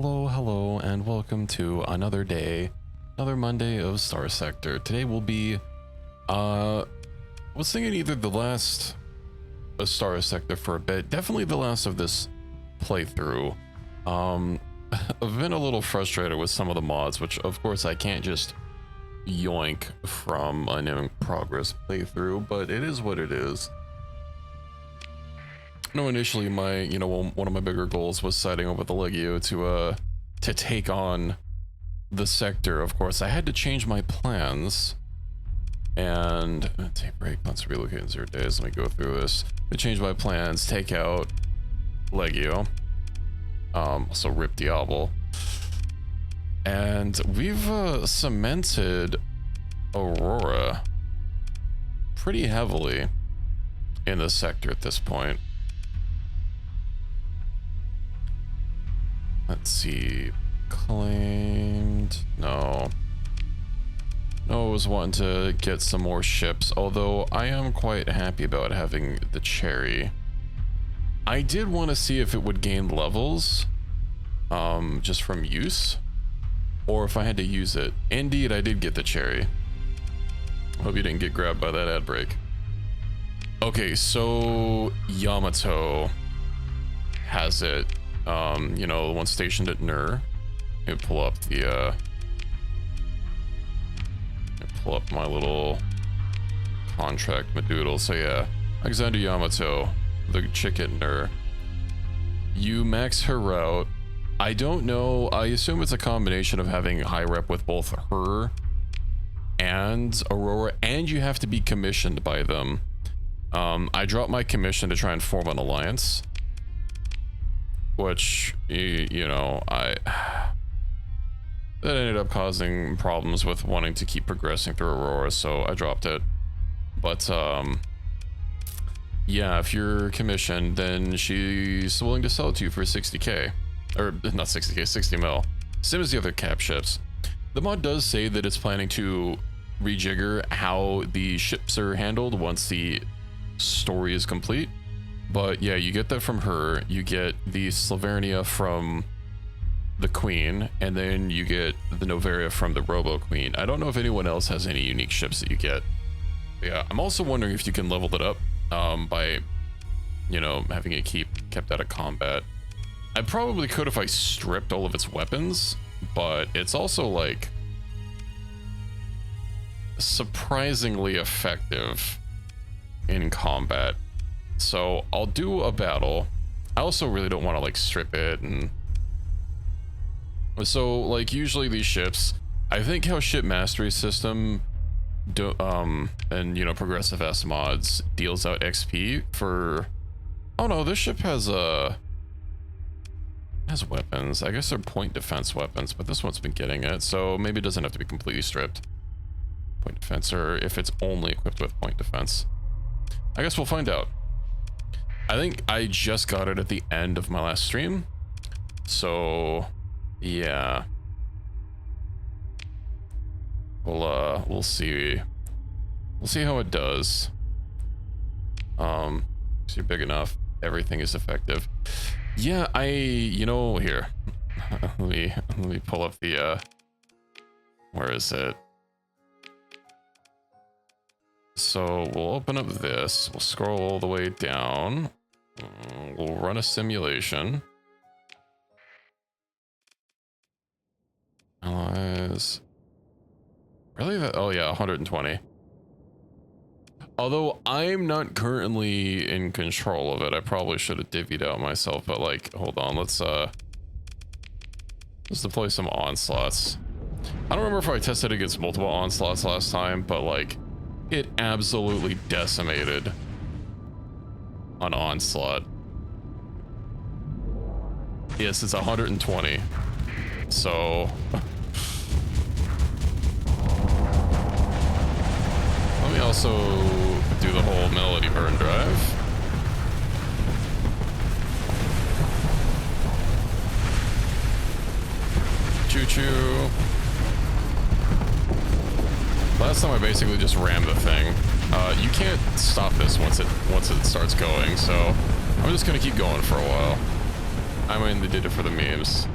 Hello, and welcome to another day, another Monday of Starsector. Today will be, I was thinking either the last of Starsector for a bit, definitely the last of this playthrough. I've been a little frustrated with some of the mods, which of course I can't just yoink from an in progress playthrough, but it is what it is. No, initially my, one of my bigger goals was siding up with the Legio to take on the sector. Of course, I had to change my plans and take a break. Let's relocate in 0 days. Let me go through this. To change my plans, take out Legio, also rip Diablo, and we've cemented Aurora pretty heavily in the sector at this point. Let's see, claimed, no, I was wanting to get some more ships, although I am quite happy about having the Cherry. I did want to see if it would gain levels, just from use, or if I had to use it. Indeed, I did get the Cherry. Hope you didn't get grabbed by that ad break. Okay, so Yamato has it. The one stationed at Nur. Let me pull up the pull up my little contract madoodle. So yeah, Alexander Yamato, the chick at Nur. You max her out. I don't know, I assume it's a combination of having high rep with both her and Aurora, and you have to be commissioned by them. I dropped my commission to try and form an alliance, which, that ended up causing problems with wanting to keep progressing through Aurora, so I dropped it. But yeah, if you're commissioned, then she's willing to sell it to you for 60k, or not 60k, 60 mil, same as the other cap ships. The mod does say that it's planning to rejigger how the ships are handled once the story is complete. But yeah, you get that from her, you get the Slavernia from the Queen, and then you get the Novaria from the Robo Queen. I don't know if anyone else has any unique ships that you get. But yeah, I'm also wondering if you can level it up by, having it kept out of combat. I probably could if I stripped all of its weapons, but it's also like surprisingly effective in combat. So I'll do a battle. I also really don't want to like strip it, and so like usually these ships, I think how ship mastery system and progressive S mods deals out XP for, oh no, this ship has weapons. I guess they're point defense weapons, but this one's been getting it, so maybe it doesn't have to be completely stripped. Point defense, or if it's only equipped with point defense. I guess we'll find out. I think I just got it at the end of my last stream, so yeah, we'll see how it does. So you're big enough, everything is effective. Yeah, here, let me pull up the where is it? So we'll open up this, we'll scroll all the way down, we'll run a simulation. Analyze. Really? Oh yeah, 120. Although I'm not currently in control of it, I probably should have divvied out myself, but like, hold on, let's deploy some onslaughts. I don't remember if I tested against multiple onslaughts last time, but like, it absolutely decimated an onslaught. Yes, it's 120. So let me also do the whole melody burn drive. Choo-choo. Last time I basically just rammed the thing. You can't stop this once it starts going, so I'm just gonna keep going for a while. I mean, they did it for the memes.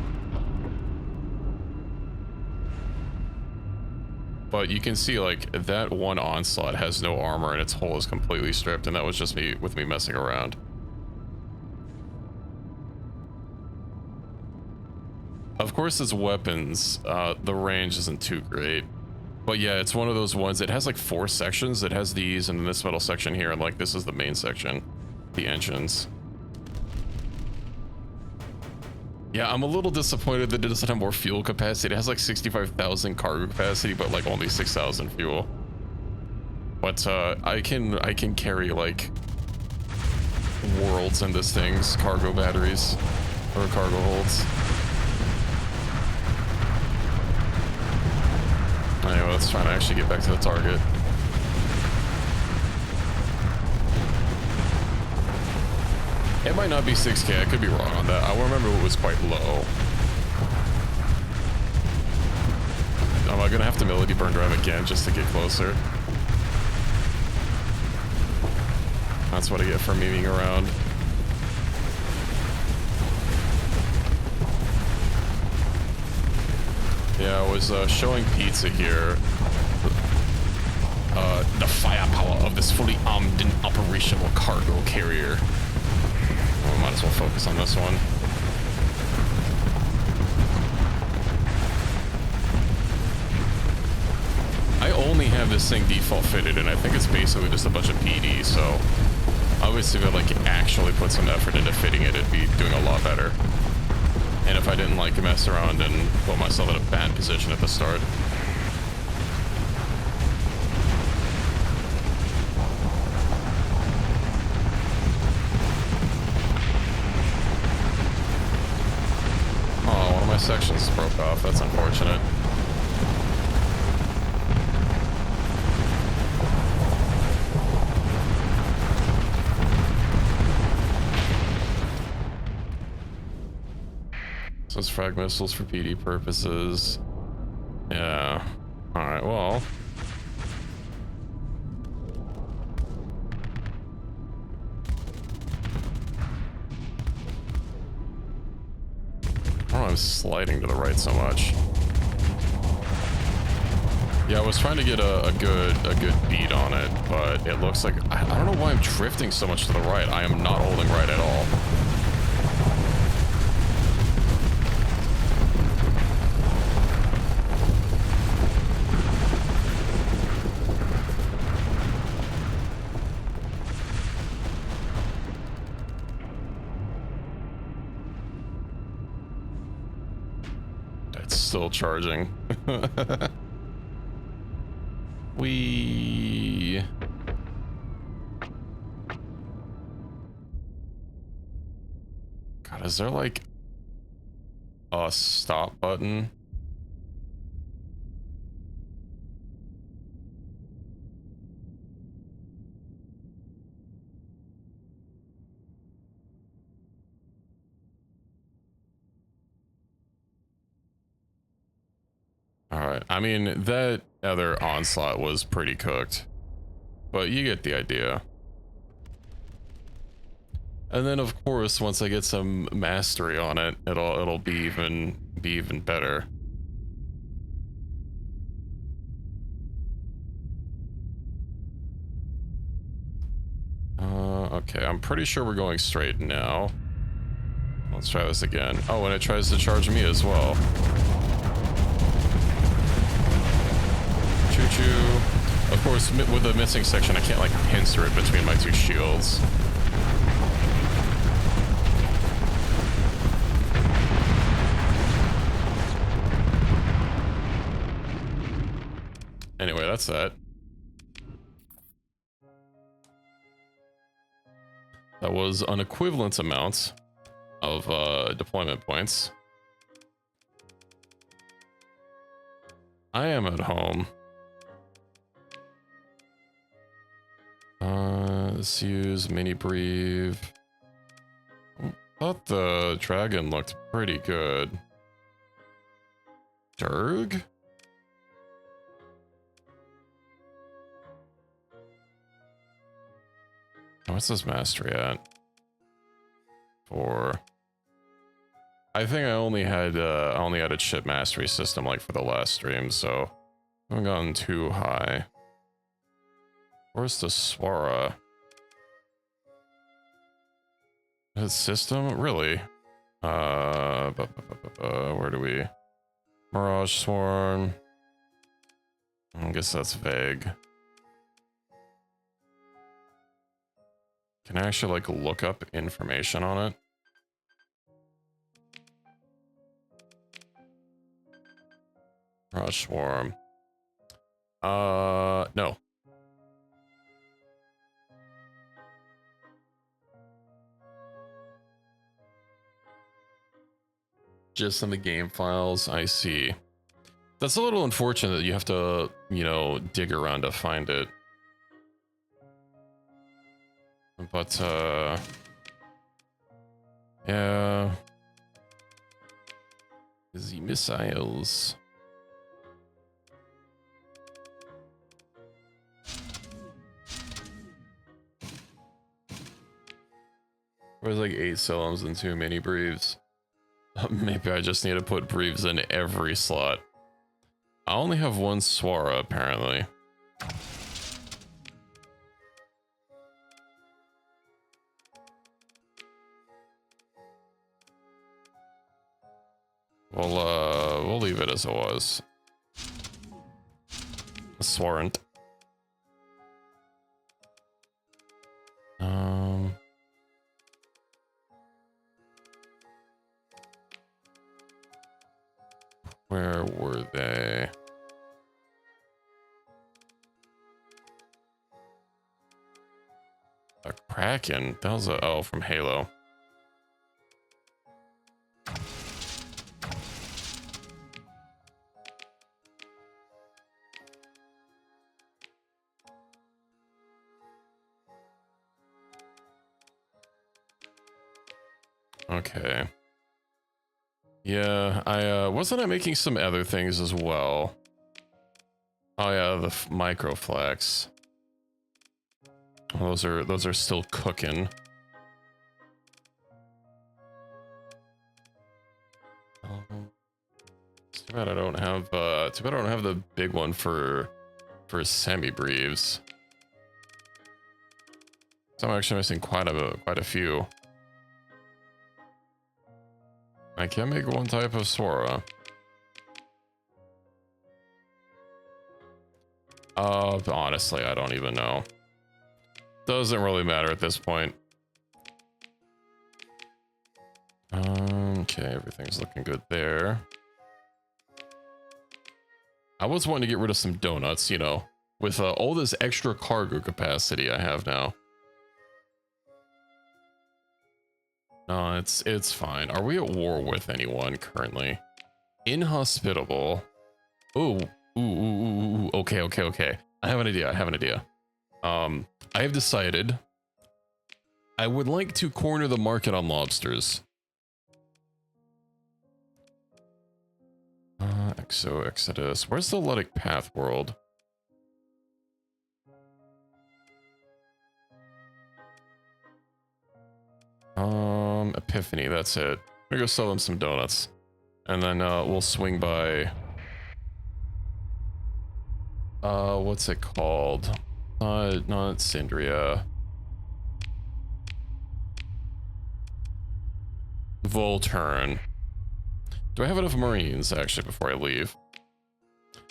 But you can see like that one onslaught has no armor and its hull is completely stripped, and that was just me messing around. Of course, its weapons, the range isn't too great. But yeah, it's one of those ones. It has like 4 sections. It has these and this metal section here, and like this is the main section, the engines. Yeah, I'm a little disappointed that it doesn't have more fuel capacity. It has like 65,000 cargo capacity, but like only 6,000 fuel. But I can carry like worlds in this thing's cargo batteries or cargo holds. Anyway, let's try to actually get back to the target. It might not be 6K, I could be wrong on that. I remember it was quite low. Am I gonna have to melody burn drive again just to get closer? That's what I get for memeing around. Yeah, I was showing Pizza here the firepower of this fully armed and operational cargo carrier. Well, might as well focus on this one. I only have this thing default fitted, and I think it's basically just a bunch of PD, so obviously if I like actually put some effort into fitting it, it'd be doing a lot better. And if I didn't like mess around and put myself in a bad position at the start. Oh, one of my sections broke off. That's unfortunate. So it's frag missiles for PD purposes. Yeah. Alright, well. I don't know why I'm sliding to the right so much. Yeah, I was trying to get a good beat on it, but it looks like I don't know why I'm drifting so much to the right. I am not holding right at all. Still charging. God, is there like a stop button? Alright, I mean, that other onslaught was pretty cooked, but you get the idea. And then of course, once I get some mastery on it, it'll be even better. Okay, I'm pretty sure we're going straight now. Let's try this again. Oh, and it tries to charge me as well. Choo-choo. Of course, with the missing section, I can't like pincer it between my 2 shields. Anyway, that's that. That was an equivalent amount of deployment points. I am at home. Let's use mini breathe. Thought the dragon looked pretty good. Durg? What's this mastery at? 4. I think I only had a chip mastery system like for the last stream, so Haven't gotten too high. Where's the Swara? His system? Really? Where do we? Mirage Swarm. I guess that's vague. Can I actually like look up information on it? Mirage Swarm. No. Just in the game files, I see. That's a little unfortunate that you have to, you know, dig around to find it. But, yeah. The missiles. There's like 8 Sillums and 2 mini Breves. Maybe I just need to put Breves in every slot. I only have 1 Swara, apparently. We'll leave it as it was. Swarrant. Where were they? A Kraken? That was a, oh, from Halo. Okay. Yeah, wasn't I making some other things as well? Oh yeah, the microflex. Those are still cooking. It's too bad I don't have the big one for semi-breves. So I'm actually missing quite a few. I can make 1 type of Swara. Honestly, I don't even know. Doesn't really matter at this point. Okay, everything's looking good there. I was wanting to get rid of some donuts, you know, with all this extra cargo capacity I have now. No, it's fine. Are we at war with anyone currently? Inhospitable. Oh, ooh. Okay. I have an idea. I have decided I would like to corner the market on lobsters. Exodus. Where's the Ludic Path world? Epiphany, that's it. I'm gonna go sell them some donuts. And then we'll swing by what's it called? Not Syndria. Volturn. Do I have enough Marines actually before I leave?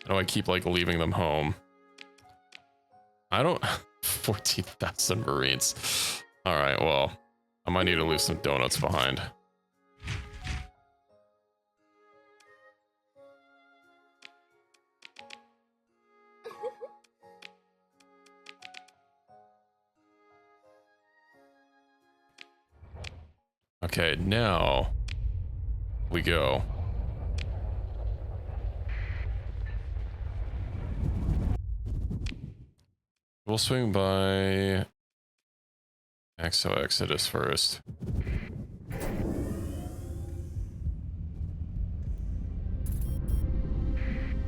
I know I keep like leaving them home. I don't 14,000 Marines. Alright, well, I might need to leave some donuts behind. Okay, now we go. We'll swing by Exodus first.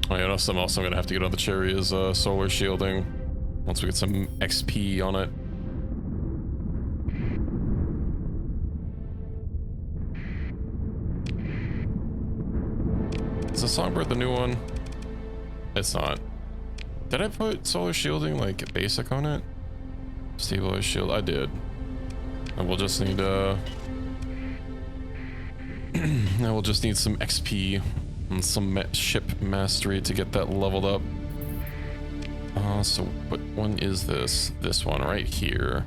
Oh, you know something else I'm gonna have to get on the Cherry is solar shielding. Once we get some XP on it. Is the Songbird the new one? It's not. Did I put solar shielding like basic on it? Stabilize shield, I did. And we'll just need now we'll just need some XP and some ship mastery to get that leveled up. So what one is this? This one right here.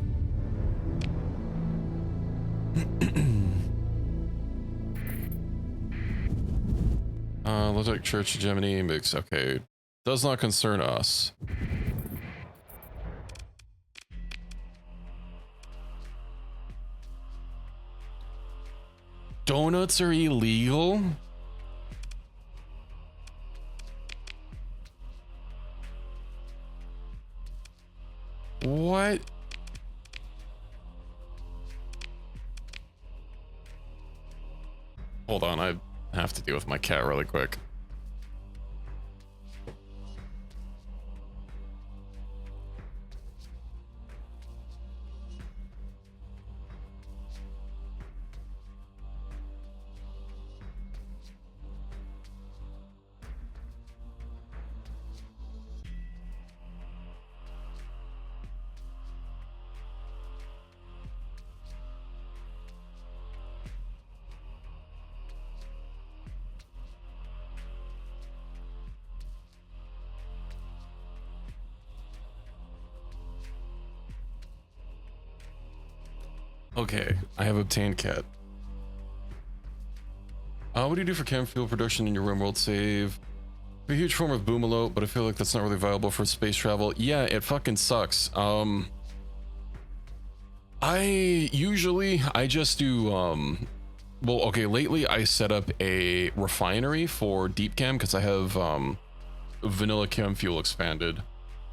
Looks like Church of Gemini mix. Okay, does not concern us. Donuts are illegal? What? Hold on, I have to deal with my cat really quick. Okay, I have obtained cat. What do you do for chem fuel production in your RimWorld save? A huge form of boomalo, but I feel like that's not really viable for space travel. Yeah, it fucking sucks. I just do, well, okay, lately I set up a refinery for deep chem because I have, vanilla chem fuel expanded.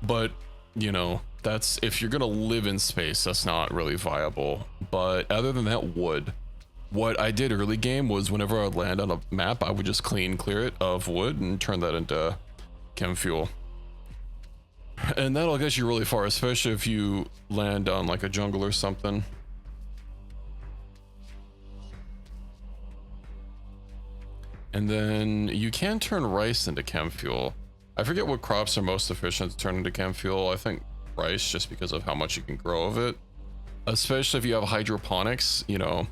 But, you know, that's, if you're gonna live in space, that's not really viable. But other than that, wood. What I did early game was whenever I would land on a map, I would just clear it of wood and turn that into chem fuel. And that'll get you really far, especially if you land on like a jungle or something. And then you can turn rice into chem fuel. I forget what crops are most efficient to turn into chem fuel. I think rice, just because of how much you can grow of it. Especially if you have hydroponics, you know.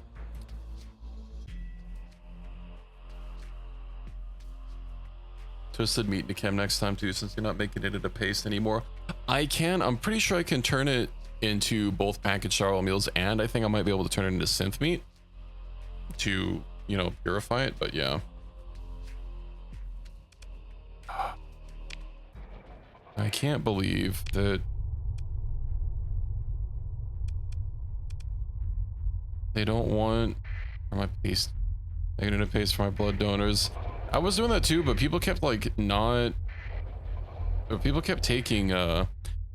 Twisted meat into chem next time too, since you're not making it into paste anymore. I'm pretty sure I can turn it into both packaged sour meals, and I think I might be able to turn it into synth meat to, you know, purify it, but yeah. I can't believe that they don't want my paste. Making it a paste for my blood donors. I was doing that too, but people kept like people kept taking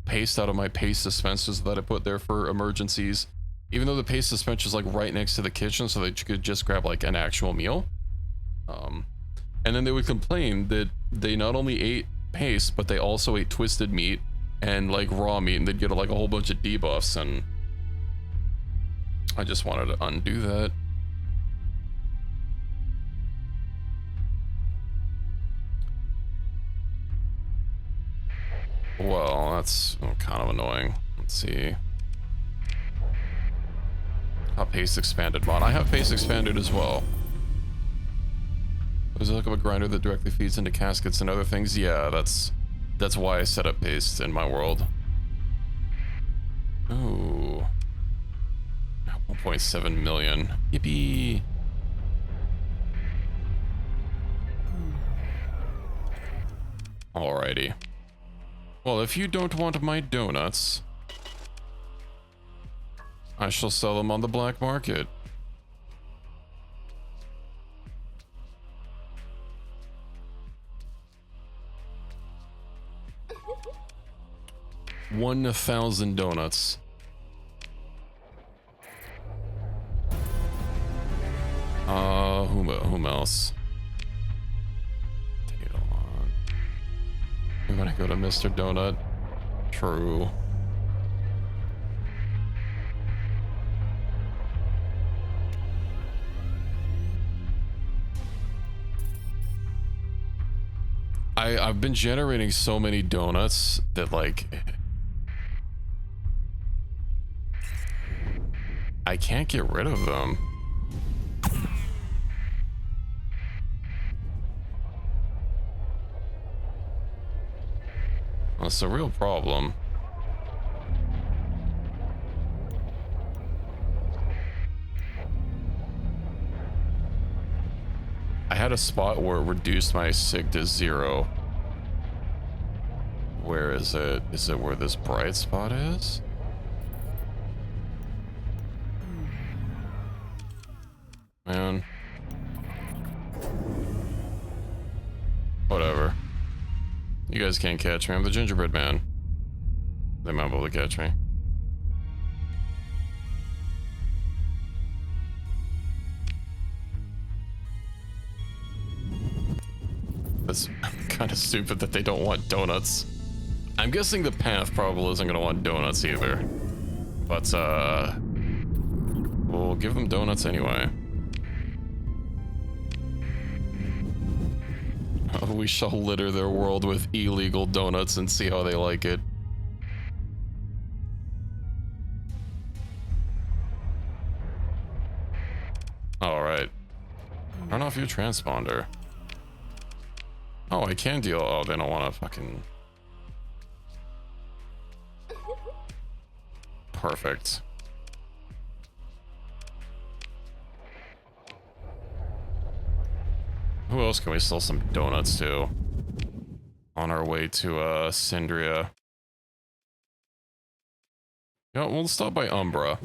paste out of my paste dispensers that I put there for emergencies, even though the paste dispenser is like right next to the kitchen, so they could just grab like an actual meal. And then they would complain that they not only ate paste, but they also ate twisted meat and like raw meat, and they'd get like a whole bunch of debuffs, and I just wanted to undo that. Well, that's kind of annoying. Let's see. Paste expanded mod. I have paste expanded as well. There's a look of a grinder that directly feeds into caskets and other things. Yeah, that's why I set up paste in my world. Ooh. 1.7 million. Yippee. Alrighty. Well, if you don't want my donuts, I shall sell them on the black market. $1,000 donuts. Whom else? I'm gonna go to Mr. Donut. True. I've been generating so many donuts that like I can't get rid of them. That's a real problem. I had a spot where it reduced my sig to 0. Where is it? Is it where this bright spot is? Man. Whatever. You guys can't catch me. I'm the gingerbread man. They might be able to catch me. That's kind of stupid that they don't want donuts. I'm guessing the path probably isn't gonna want donuts either. But, we'll give them donuts anyway. We shall litter their world with illegal donuts and see how they like it. Alright. Turn off your transponder. Oh, I can deal. Oh, they don't want to fucking... Perfect. Who else can we sell some donuts to? On our way to, Syndria. Yeah, we'll stop by Umbra.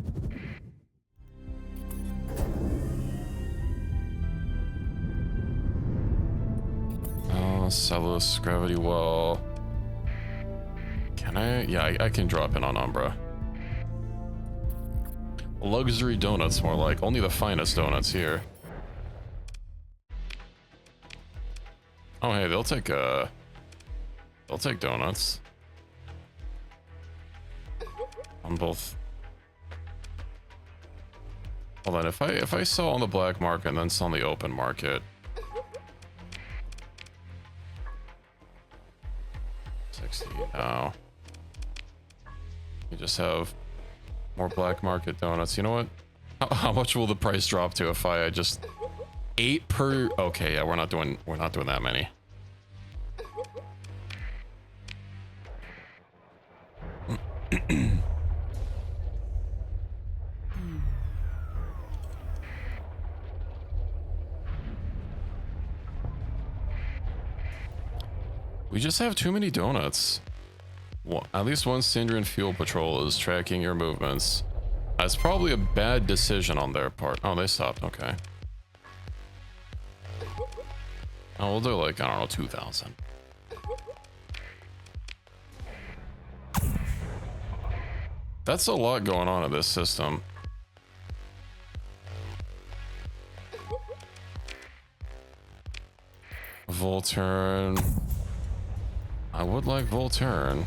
Oh, Celos, Gravity Well. Can I? Yeah, I can drop in on Umbra. Luxury donuts, more like. Only the finest donuts here. Oh, hey, they'll take donuts. On both. Hold on, if I sell on the black market and then sell on the open market. 60 now. You just have more black market donuts. You know what? How much will the price drop to if I just 8 per? Okay, yeah, we're not doing that many. We just have too many donuts. Well, at least one Syndrian fuel patrol is tracking your movements. That's probably a bad decision on their part. Oh, they stopped. Okay. Oh, we'll do like, I don't know, 2,000. That's a lot going on in this system. Volturn. I would like Volturn.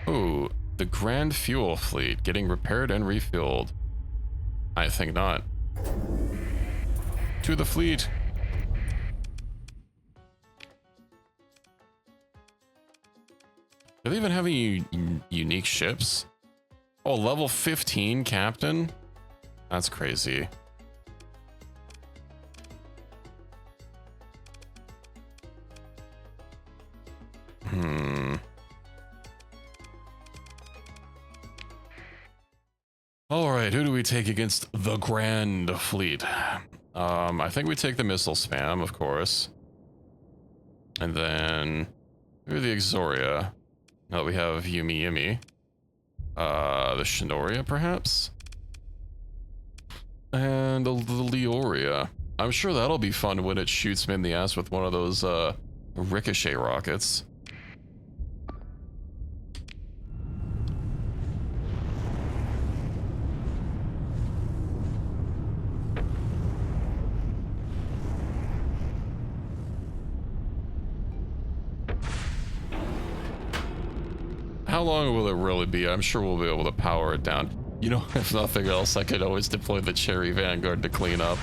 Ooh, the Grand Fuel Fleet getting repaired and refueled. I think not. To the fleet. Do they even have any unique ships? Oh, level 15 captain? That's crazy. All right, who do we take against the Grand Fleet? I think we take the missile spam, of course. And then maybe the Exoria. Now that we have Yumi Yumi. The Shinoria, perhaps? And the Leoria. I'm sure that'll be fun when it shoots me in the ass with one of those, ricochet rockets. How long will it really be? I'm sure we'll be able to power it down. You know, if nothing else, I could always deploy the Cherry Vanguard to clean up.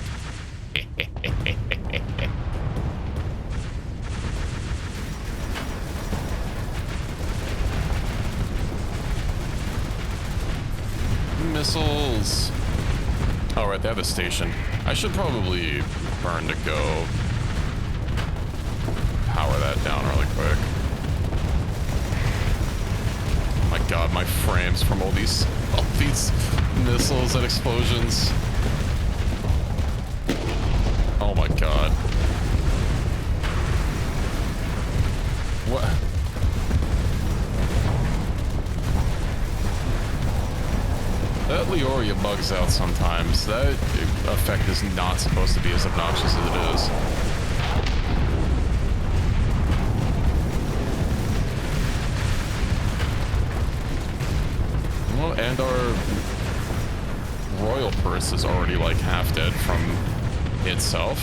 Oh, right, they have a station. I should probably burn to go power that down really quick. Oh my god, my frames from all these missiles and explosions. Oh my god. What? That Leoria bugs out sometimes. That effect is not supposed to be as obnoxious as it is. Well, and our royal purse is already like half dead from itself.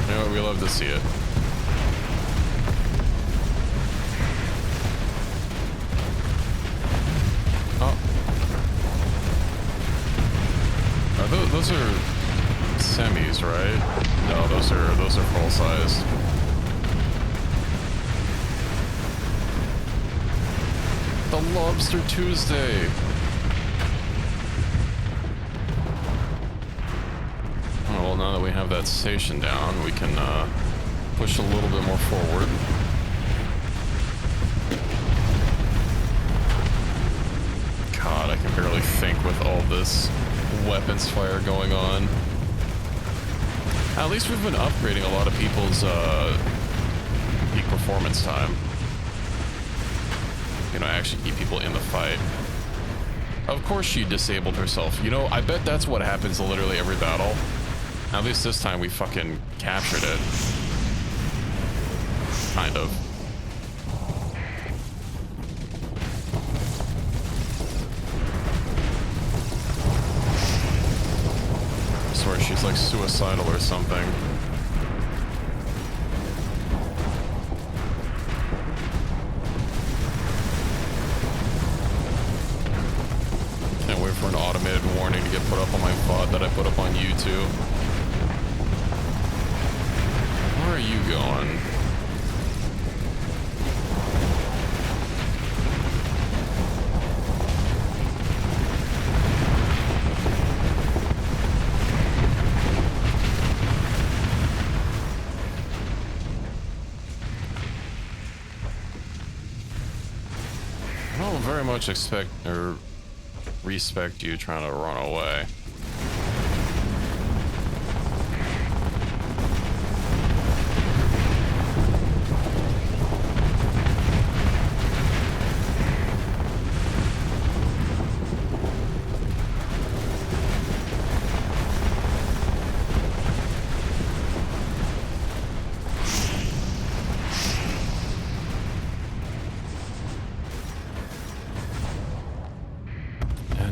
You know what, we love to see it. Oh. Those are semis, right? No, those are full sized. The Lobster Tuesday. Oh, well, now that we have that station down, we can push a little bit more forward. God, I can barely think with all this weapons fire going on. At least we've been upgrading a lot of people's peak performance time. You know, actually keep people in the fight. Of course she disabled herself. You know, I bet that's what happens literally every battle. At least this time we fucking captured it. Kind of. I swear she's like suicidal or something. Can't wait for an automated warning to get put up on my VOD that I put up on YouTube. Where are you going? I don't very much expect or respect you trying to run away.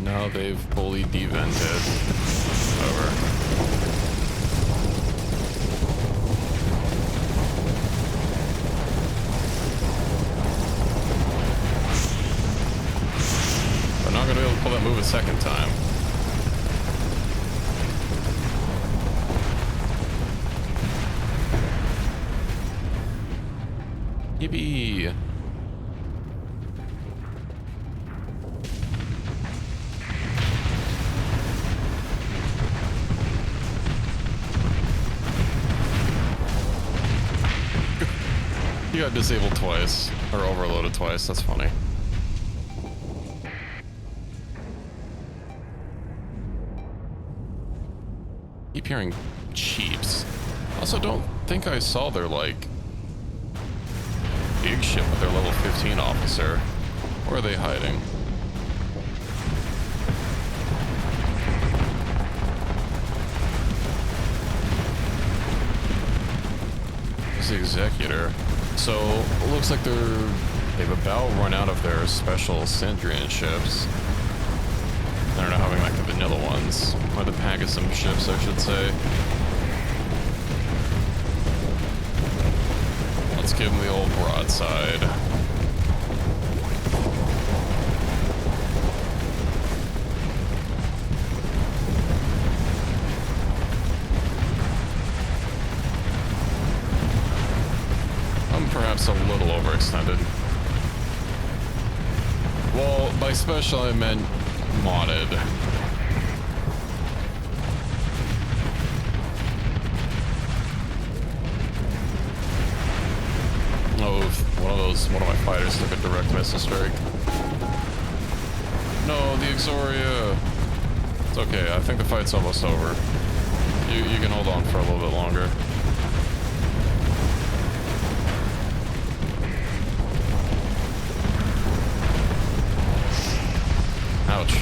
Now they've fully devented. Over. We're not gonna be able to pull that move a second time. Yippee! You got disabled twice, or overloaded twice, that's funny. Keep hearing cheeps. Also, don't think I saw their, like, big ship with their level 15 officer. Where are they hiding? It's the Executor. So, it looks like they've about run out of their special Cendrian ships. They're not having like the vanilla ones, or the Pegasus ships, I should say. Let's give them the old broadside. Perhaps a little overextended. Well, by special I meant modded. Oh, one of my fighters took a direct missile strike. No, the Exoria. It's okay, I think the fight's almost over. You can hold on for a little bit longer. Ouch.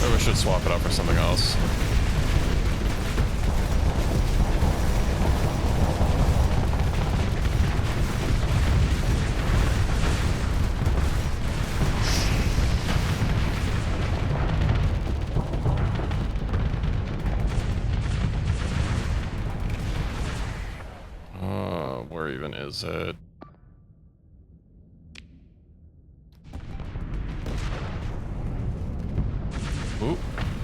Maybe we should swap it out for something else. Where even is it? Ooh,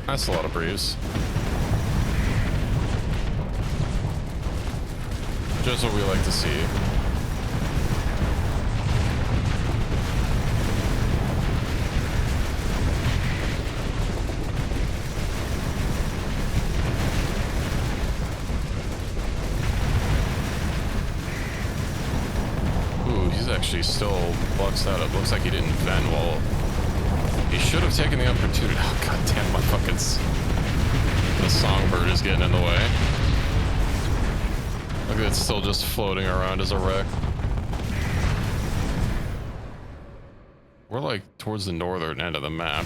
that's a lot of breeze. Just what we like to see. Actually still blocks that up. Looks like he didn't vent well. He should have taken the opportunity. Oh, god damn, my fucking... The songbird is getting in the way. Look, it's still just floating around as a wreck. We're like towards the northern end of the map.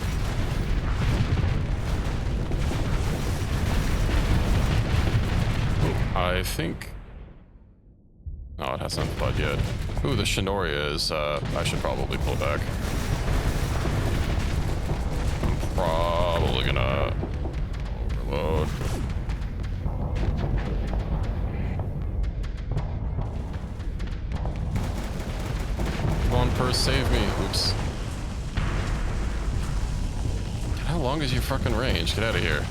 Ooh, I think... Oh, it hasn't flooded yet. Ooh, the Shinoria is, I should probably pull back. I'm probably gonna overload. Come on, Purse, save me. Oops. How long is your fucking range? Get out of here.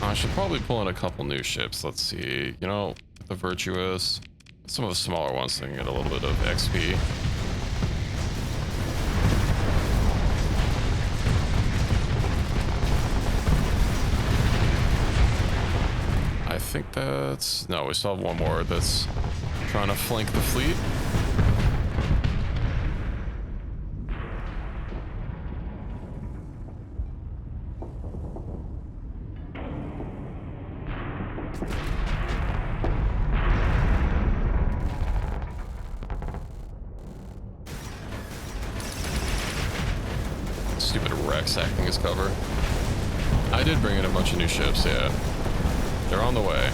I should probably pull in a couple new ships. Let's see. You know, the Virtuous. Some of the smaller ones so I can get a little bit of XP. I think that's... No, we still have one more that's trying to flank the fleet. Stupid Rex acting as cover. I did bring in a bunch of new ships, yeah. They're on the way.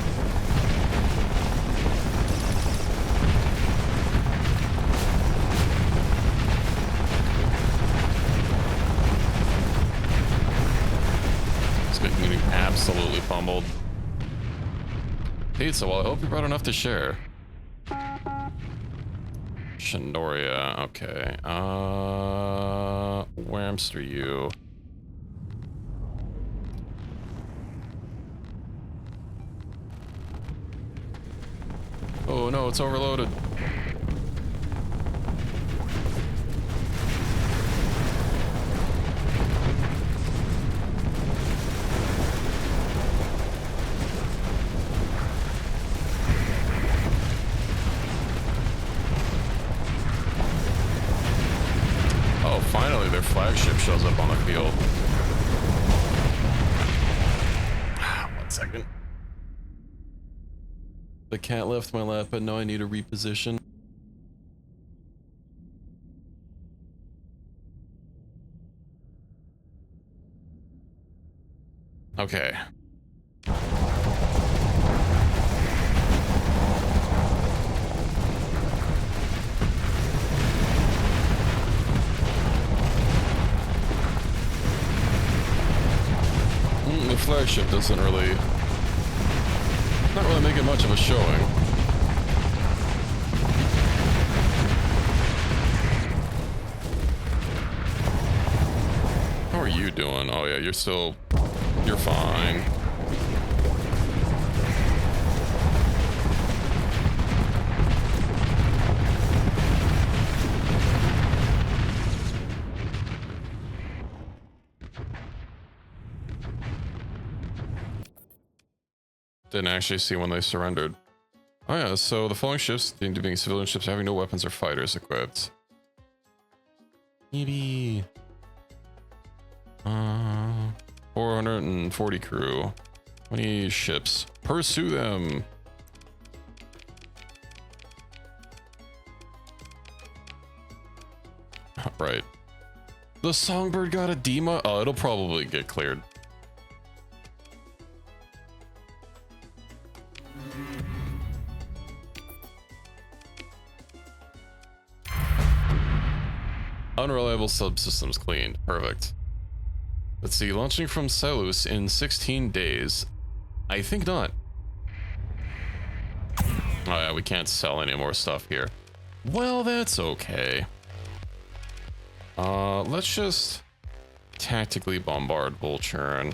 It's getting absolutely pummeled. Pizza, well, I hope you brought enough to share. Shinoria, okay. Whamster you. Oh no, it's overloaded. Oh, finally their flagship shows up on the field. 1 second. The cat left my lap, but now I need a reposition. Okay. flagship doesn't really... not really making much of a showing. How are you doing? Oh yeah, you're still... you're fine. Didn't actually see when they surrendered. Oh yeah, so the following ships, deemed to being civilian ships having no weapons or fighters equipped. Maybe... 440 crew. 20 ships. Pursue them! Right. The Songbird got a demo? Oh, it'll probably get cleared. Unreliable subsystems cleaned. Perfect. Let's see, launching from Selous in 16 days. I think not. Oh yeah, we can't sell any more stuff here. Well, that's okay. Let's just tactically bombard Vulture.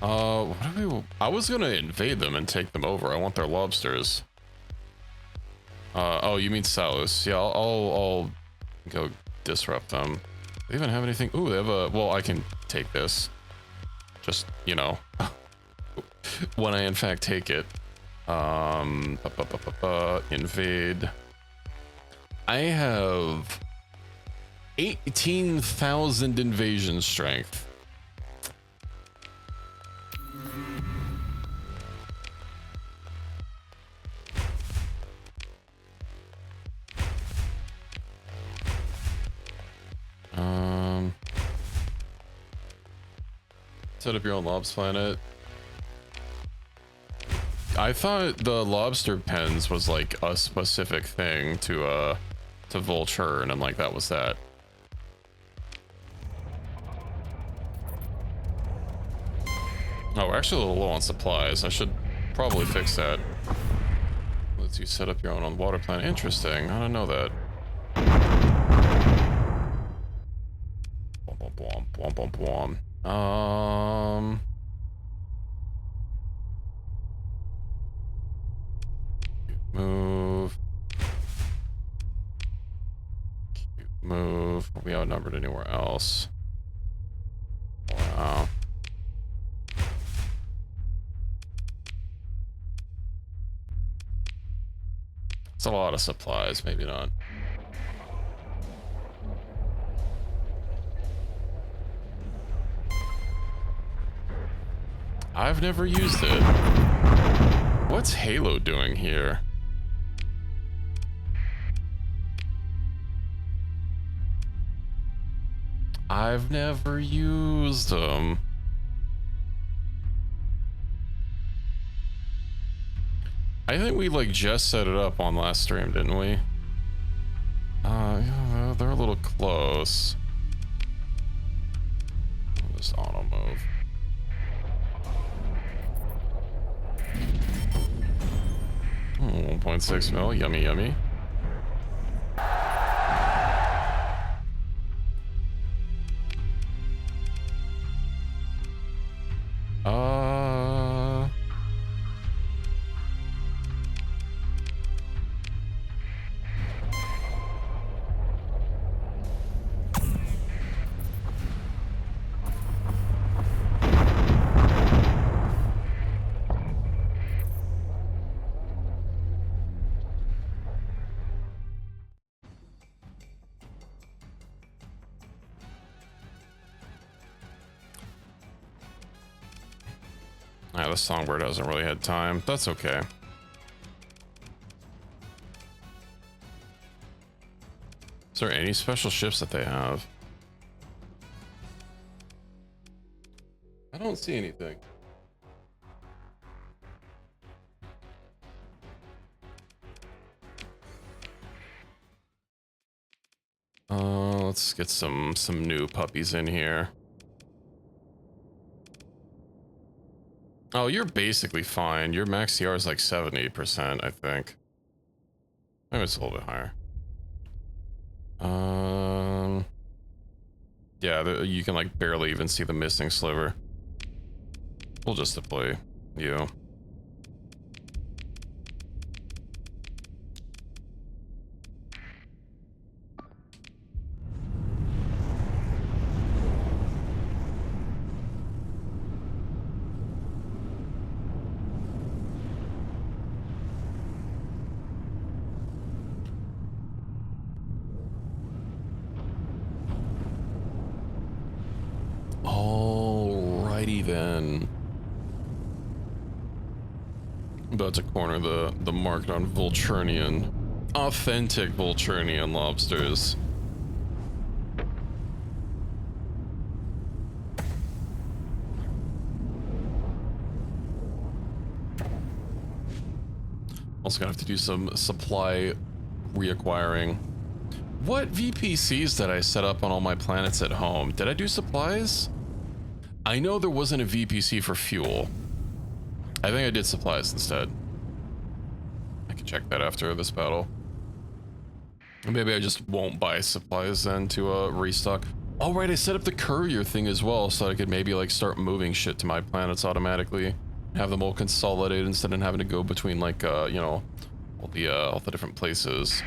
What do we... I was gonna invade them and take them over. I want their lobsters. Oh, you mean Selous. Yeah, I'll go disrupt them. Do they even have anything? Ooh, they have a... well, I can take this. Just, you know. When I in fact take it. Invade. I have 18,000 invasion strength. Set up your own lobs planet. I thought the lobster pens was like a specific thing to Vulture, and I'm like, that was that. Oh, we're actually a little low on supplies. I should probably fix that. Let's you set up your own on water planet. Interesting. I don't know that. Move. Move. We'll be outnumbered anywhere else. Wow. It's a lot of supplies, maybe not. I've never used it. What's Halo doing here? I've never used them. I think we like just set it up on last stream, didn't we? Yeah, they're a little close. I'll just auto move. Oh, 1.6 mil, yummy, yummy. The Songbird hasn't really had time. That's okay. Is there any special ships that they have? I don't see anything. let's get some new puppies in here. Oh, you're basically fine. Your max CR is like 70%, I think. Maybe it's a little bit higher. Yeah, you can like barely even see the missing sliver. We'll just deploy you. Alrighty then. About to corner the market on Vulturnian. Authentic Vulturnian lobsters. Also gonna have to do some supply reacquiring. What VPCs did I set up on all my planets at home? Did I do supplies? I know there wasn't a VPC for fuel. I think I did supplies instead. I can check that after this battle. Maybe I just won't buy supplies then to restock. All right, I set up the courier thing as well so I could maybe like start moving shit to my planets automatically. Have them all consolidated instead of having to go between like you know, all the different places.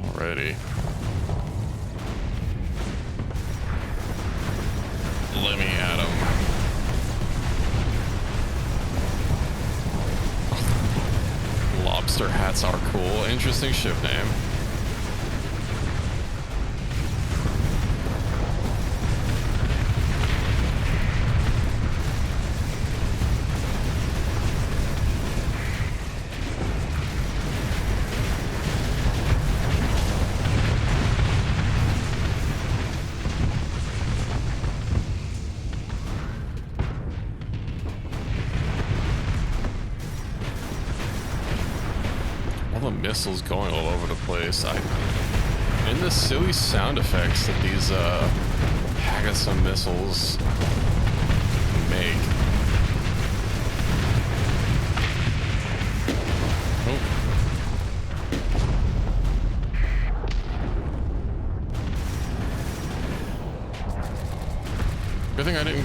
Alrighty. Let me at him. Lobster hats are cool. Interesting ship name. Missiles going all over the place. And the silly sound effects that these Pegasus missiles make. Oh. Good thing I didn't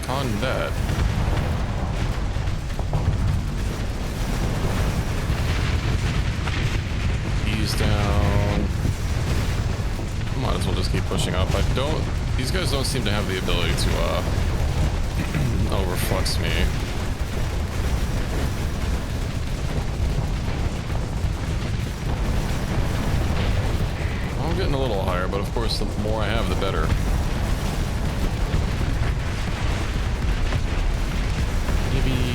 con that. Down. Might as well just keep pushing up. These guys don't seem to have the ability to overflux me. I'm getting a little higher, but of course the more I have, the better. Maybe.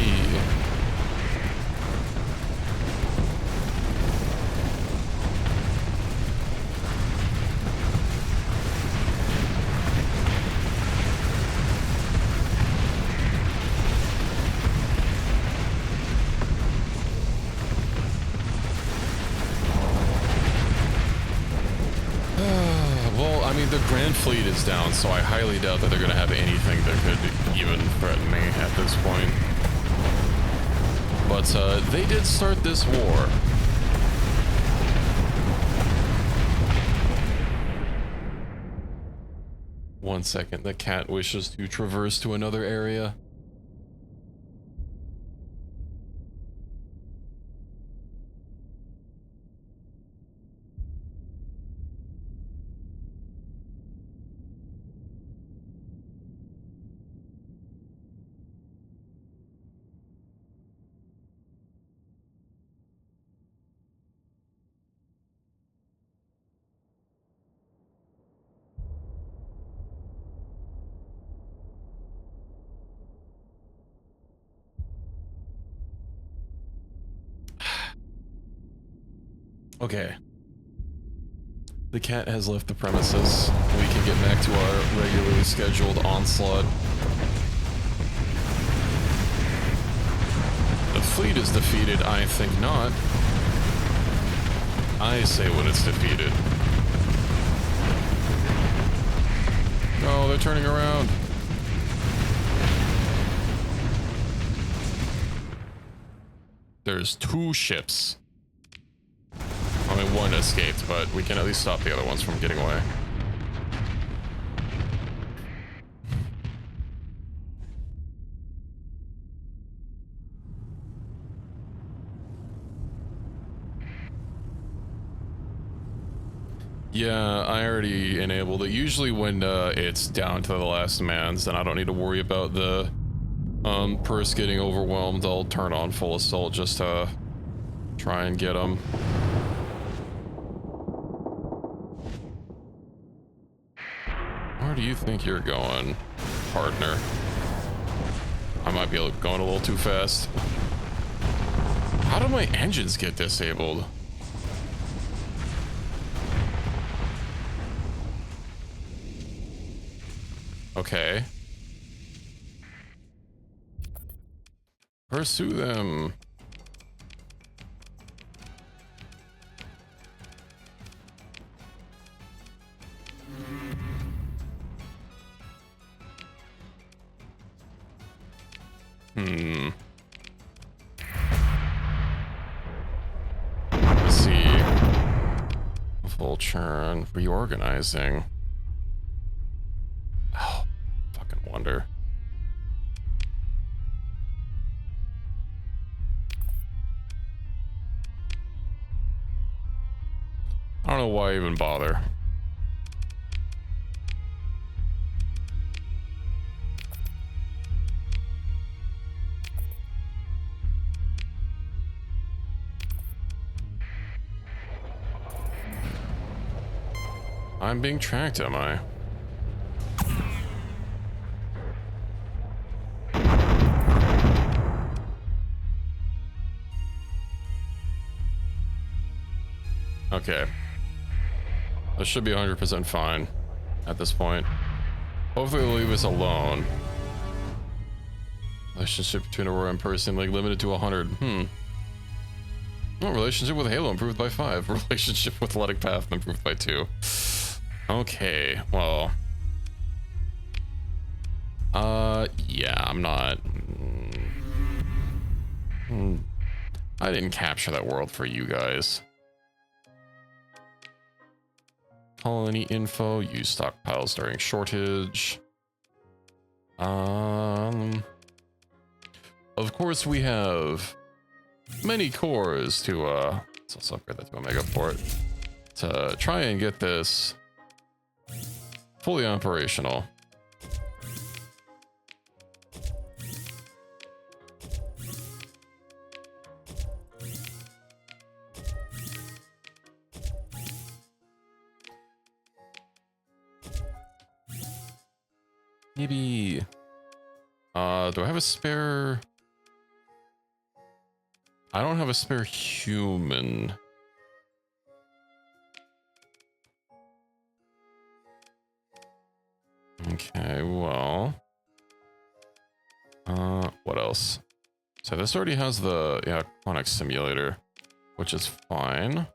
The Grand Fleet is down, so I highly doubt that they're going to have anything that could even threaten me at this point. But they did start this war. One second, the cat wishes to traverse to another area. Okay. The cat has left the premises. We can get back to our regularly scheduled onslaught. The fleet is defeated, I think not. I say when it's defeated. Oh, they're turning around. There's 2 ships. I mean, 1 escaped, but we can at least stop the other ones from getting away. Yeah, I already enabled it. Usually when it's down to the last man's, then I don't need to worry about the purse getting overwhelmed. I'll turn on full assault just to try and get them. Where do you think you're going, partner? I might be going a little too fast. How do my engines get disabled? Okay. Pursue them. Let's see. Full churn. Reorganizing. Oh, fucking wonder. I don't know why even bother. I'm being tracked, am I? Okay. This should be 100% fine at this point. Hopefully they'll leave us alone. Relationship between Aurora and person, like, limited to 100. Well, relationship with Halo improved by 5. Relationship with Athletic Path improved by 2. Okay, well. Yeah, I'm not... I didn't capture that world for you guys. Colony info, use stockpiles during shortage. Of course we have many cores to, let's also upgrade that to Omega Port to try and get this fully operational. Maybe, do I have a spare? I don't have a spare human. Okay, well, what else? So this already has the, yeah, Quantic Simulator, which is fine.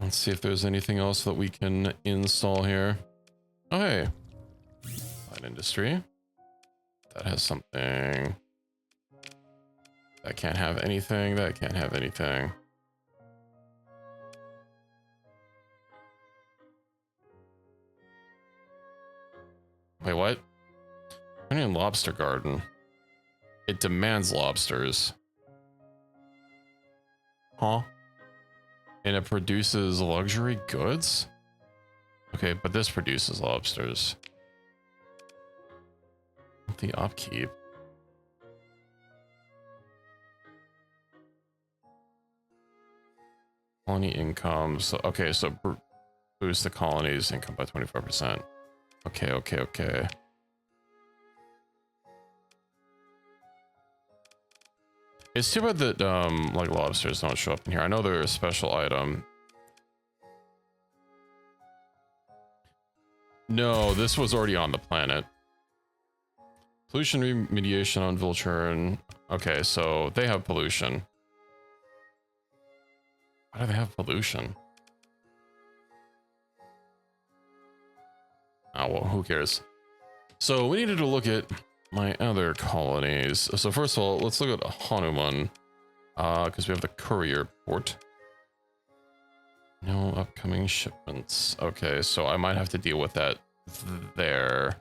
Let's see if there's anything else that we can install here. Oh, hey. Light industry. That has something. That can't have anything. That can't have anything. Wait, what? Indian Lobster Garden. It demands lobsters. Huh? And it produces luxury goods? Okay, but this produces lobsters. The upkeep. Colony income. So, okay, so boost the colony's income by 25%. Okay, okay, okay. It's too bad that, like, lobsters don't show up in here. I know they're a special item. No, this was already on the planet. Pollution remediation on Vulture. Okay, so they have pollution. Why do they have pollution? Oh, well, who cares? So we needed to look at my other colonies. So first of all, let's look at Hanuman, because we have the courier port. No upcoming shipments. Okay, so I might have to deal with that there.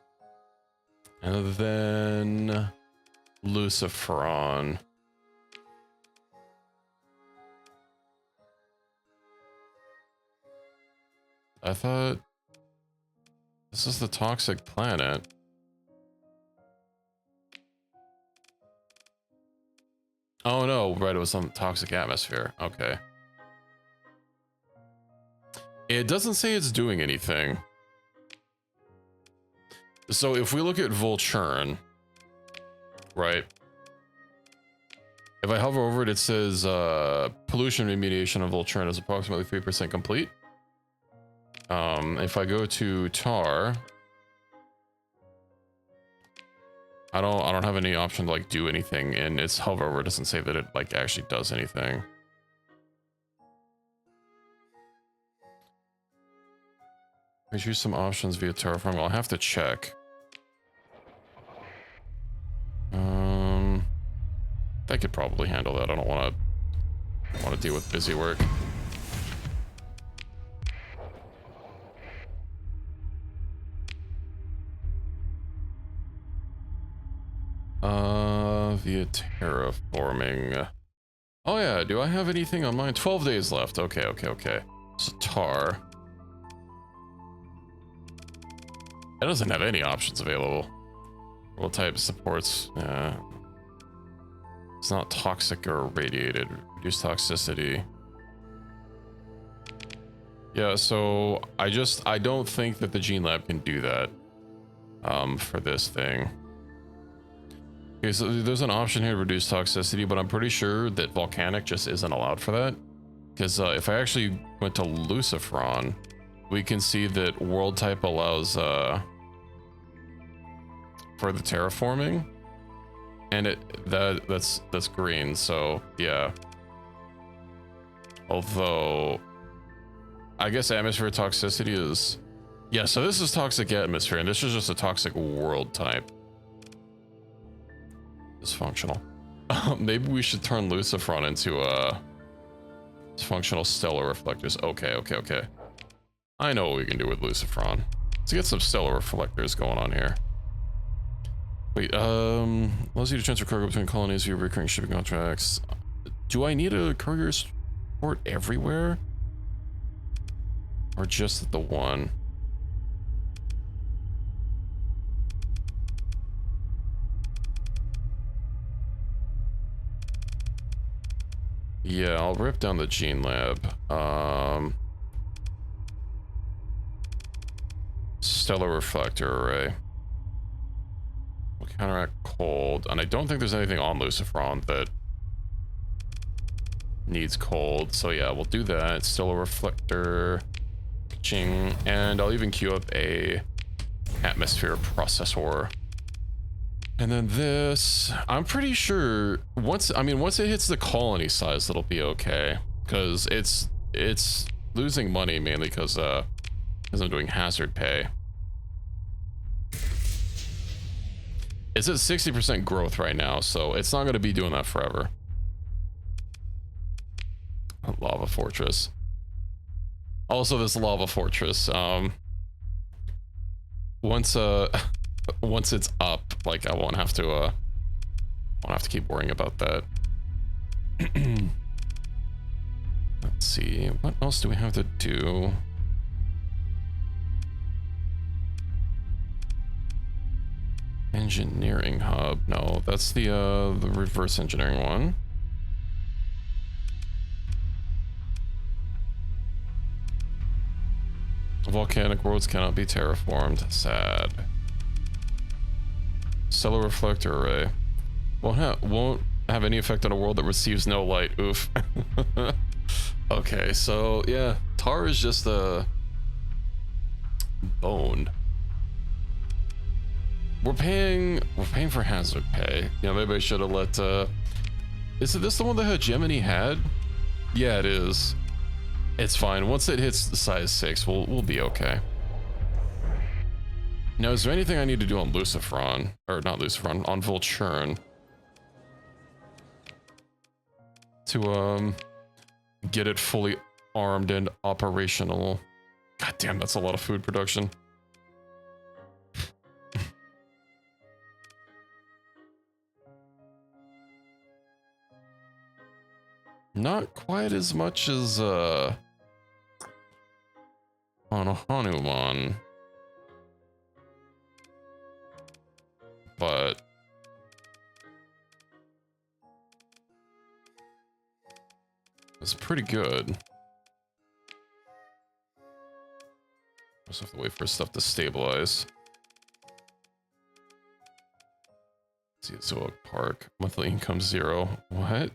And then Luciferon. I thought this is the toxic planet. Oh no, right, it was some toxic atmosphere. Okay. It doesn't say it's doing anything. So if we look at Volturn, right? If I hover over it, it says pollution remediation of Volturn is approximately 3% complete. If I go to tar, I don't have any option to like do anything, and its hover over doesn't say that it like actually does anything. I choose some options via Terraform. I'll have to check. I could probably handle that. I don't want to deal with busy work. Via terraforming. Oh yeah, do I have anything on mine? 12 days left. Okay. So tar. It doesn't have any options available. What type supports? It's not toxic or radiated. Reduce toxicity. Yeah, so I don't think that the Gene Lab can do that for this thing. Okay, so there's an option here to reduce toxicity, but I'm pretty sure that volcanic just isn't allowed for that. Because if I actually went to Luciferon, we can see that world type allows for the terraforming, and that's green. So yeah. Although I guess atmosphere toxicity is, yeah. So this is toxic atmosphere, and this is just a toxic world type. Dysfunctional. Maybe we should turn Luciferon into dysfunctional stellar reflectors. Okay. I know what we can do with Luciferon. Let's get some stellar reflectors going on here. Wait, allows you to transfer cargo between colonies via recurring shipping contracts. Do I need a courier port everywhere? Or just the one? Yeah, I'll rip down the Gene Lab. Stellar reflector array. Will counteract cold, and I don't think there's anything on Luciferon that needs cold. So yeah, we'll do that. Stellar reflector, ching, and I'll even queue up a atmosphere processor. And then this, I'm pretty sure once it hits the colony size, it'll be okay, because it's losing money mainly because I'm doing hazard pay. It's at 60% growth right now, so it's not going to be doing that forever. Lava fortress. Also, this lava fortress, once it's up, like I won't have to keep worrying about that. Let's see, what else do we have to do? Engineering hub. No, that's the reverse engineering one. Volcanic worlds cannot be terraformed. Sad. Stellar reflector array. Won't have any effect on a world that receives no light. Oof. Okay, so yeah, tar is just a bone. We're paying for hazard pay. You know, maybe I should have let is this the one that Hegemony had? Yeah, it is. It's fine. Once it hits the size 6, we'll be okay. Now, is there anything I need to do on Lucifron? Or not Lucifron, on Volturn? To, get it fully armed and operational. God damn, that's a lot of food production. Not quite as much as, on a Hanuman. But it's pretty good. Just have to wait for stuff to stabilize. Let's see, Zoic Park. Monthly income 0. What?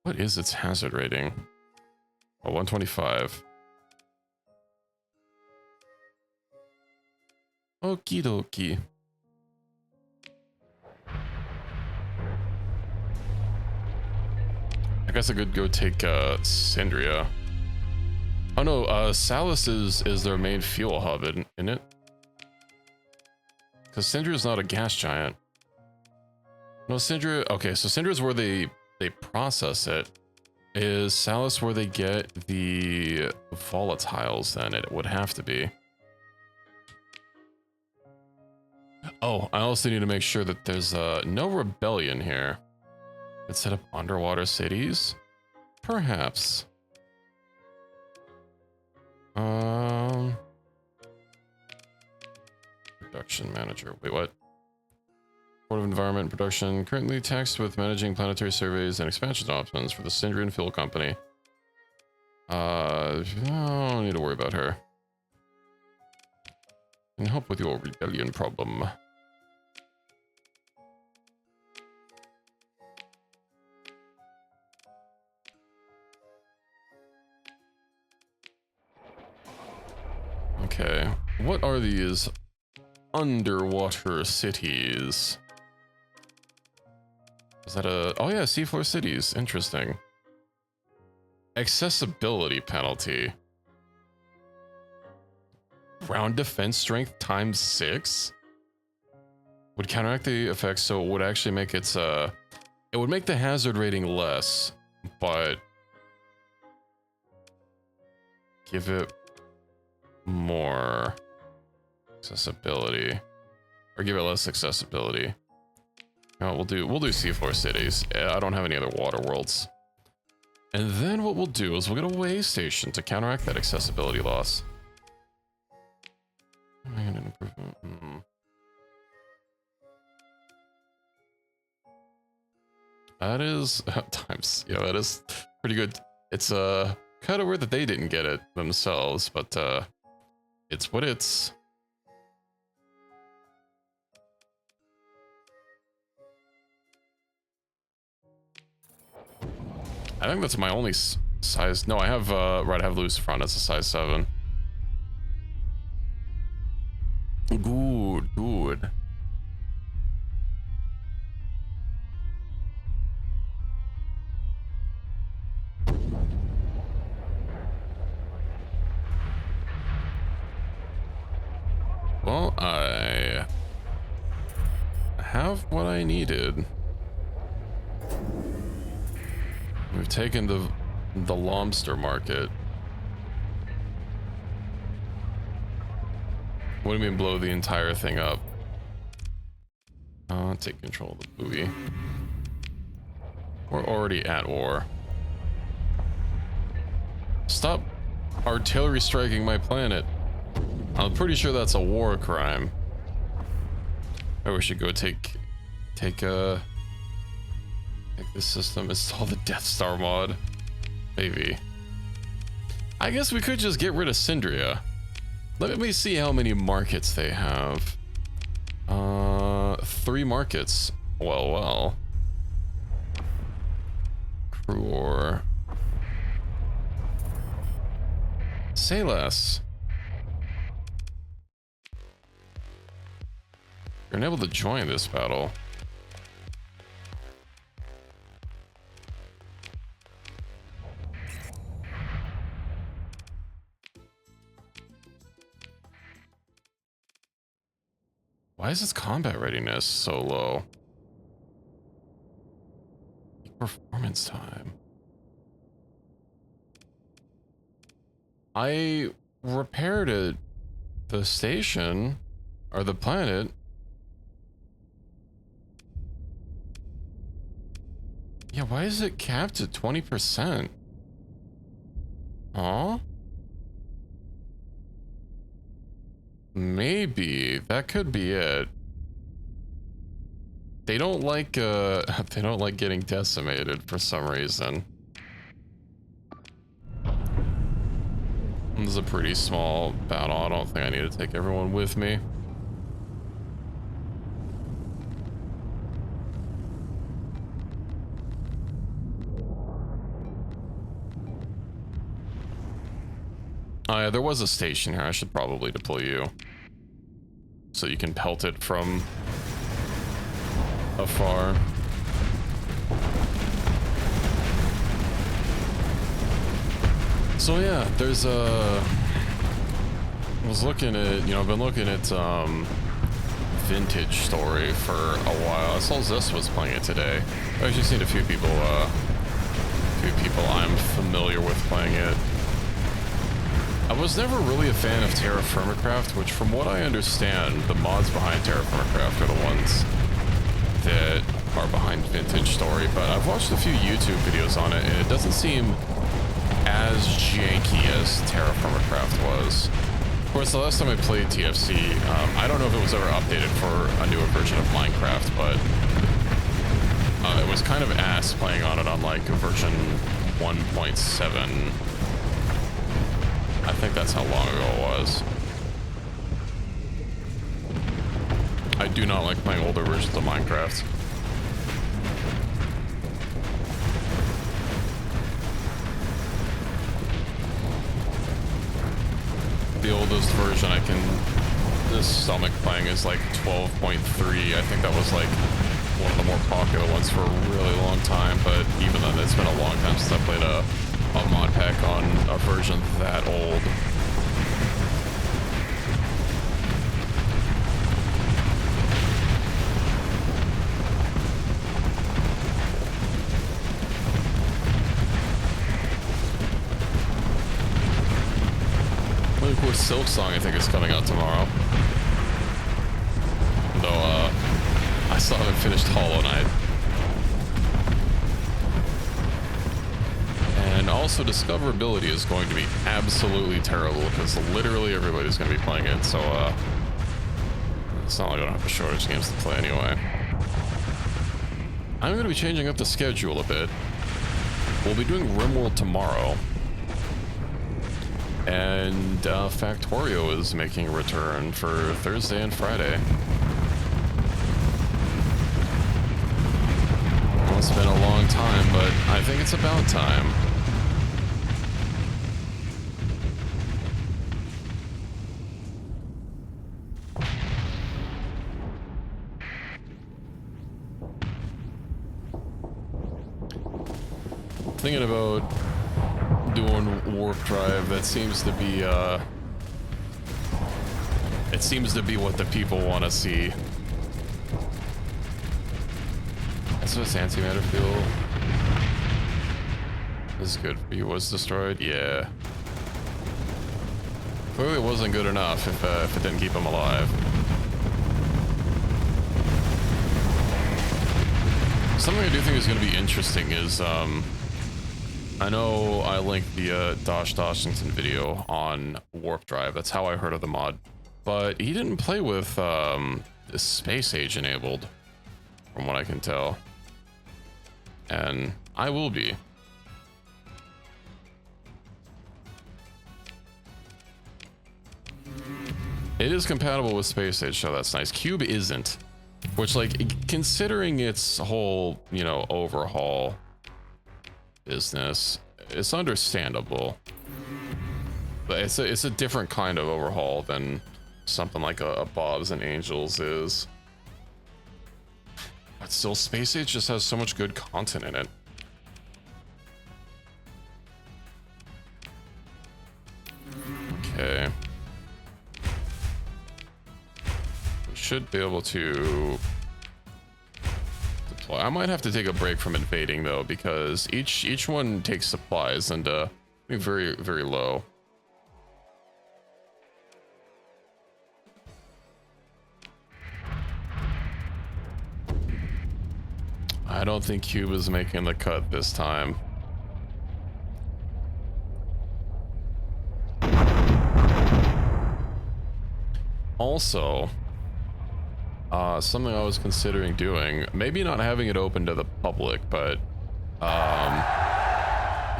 What is its hazard rating? Oh, 125. Okie dokie. I guess I could go take Syndria. Oh no, Salus is their main fuel hub, isn't it? Because Syndria is not a gas giant. No, Syndria. Okay, so Syndria is where they process it. Is Salus where they get the volatiles? Then it would have to be. Oh, I also need to make sure that there's no rebellion here. Let's set up underwater cities, perhaps. Production manager. Wait, what? Board of Environment and Production currently tasked with managing planetary surveys and expansion options for the Syndrian Fuel Company. I don't need to worry about her. Can help with your rebellion problem. Okay, what are these underwater cities? Is that a... Oh yeah, seafloor cities. Interesting. Accessibility penalty. Ground defense strength times 6? Would counteract the effects, so it would actually make its... It would make the hazard rating less, but... give it more accessibility. Or give it less accessibility. No, we'll do C4 cities. I don't have any other water worlds. And then what we'll do is we'll get a way station to counteract that accessibility loss. That is times. Yeah, that is pretty good. It's kind of weird that they didn't get it themselves, but it's what it's. I think that's my only size. No, I have right. I have Lucifron. It's a size 7. Good, good. Well, I have what I needed. We've taken the lobster market. What do you mean blow the entire thing up? I'll take control of the buoy. We're already at war. Stop artillery striking my planet. I'm pretty sure that's a war crime. Maybe we should go take this system, install the Death Star mod. Maybe. I guess we could just get rid of Syndria. Let me see how many markets they have. 3 markets. Well. Cruor. Say less. You're unable to join this battle. Why is its combat readiness so low? Performance time. I repaired it. The station, or the planet. Yeah, why is it capped at 20%? Huh? Maybe that could be it. They don't like they don't like getting decimated for some reason. This is a pretty small battle. I don't think I need to take everyone with me. Oh yeah, there was a station here. I should probably deploy you. So you can pelt it from afar. So yeah, there's I was looking at, I've been looking at Vintage Story for a while. I saw Zest was playing it today. I've actually seen a few people I'm familiar with playing it. I was never really a fan of Terra Firmacraft, which from what I understand, the mods behind Terra Firmacraft are the ones that are behind Vintage Story, but I've watched a few YouTube videos on it, and it doesn't seem as janky as Terra Firmacraft was. Of course, the last time I played TFC, I don't know if it was ever updated for a newer version of Minecraft, but it was kind of ass playing on it on like version 1.7. I think that's how long ago it was. I do not like playing older versions of Minecraft. The oldest version I can stomach playing is like 12.3. I think that was like one of the more popular ones for a really long time, but even then it's been a long time since I played a mod pack on a version that old. Really cool Silk Song I think is coming out tomorrow. Though I still haven't finished Hollow Knight. And also discoverability is going to be absolutely terrible because literally everybody's going to be playing it, so it's not like I don't have a shortage of games to play anyway. I'm going to be changing up the schedule a bit. We'll be doing RimWorld tomorrow. And Factorio is making a return for Thursday and Friday. Well, it's been a long time, but I think it's about time. Thinking about doing warp drive. That seems to be it seems to be what the people want to see. That's what antimatter fuel is good for you. Was destroyed, yeah. Clearly it wasn't good enough if it didn't keep him alive. Something I do think is going to be interesting is I know I linked the Dosh Doshington video on Warp Drive. That's how I heard of the mod. But he didn't play with the Space Age enabled, from what I can tell. And I will be. It is compatible with Space Age, so that's nice. Cube isn't. Which, like, considering its whole, overhaul business, it's understandable, but it's a different kind of overhaul than something like a Bob's and Angels is. But still, Space Age just has so much good content in it. Okay. We should be able to deploy. I might have to take a break from invading though, because each one takes supplies and very, very low. I don't think Cuba's making the cut this time. Also, something I was considering doing, maybe not having it open to the public, but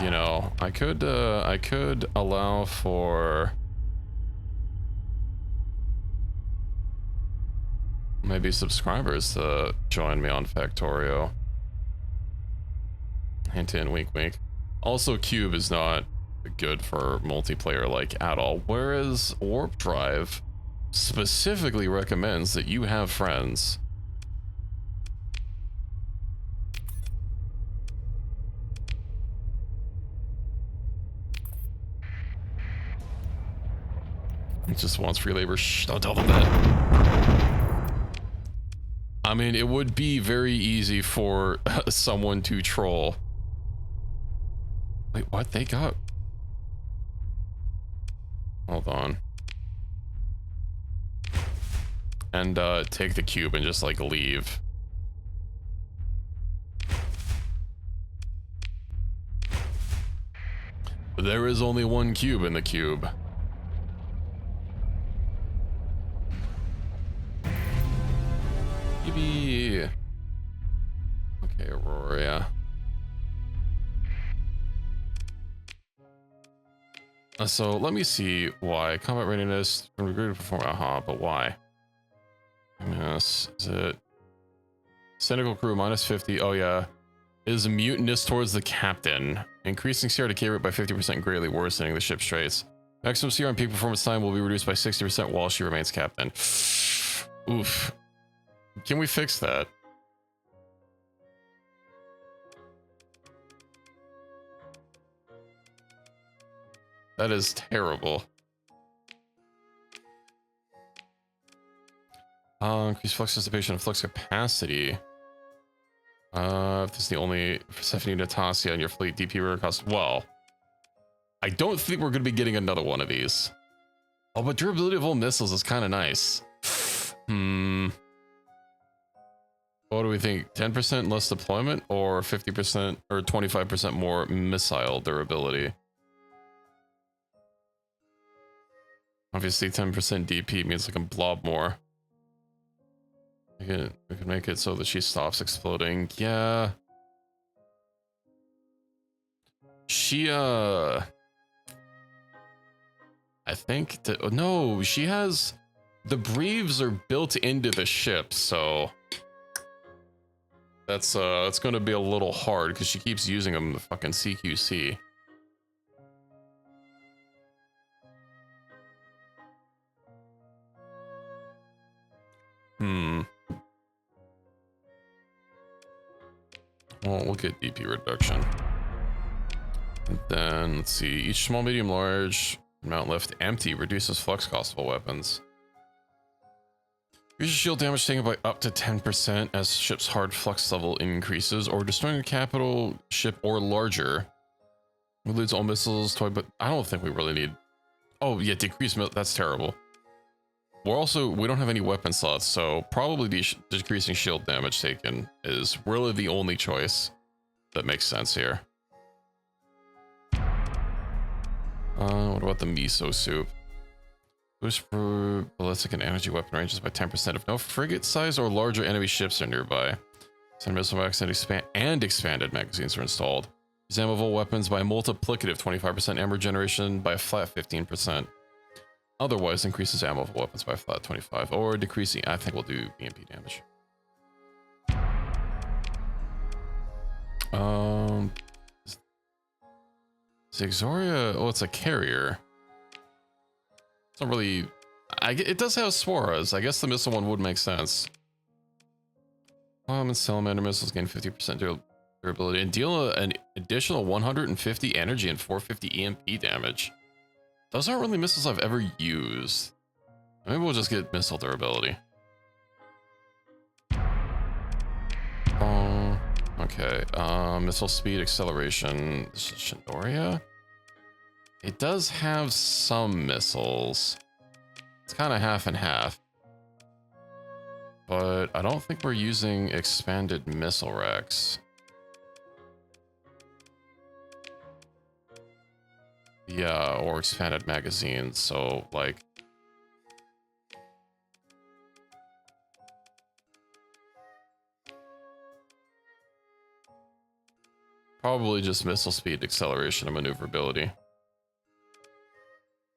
you know, I could allow for maybe subscribers to join me on Factorio. Hint, hint, wink, wink. Also, Cube is not good for multiplayer like at all, whereas Warp Drive specifically recommends that you have friends. It just wants free labor. Shh, don't tell them that. I mean, it would be very easy for someone to troll. Wait, what? They got... Hold on. And take the cube and just like leave. But there is only one cube in the cube. Maybe... Okay, Aurora. So let me see why. Combat readiness from recruited perform. But why? Yes, is it cynical crew minus 50? Oh yeah, is mutinous towards the captain, increasing CR decay rate by 50%, greatly worsening the ship's traits. Maximum CR and peak performance time will be reduced by 60% while she remains captain. Oof. Can we fix that? That is terrible. Increase flux dissipation and flux capacity. If this is the only Persephone Natasha on your fleet, DP rare cost. Well, I don't think we're going to be getting another one of these. Oh, but durability of all missiles is kind of nice. What do we think? 10% less deployment or 50% or 25% more missile durability? Obviously 10% DP means I can blob more. We can make it so that she stops exploding. Yeah. She, I think that, no, she has, the breaves are built into the ship, so that's going to be a little hard because she keeps using them in the fucking CQC. Well, we'll get DP reduction. And then, let's see. Each small, medium, large amount left empty reduces flux cost of all weapons. Increases shield damage taken by up to 10% as ship's hard flux level increases, or destroying a capital ship or larger. Includes all missiles, toy, but I don't think we really need... Oh, yeah, decrease... That's terrible. We don't have any weapon slots, so probably decreasing shield damage taken is really the only choice that makes sense here. What about the miso soup? Boost for ballistic and energy weapon ranges by 10% if no frigate size or larger enemy ships are nearby. Send missile racks and expanded magazines are installed. Examinable weapons by multiplicative 25% ammo generation by a flat 15%. Otherwise, increases ammo for weapons by a flat 25, or decreasing. I think we'll do EMP damage. Zigzoria. Oh, it's a carrier. It's not really. It does have Sporas. I guess the missile one would make sense. And salamander missiles gain 50% durability and deal an additional 150 energy and 450 EMP damage. Those aren't really missiles I've ever used. Maybe we'll just get missile durability. Okay, missile speed acceleration. This is Shindoria. It does have some missiles. It's kind of half and half. But I don't think we're using expanded missile racks. Yeah, or expanded magazines, so like... Probably just missile speed, acceleration, and maneuverability.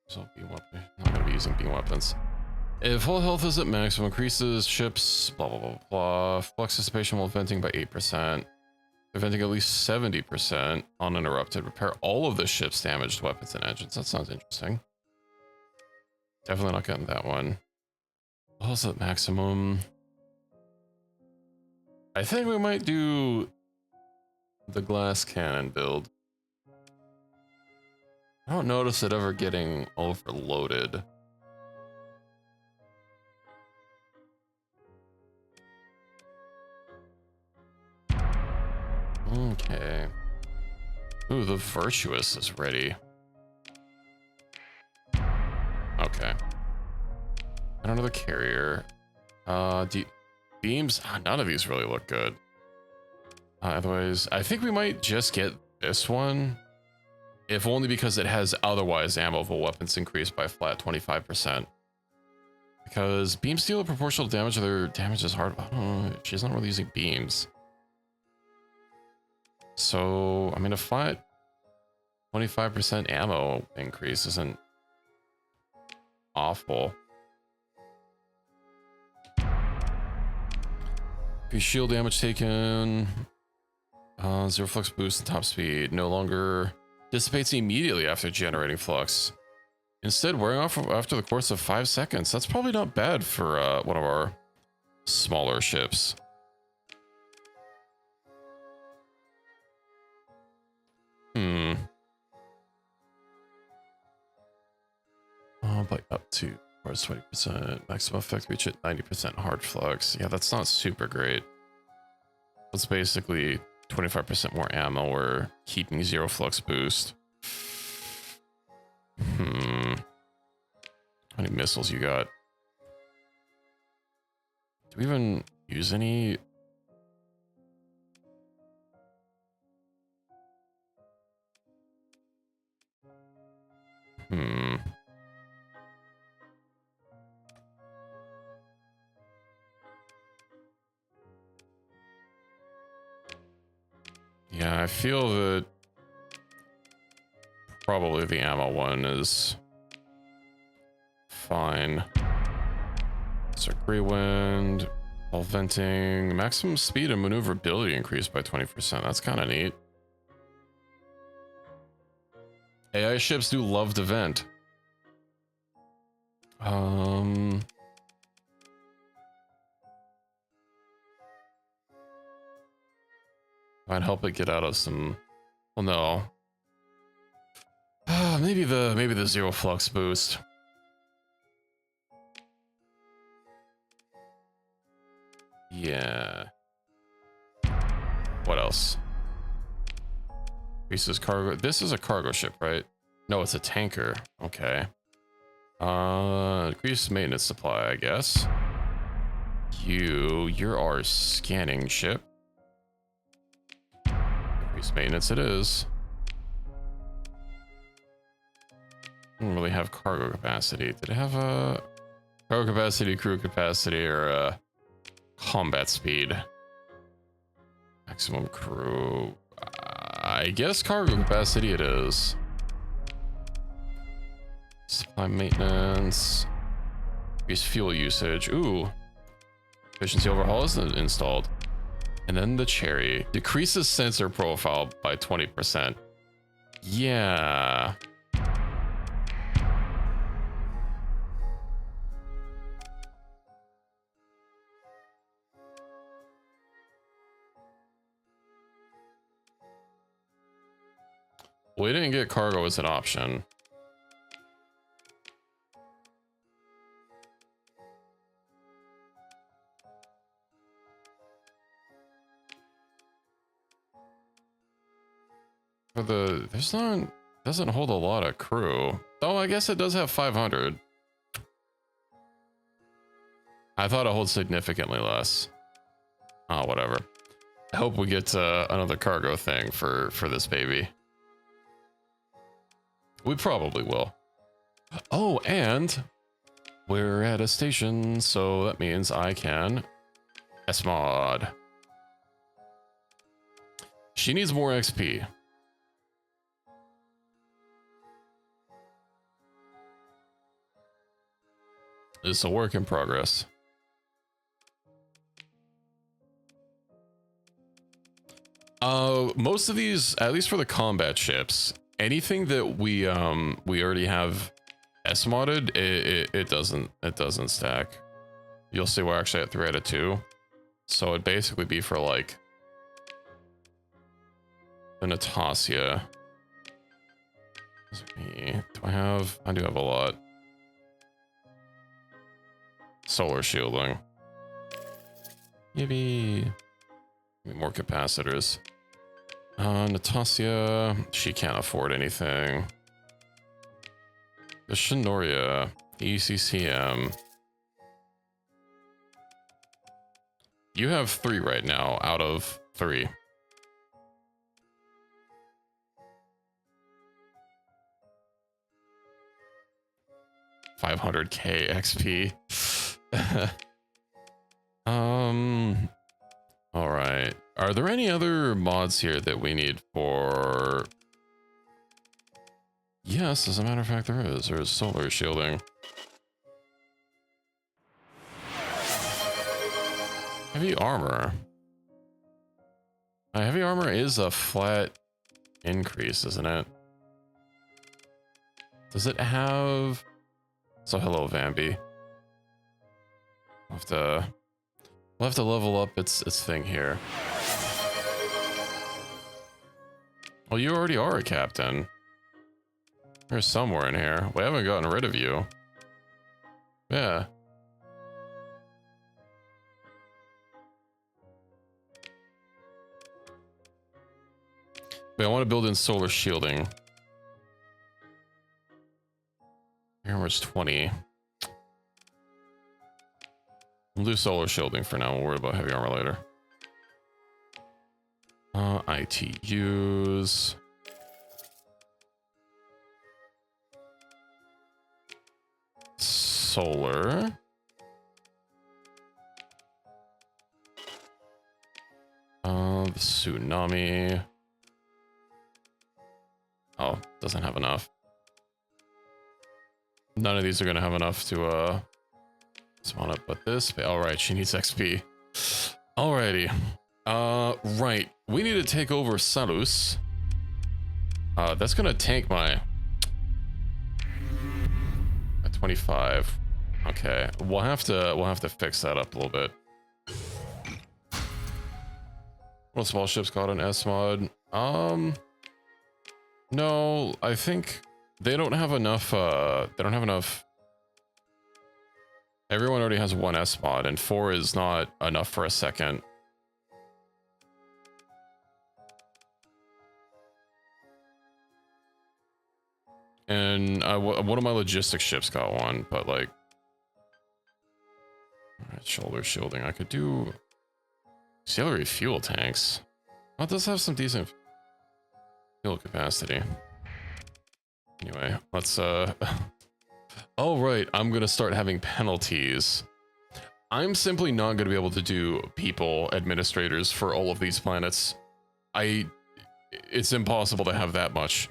So beam weapon. I'm not gonna be using beam weapons. If full health is at maximum, increases ships, blah blah blah blah. Flux dissipation while venting by 8%. Preventing at least 70% uninterrupted. Repair all of the ship's damaged weapons and engines. That sounds interesting. Definitely not getting that one. What is at maximum? I think we might do the glass cannon build. I don't notice it ever getting overloaded. Okay. Ooh, the Virtuous is ready. Okay. Another carrier. Beams? None of these really look good. Otherwise, I think we might just get this one. If only because it has otherwise ammo-able weapons increased by flat 25%. Because beams deal a proportional damage to their damage is hard. I don't know, she's not really using beams. So, I mean, a flat 25% ammo increase isn't awful. Shield damage taken. 0 flux boost and top speed. No longer dissipates immediately after generating flux. Instead, wearing off after the course of 5 seconds. That's probably not bad for one of our smaller ships. By up to 20%. Maximum effect reach at 90% hard flux. Yeah, that's not super great. It's basically 25% more ammo or keeping 0 flux boost. How many missiles you got? Do we even use any? Yeah, I feel that probably the ammo one is fine. Circuit wind, all venting, maximum speed and maneuverability increased by 20%. That's kind of neat. AI ships do love to vent. Might help it get out of some. Well, no. Maybe the 0 flux boost. Yeah. What else? Increases cargo. This is a cargo ship, right? No, it's a tanker. Okay. Increase maintenance supply, I guess. You're our scanning ship. Increase maintenance it is. Didn't really have cargo capacity. Did it have a cargo capacity, crew capacity, or combat speed? Maximum crew. I guess cargo capacity it is. Supply maintenance. Increase fuel usage. Ooh. Efficiency overhaul is installed. And then the Cherry. Decreases sensor profile by 20%. Yeah. We didn't get cargo as an option. For the, there's not, doesn't hold a lot of crew. Oh, I guess it does have 500. I thought it holds significantly less. Oh, whatever. I hope we get another cargo thing for this baby. We probably will. Oh, and we're at a station, so that means I can S-mod. She needs more XP. It's a work in progress. Most of these, at least for the combat ships, anything that we already have S-modded, it doesn't stack. You'll see we're actually at 3 out of 2. So it'd basically be for like the Natasha. Do I have? I do have a lot. Solar shielding. Maybe more capacitors. Natasha, she can't afford anything. The Shinoria, ECCM. You have 3 right now out of 3. $500K XP. All right. Are there any other mods here that we need for? Yes, as a matter of fact, there is. There's solar shielding. Heavy armor. Heavy armor is a flat increase, isn't it? Does it have? So hello, Vambi. We'll have to level up its thing here. Well, you already are a captain. You're somewhere in here. We haven't gotten rid of you. Yeah. Wait, I want to build in solar shielding. Armor's 20. We'll do solar shielding for now. We'll worry about heavy armor later. ITUs. Solar. The tsunami. Oh, doesn't have enough. None of these are gonna have enough to spawn up, but this. All right, she needs XP. Alrighty. Right. We need to take over Salus. That's gonna tank my at 25. Okay, we'll have to fix that up a little bit. What small ships got an S mod? No, I think they don't have enough. They don't have enough. Everyone already has 1 S mod, and 4 is not enough for a second. And one of my logistics ships got 1, but like, alright, shoulder shielding. I could do auxiliary fuel tanks. Oh, it does have some decent fuel capacity. Anyway, let's oh right, I'm gonna start having penalties. I'm simply not gonna be able to do people administrators for all of these planets. It's impossible to have that much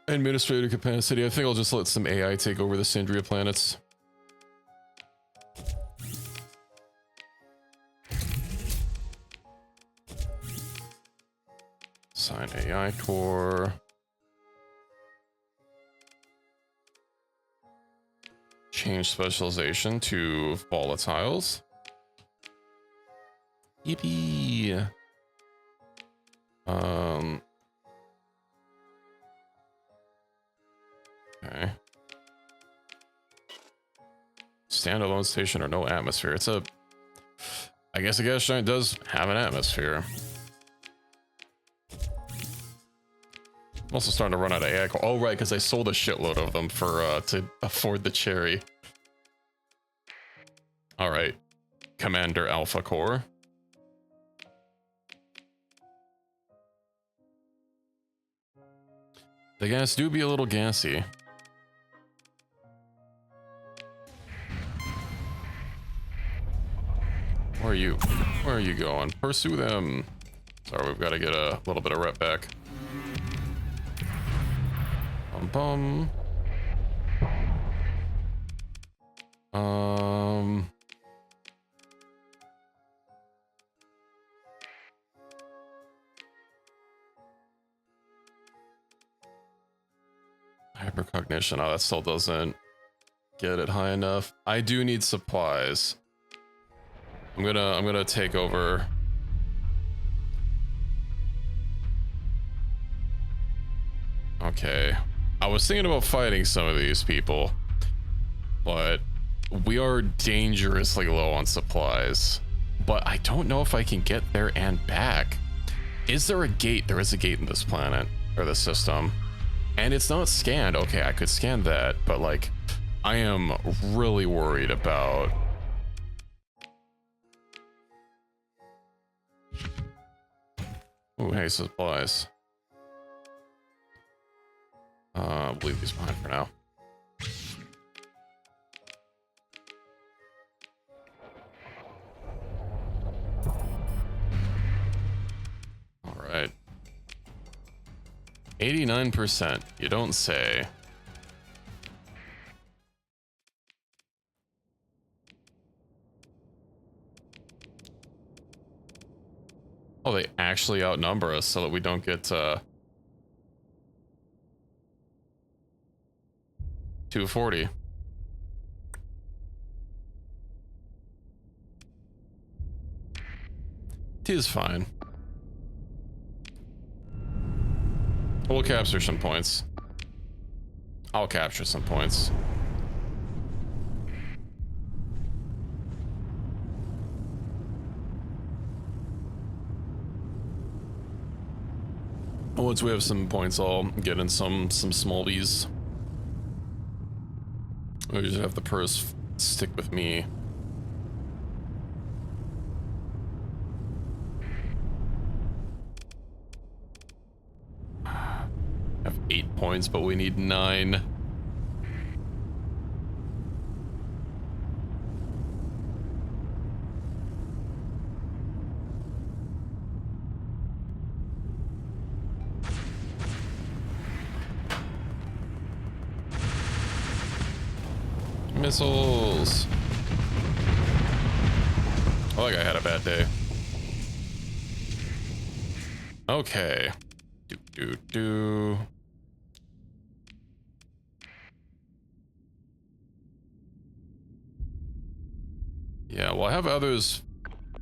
administrator capacity. I think I'll just let some AI take over the Syndria planets. Assign AI core. Change specialization to volatiles. Yippee. Okay. Standalone station or no atmosphere. It's a... I guess a gas giant does have an atmosphere. I'm also starting to run out of AI. Oh, right, because I sold a shitload of them for to afford the Cherry. All right, Commander Alpha Core. The gas do be a little gassy. Where are you? Where are you going? Pursue them. Sorry, we've got to get a little bit of rep back. Bum bum. Hypercognition. Oh, that still doesn't get it high enough. I do need supplies. I'm gonna take over. Okay. I was thinking about fighting some of these people, but we are dangerously low on supplies. But I don't know if I can get there and back. Is there a gate? There is a gate in this planet, or this system. And it's not scanned. Okay, I could scan that, but like, I am really worried about... Oh, hey, supplies. I'll leave these behind for now. All right. 89%. You don't say. Oh, they actually outnumber us so that we don't get 240. It is fine. We'll capture some points. I'll capture some points. Once we have some points, I'll get in some smallbies. We just have the purse stick with me. Have 8 points, but we need 9. Missiles. I think I had a bad day. Okay. Do. Yeah, well, I have others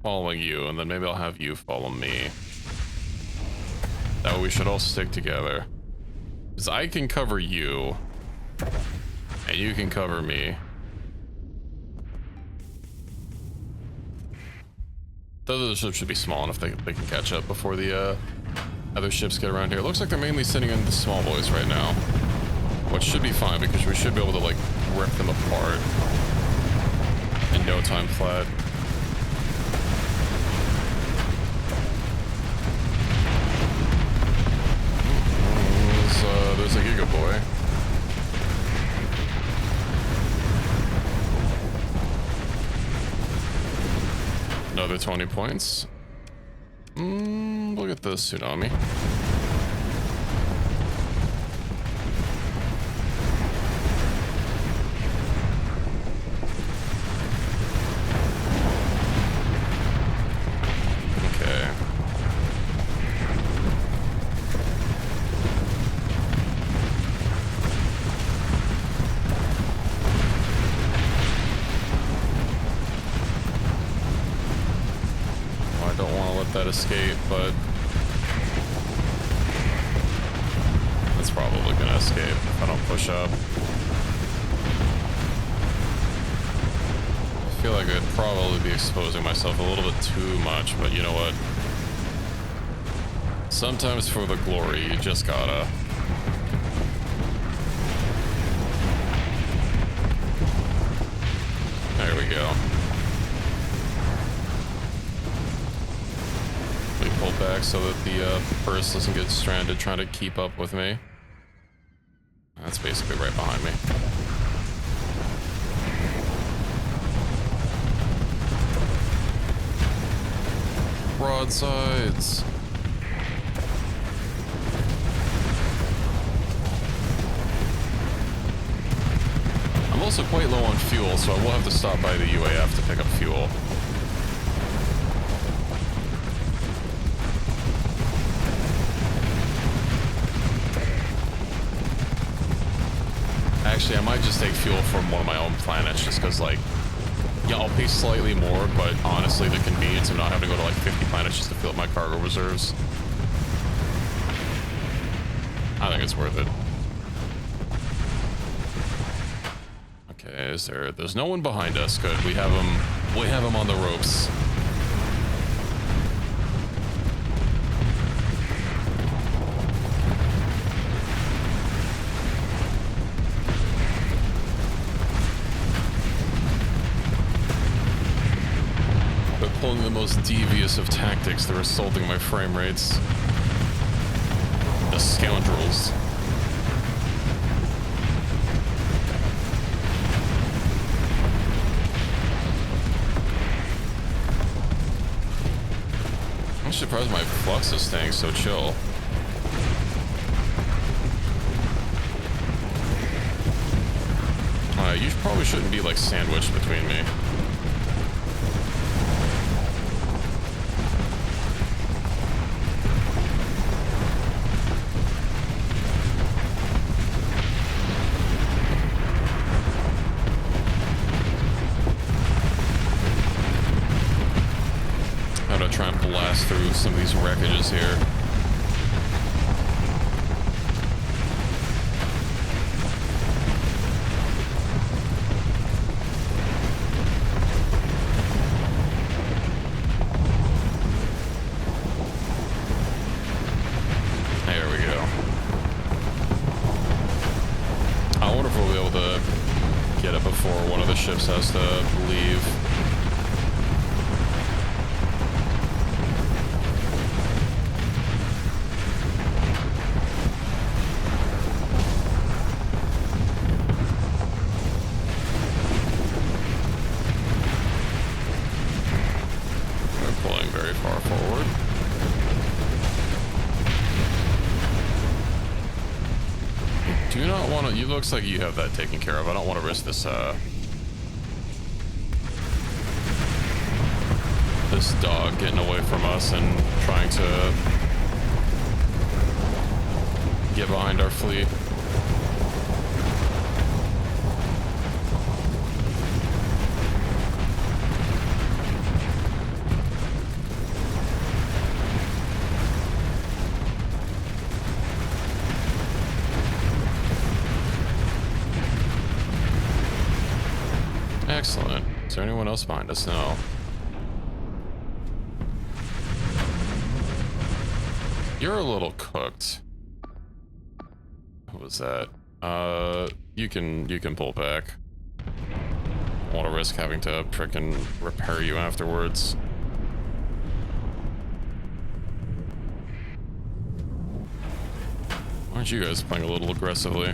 following you, and then maybe I'll have you follow me. That way we should all stick together. Because I can cover you, and you can cover me. The other ships should be small enough they can catch up before the other ships get around here. It looks like they're mainly sitting in the small boys right now, which should be fine because we should be able to like rip them apart in no time flat. There's a Giga Boy. Another 20 points. Look at this tsunami. Okay. I don't want to let that escape, but that's probably gonna escape if I don't push up. I feel like I'd probably be exposing myself a little bit too much, but you know what? Sometimes for the glory, you just gotta. There we go. We pull back so that the burst doesn't get stranded trying to keep up with me. That's basically right behind me. Broadsides. I'm also quite low on fuel, so I will have to stop by the UAF to pick up fuel. Actually, I might just take fuel from one of my own planets, just because, like, yeah, I'll pay slightly more, but honestly, the convenience of not having to go to, like, 50 planets just to fill up my cargo reserves. I think it's worth it. Okay, there's no one behind us. Good. We have him on the ropes. They're pulling the most devious of tactics. They're assaulting my frame rates. The scoundrels. I'm surprised my flux is staying so chill. You probably shouldn't be like sandwiched between me. I'm gonna try and blast through some of these wreckages here. There we go. I wonder if we'll be able to get it before one of the ships has to leave. You looks like you have that taken care of. I don't want to risk this this dog getting away from us and trying to get behind our fleet. Excellent. Is there anyone else behind us? No. You're a little cooked. What was that? You can pull back. I want to risk having to frickin' repair you afterwards. Why aren't you guys playing a little aggressively?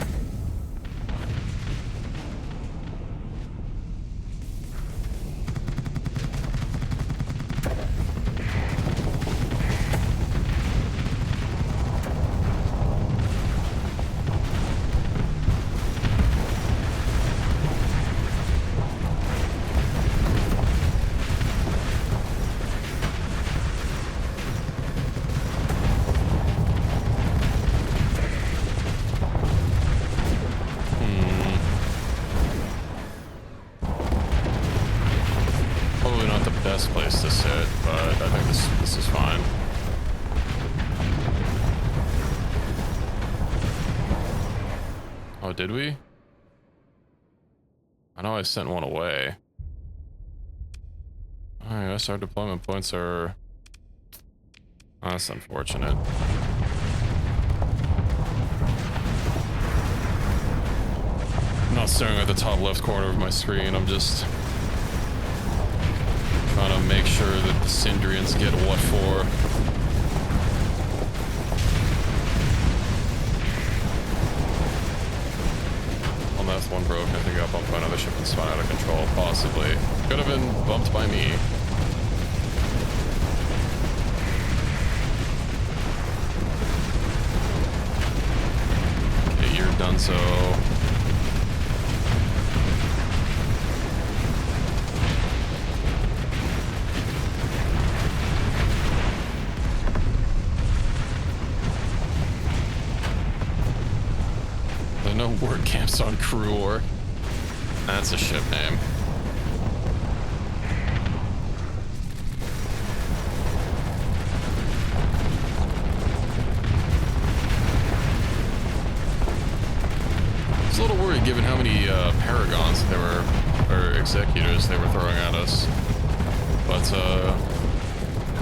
did we? I know I sent one away. Alright, I guess our deployment points are... Oh, that's unfortunate. I'm not staring at the top left corner of my screen, I'm just trying to make sure that the Syndrians get what for. On that one broke, I think I got bumped by another ship and spun out of control, possibly. Could have been bumped by me. Okay, you're done so. No word camps on crew or that's a ship name. I was a little worried given how many paragons they were, or executors they were throwing at us, but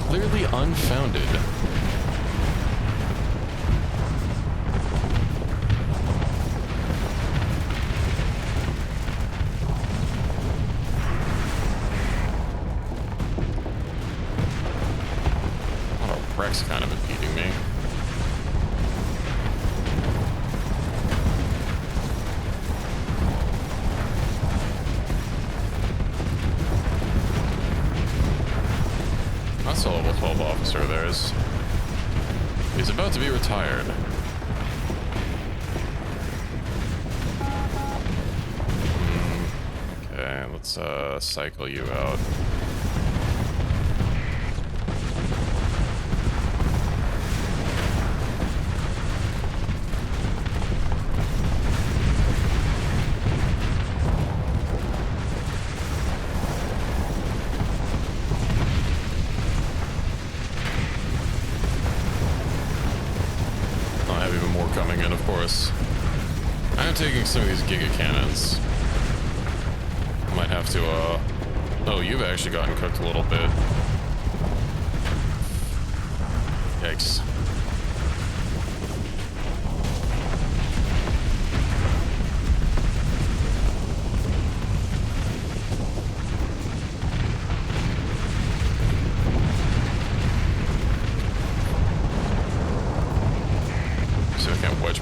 clearly unfounded. Rex kind of impeding me. That's a level 12 officer of theirs. He's about to be retired. Okay, let's cycle you out. Coming in, of course. I am taking some of these Giga Cannons. Might have to, oh, you've actually gotten cooked a little bit. Yikes.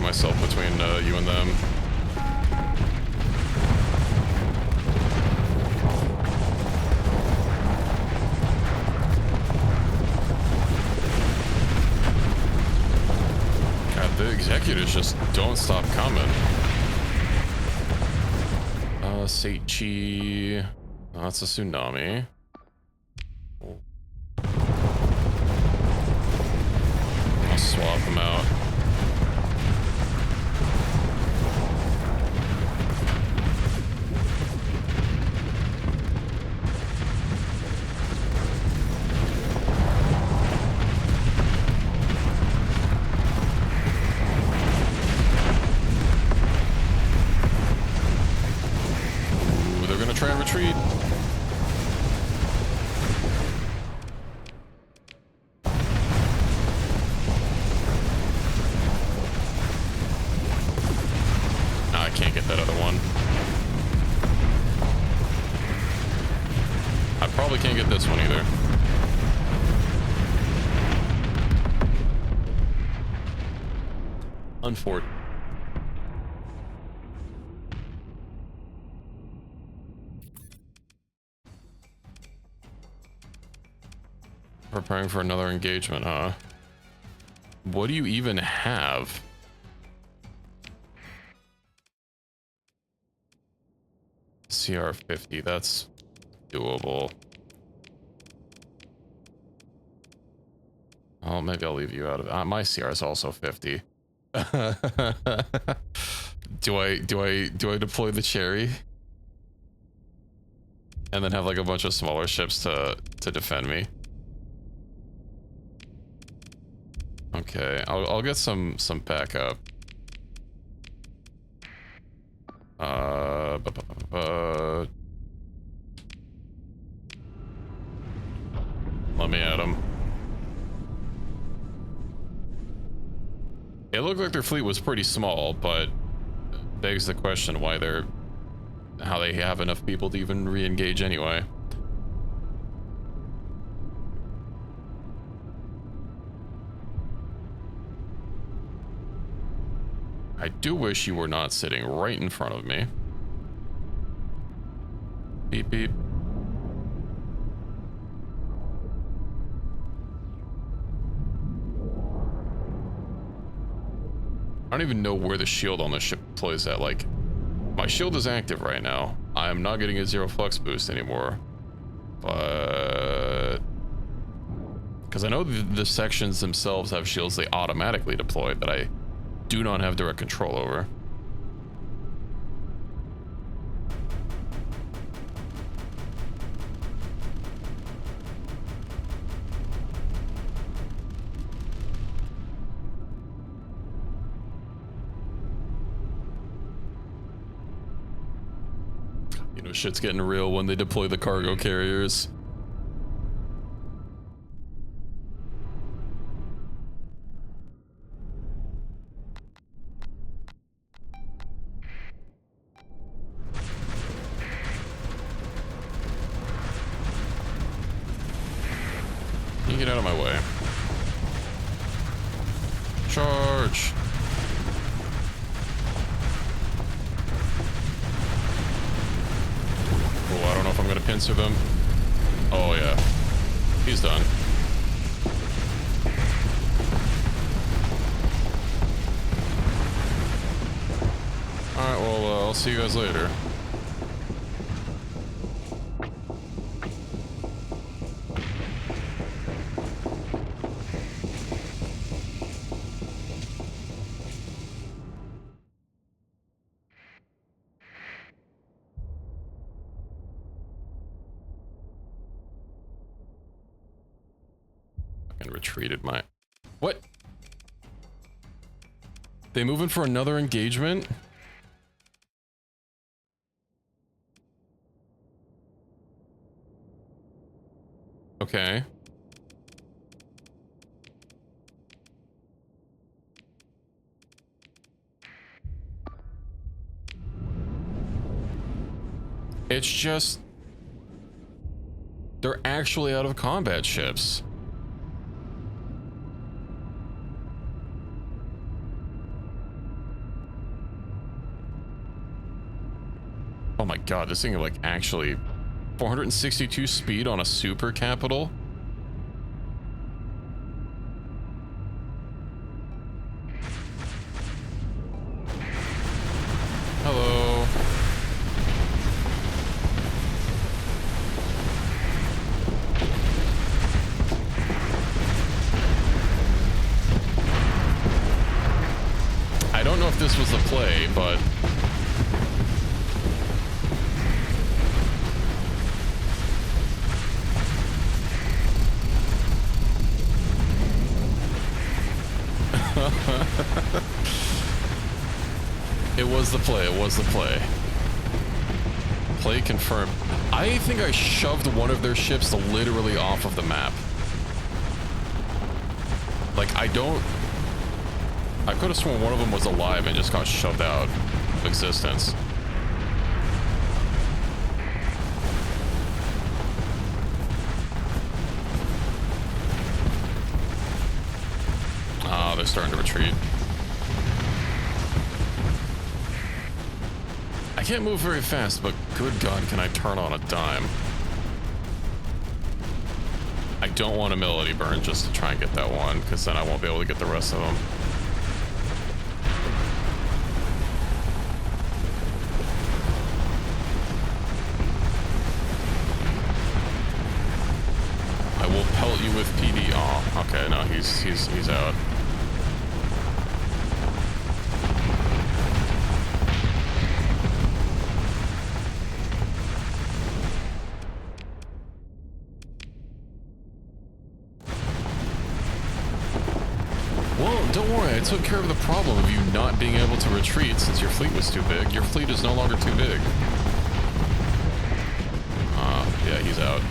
Myself between you and them. God, the executors just don't stop coming. Seichi. Oh, that's a tsunami. I'll swap them out. Try and retreat. No, I can't get that other one. I probably can't get this one either. Unfortunate. Preparing for another engagement, huh? What do you even have? CR50, that's doable. Oh, maybe I'll leave you out of it. My CR is also 50. Do I deploy the Cherry? And then have like a bunch of smaller ships to defend me? Okay, I'll get some backup. Let me at him. It looked like their fleet was pretty small, but begs the question how they have enough people to even re-engage anyway. I do wish you were not sitting right in front of me. Beep beep. I don't even know where the shield on this ship deploys at. Like, my shield is active right now. I am not getting a 0 flux boost anymore. But... because I know the sections themselves have shields they automatically deploy that I do not have direct control over. You know, shit's getting real when they deploy the cargo carriers. You get out of my way. Charge! Oh, I don't know if I'm gonna pincer them. Oh yeah, he's done. Alright, well, I'll see you guys later. And retreated my... what? They moving for another engagement? Okay. It's just... they're actually out of combat ships. Oh my god, this thing is like actually 462 speed on a super capital. Hello. I don't know if this was the play, but it was the play, it was the play. Play confirmed. I think I shoved one of their ships literally off of the map. Like, I could have sworn one of them was alive and just got shoved out of existence. Ah, they're starting to retreat. I can't move very fast, but good God, can I turn on a dime? I don't want a melody burn just to try and get that one, because then I won't be able to get the rest of them. I will pelt you with PD. Oh, okay, no, he's out. took care of the problem of you not being able to retreat since your fleet was too big. Your fleet is no longer too big. Yeah, he's out.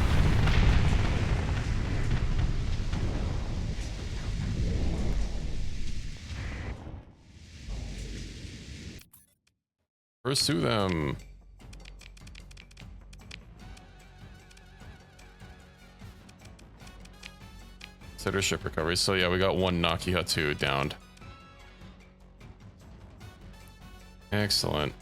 Pursue them. Consider ship recovery. So yeah, we got one Nakihatu downed. Excellent.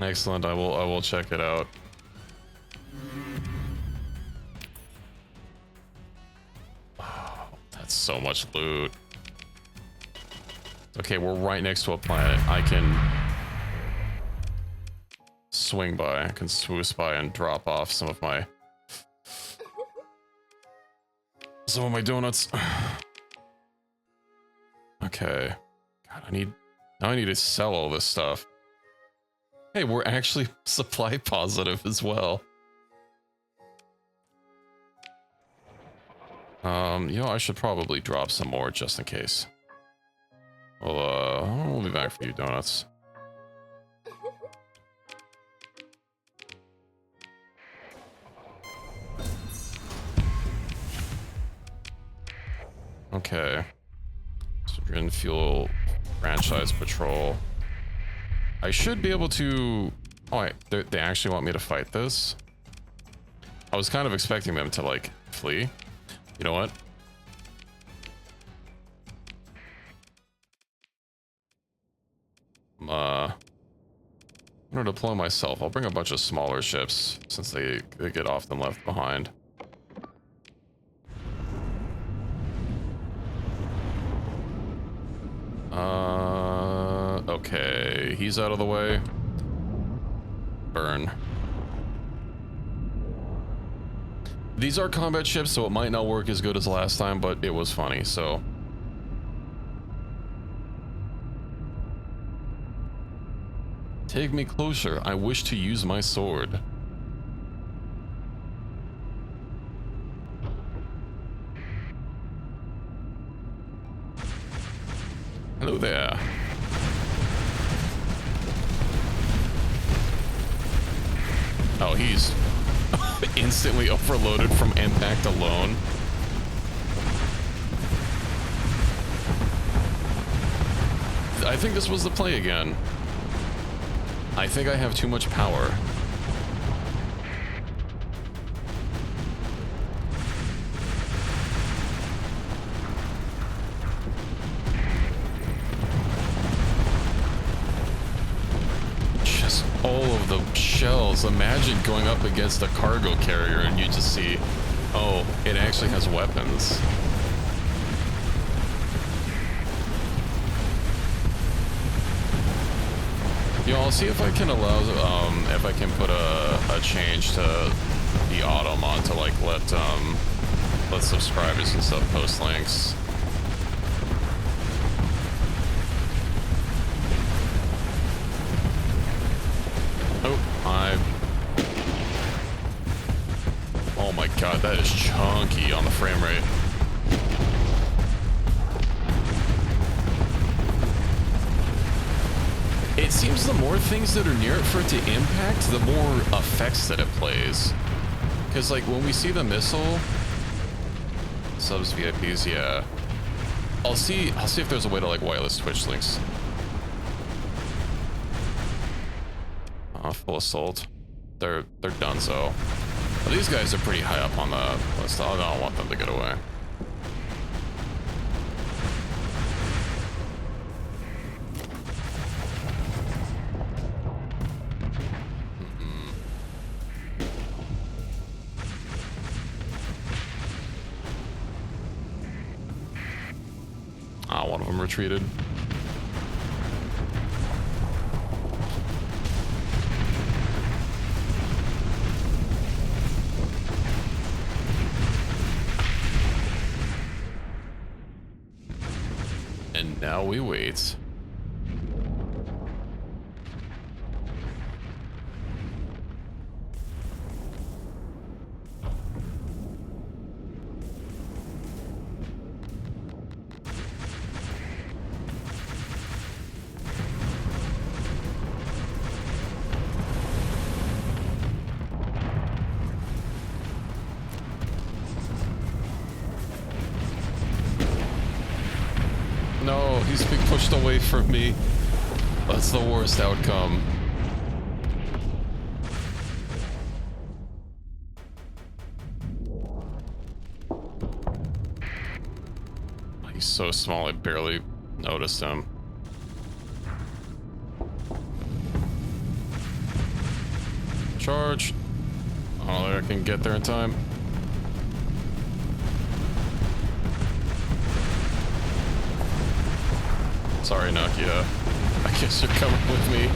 Excellent. I will check it out. Oh, that's so much loot. Okay, we're right next to a planet. I can swing by. I can swoosh by and drop off some of my donuts. Okay. God, I need to sell all this stuff. Hey, we're actually supply positive as well. You know, I should probably drop some more just in case. Well, we'll be back for you, donuts. Okay. Hydrogen fuel franchise patrol. I should be able to... Oh, wait, they actually want me to fight this? I was kind of expecting them to, like, flee. You know what? I'm gonna deploy myself. I'll bring a bunch of smaller ships since they get often left behind. Okay, he's out of the way. Burn. These are combat ships, so it might not work as good as last time, but it was funny, so. Take me closer. I wish to use my sword. Hello there. Oh, he's instantly overloaded from impact alone. I think this was the play again. I think I have too much power. Just all of the shells. Imagine going up against a cargo carrier and you just see, oh, it actually has weapons. You know, I'll see if I can allow, if I can put a change to the auto mod to like let subscribers and stuff post links. Oh my god, that is chunky on the frame rate. It seems the more things that are near it for it to impact, the more effects that it plays. Because like when we see the missile, subs VIPs, yeah. I'll see if there's a way to like wireless Twitch links. Full assault. They're done so. But these guys are pretty high up on the list. I don't want them to get away. One of them retreated. And now we wait. pushed away from me. That's the worst outcome. He's so small, I barely noticed him. Charge. Oh, I can get there in time. Sorry, Nokia. I guess you're coming with me.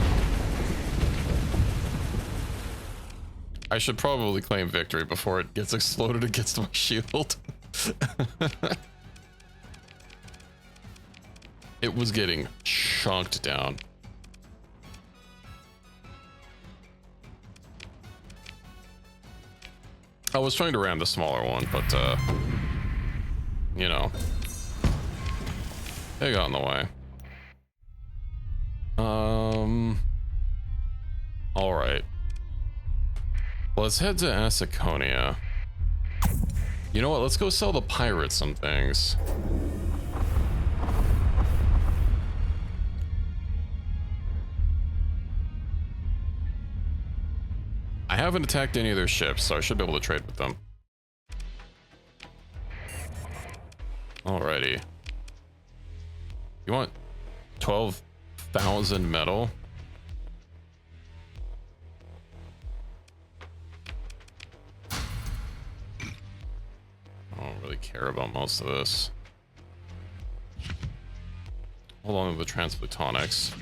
I should probably claim victory before it gets exploded against my shield. It was getting chunked down. I was trying to ram the smaller one, but, you know, they got in the way. All right. Let's head to Asaconia. You know what? Let's go sell the pirates some things. I haven't attacked any of their ships, so I should be able to trade with them. Alrighty. You want 12,000 metal? I don't really care about most of this. Hold on to the transplutonics.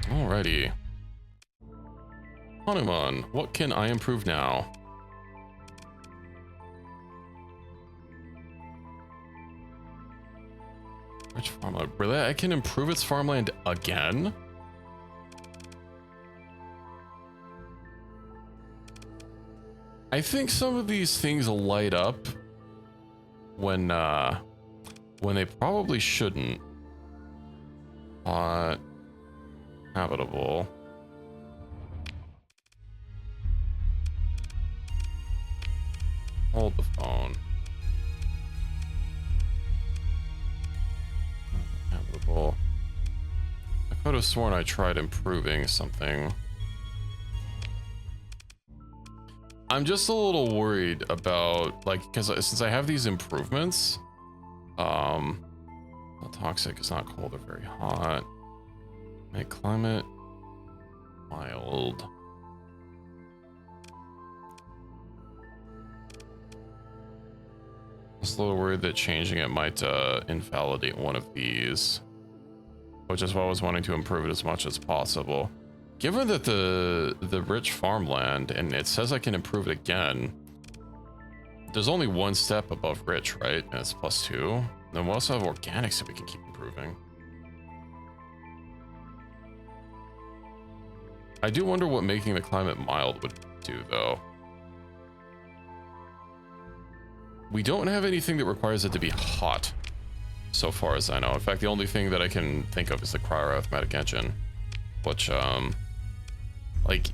Alrighty. Hanuman, what can I improve now? Which farmland? Really? I can improve its farmland again? I think some of these things light up when they probably shouldn't. Habitable. Hold the phone. Habitable. I could have sworn I tried improving something. I'm just a little worried about, like, because since I have these improvements, not toxic, it's not cold or very hot. Make climate mild. Just a little worried that changing it might invalidate one of these, which is why I was wanting to improve it as much as possible. Given that the rich farmland, and it says I can improve it again, there's only one step above rich, right? And it's +2. Then we also have organics that we can keep improving. I do wonder what making the climate mild would do, though. We don't have anything that requires it to be hot, so far as I know. In fact, the only thing that I can think of is the cryo-arithmetic engine, which, like,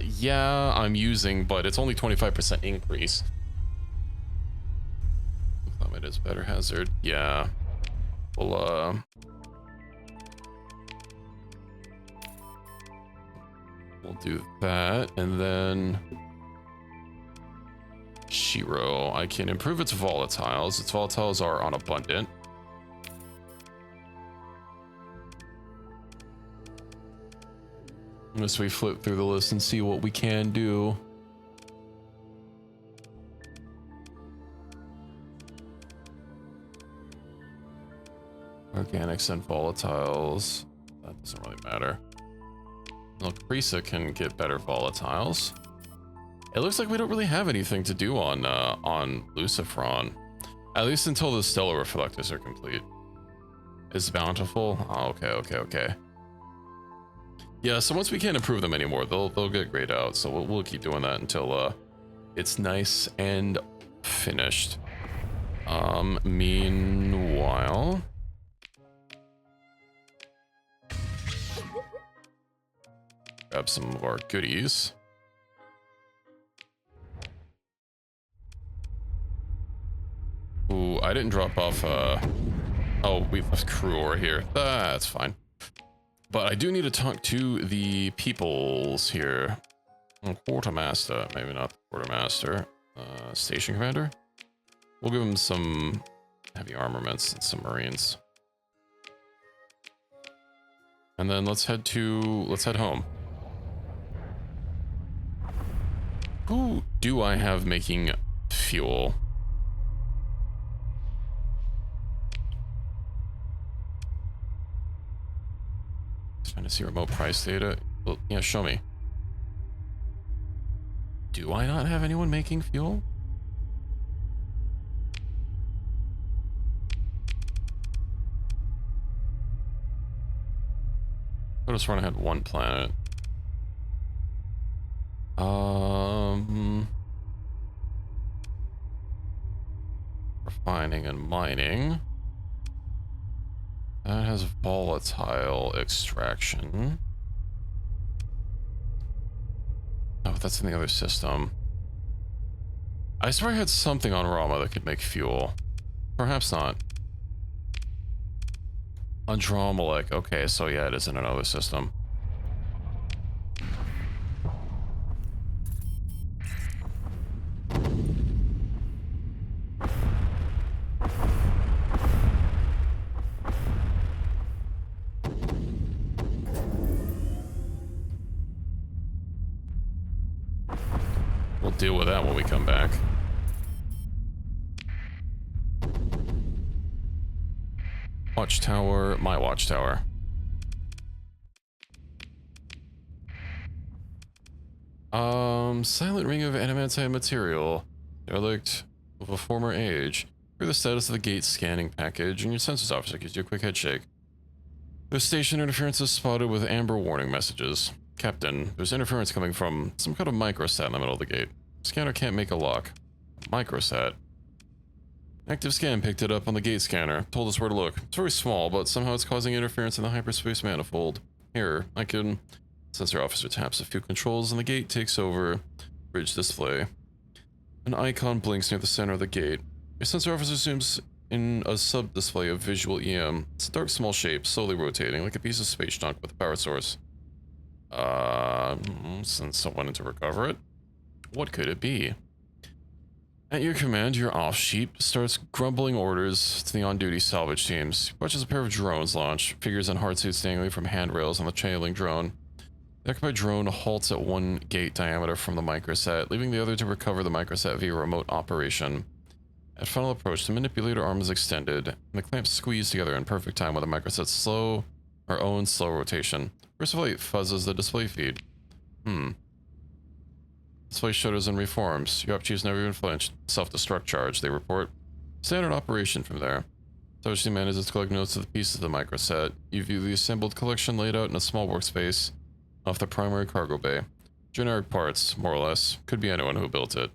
yeah, I'm using, but it's only 25% increase. Climate is better hazard. Yeah. Well, we'll do that, and then Shiro. I can improve its volatiles. Its volatiles are unabundant. Unless we flip through the list and see what we can do. Organics and volatiles. That doesn't really matter. Look, Prisa can get better volatiles. It looks like we don't really have anything to do on Lucifron, at least until the stellar reflectors are complete. Is bountiful? Oh, okay. Yeah, so once we can't improve them anymore, they'll get grayed out. So we'll keep doing that until it's nice and finished. Meanwhile, Grab some of our goodies. Ooh, I didn't drop off, oh, we left crew over here. That's fine. But I do need to talk to the peoples here. Quartermaster, maybe not the quartermaster. Station commander? We'll give him some heavy armaments and some marines. And then let's head home. Who do I have making fuel? Trying to see remote price data. Well, yeah, show me. Do I not have anyone making fuel? I just run ahead one planet. Refining and mining. That has volatile extraction. Oh, that's in the other system. I swear I had something on Rama that could make fuel. Perhaps not. Andromelech. Okay, so yeah, it is in another system. We'll deal with that when we come back. Watchtower, my watchtower. Silent ring of adamantine material. Derelict of a former age. For the status of the gate scanning package, and your census officer gives you a quick head shake. There's station interference is spotted with amber warning messages. Captain, there's interference coming from some kind of microsat in the middle of the gate. Scanner can't make a lock. Microsat. Active scan picked it up on the gate scanner. Told us where to look. It's very small, but somehow it's causing interference in the hyperspace manifold. Here, I can... Sensor officer taps a few controls and the gate takes over. Bridge display. An icon blinks near the center of the gate. Your sensor officer zooms in a sub-display of visual EM. It's a dark small shape, slowly rotating, like a piece of space junk with a power source. Send someone in to recover it? What could it be? At your command, your off-sheet starts grumbling orders to the on-duty salvage teams. Watches a pair of drones launch, figures in hardsuits dangling from handrails on the trailing drone. The occupied drone halts at one gate diameter from the microsat, leaving the other to recover the microsat via remote operation. At final approach, the manipulator arm is extended, and the clamps squeeze together in perfect time with the microsat's slow rotation. Burst of light fuzzes the display feed. Display shutters and reforms. Your op-chiefs never even flinched. Self-destruct charge, they report. Standard operation from there. Salvage team manages to collect notes of the pieces of the microsat. You view the assembled collection laid out in a small workspace off the primary cargo bay. Generic parts, more or less. Could be anyone who built it.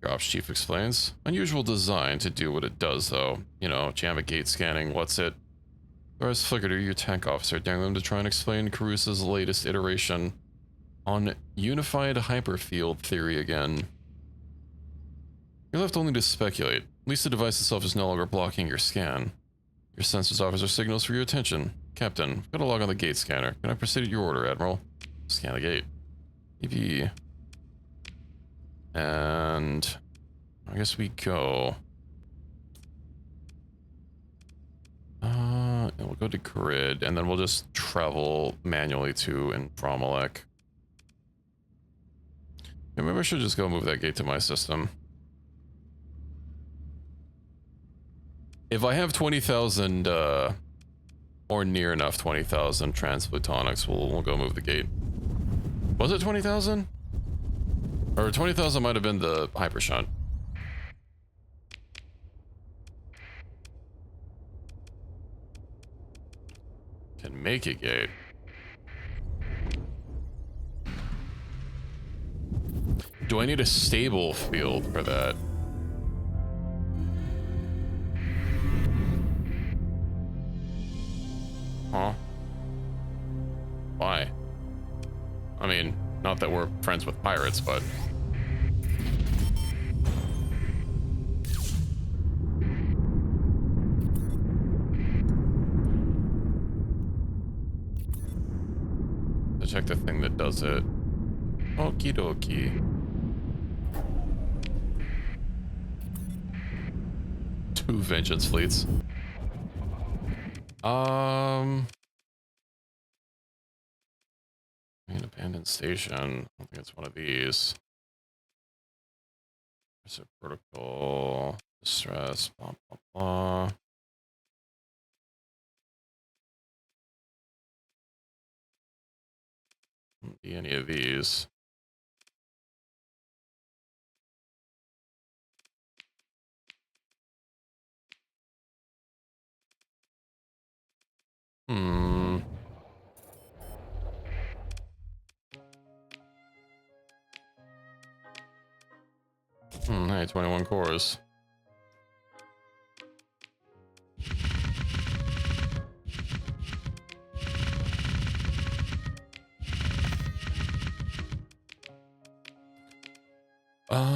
Your ops chief explains. Unusual design to do what it does, though. You know, jam a gate scanning, what's it? Whereas Flickerter, your tank officer, daring them to try and explain Carusa's latest iteration on unified hyperfield theory again. You're left only to speculate. At least the device itself is no longer blocking your scan. Your sensors officer signals for your attention. Captain, I've got a log on the gate scanner. Can I proceed at your order, Admiral? Scan the gate. EV. And I guess we go. We'll go to grid, and then we'll just travel manually to Andromelech. Yeah, maybe I should just go move that gate to my system. If I have 20,000, or near enough 20,000 transplutonics, we'll go move the gate. Was it 20,000? Or 20,000 might have been the hypershunt. Can make a gate. Do I need a stable field for that? Huh? Why? Not that we're friends with pirates, but... To check the thing that does it. Okie dokie. 2 vengeance fleets. An abandoned station. I don't think it's one of these. There's a protocol. Distress. Blah, blah, blah. Wouldn't be any of these. Hey, 21 cores. Oh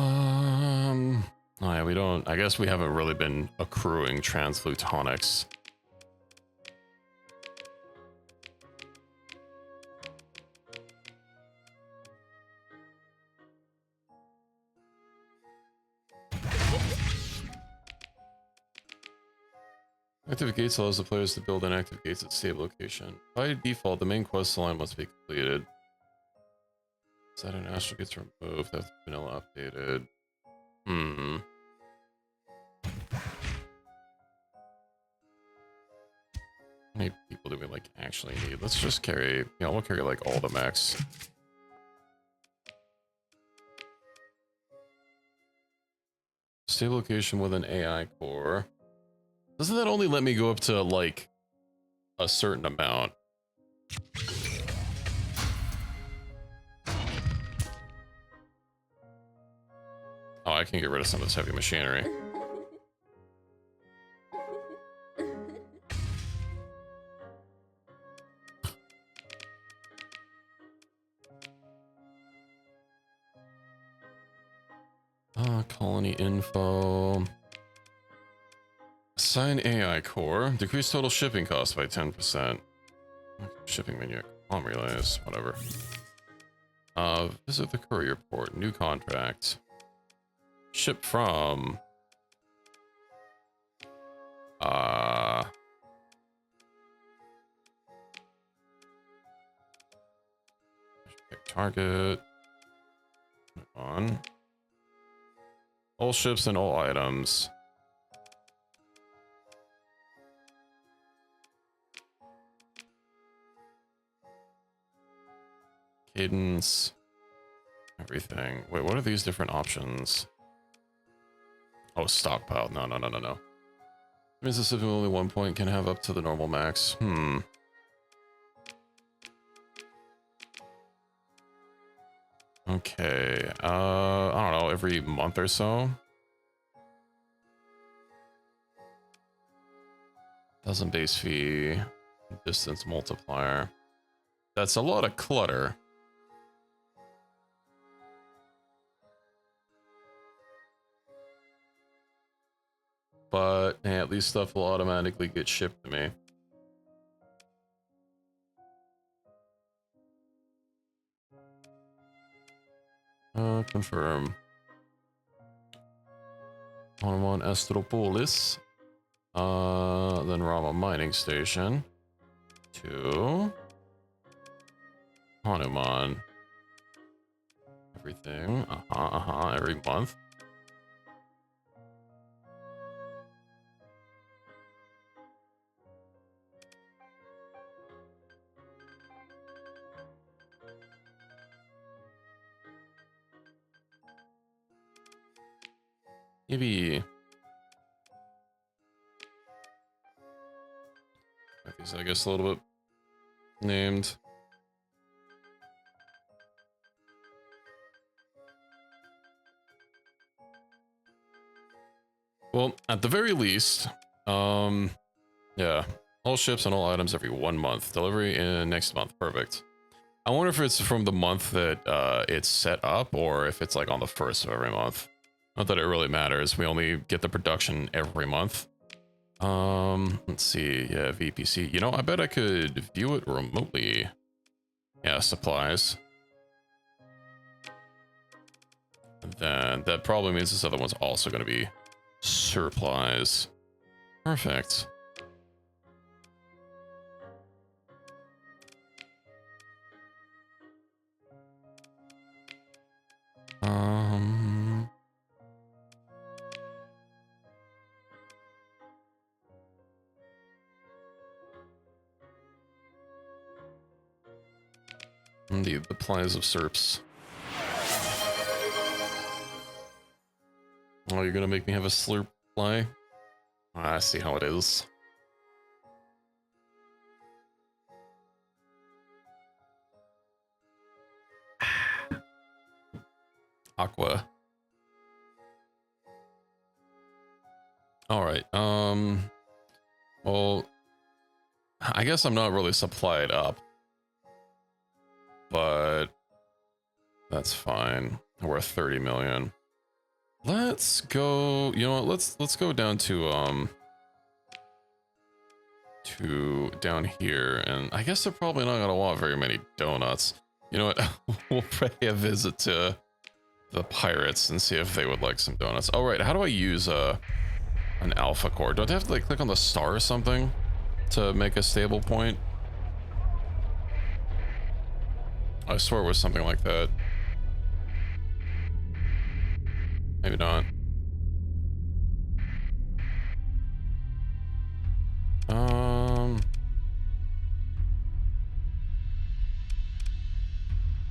yeah, we don't, I guess we haven't really been accruing transplutonics. Active gates allows the players to build inactive gates at stable location. By default, the main quest line must be completed. Set international gets removed after vanilla updated. How many people do we like actually need? Let's just carry, we'll carry like all the mechs. Stable location with an AI core. Doesn't that only let me go up to like a certain amount? Oh, I can get rid of some of this heavy machinery. Colony info. Assign AI core. Decrease total shipping cost by 10%. Shipping menu. Calm relays. Whatever. Visit the courier port. New contract. Ship from. Pick target. Move on. All ships and all items. Cadence. Everything. Wait, what are these different options? Oh, stockpile. No. Means this if only 1 point can have up to the normal max. Okay. I don't know, every month or so. 1,000 base fee. Distance multiplier. That's a lot of clutter. But hey, at least stuff will automatically get shipped to me. Confirm. On Astropolis. Then Rama Mining Station. 2. Hanuman. Everything. Every month. Maybe. These, I guess, a little bit named. Well, at the very least, yeah, all ships and all items every 1 month. Delivery in next month. Perfect. I wonder if it's from the month that it's set up, or if it's like on the 1st of every month. Not that it really matters. We only get the production every month. Let's see. Yeah, VPC. You know, I bet I could view it remotely. Yeah, supplies. And then that probably means this other one's also going to be supplies. Perfect. Indeed, the plies of SERPs. Oh, you're gonna make me have a slurp ply? I see how it is. Aqua. Alright, well, I guess I'm not really supplied up, but that's fine. We're at 30 million. Let's go, you know what, let's go down to down here, and I guess they're probably not gonna want very many donuts. You know what, we'll pay a visit to the pirates and see if they would like some donuts. Oh right, how do I use an alpha core? Don't I have to like click on the star or something to make a stable point? I swear it was something like that. Maybe not.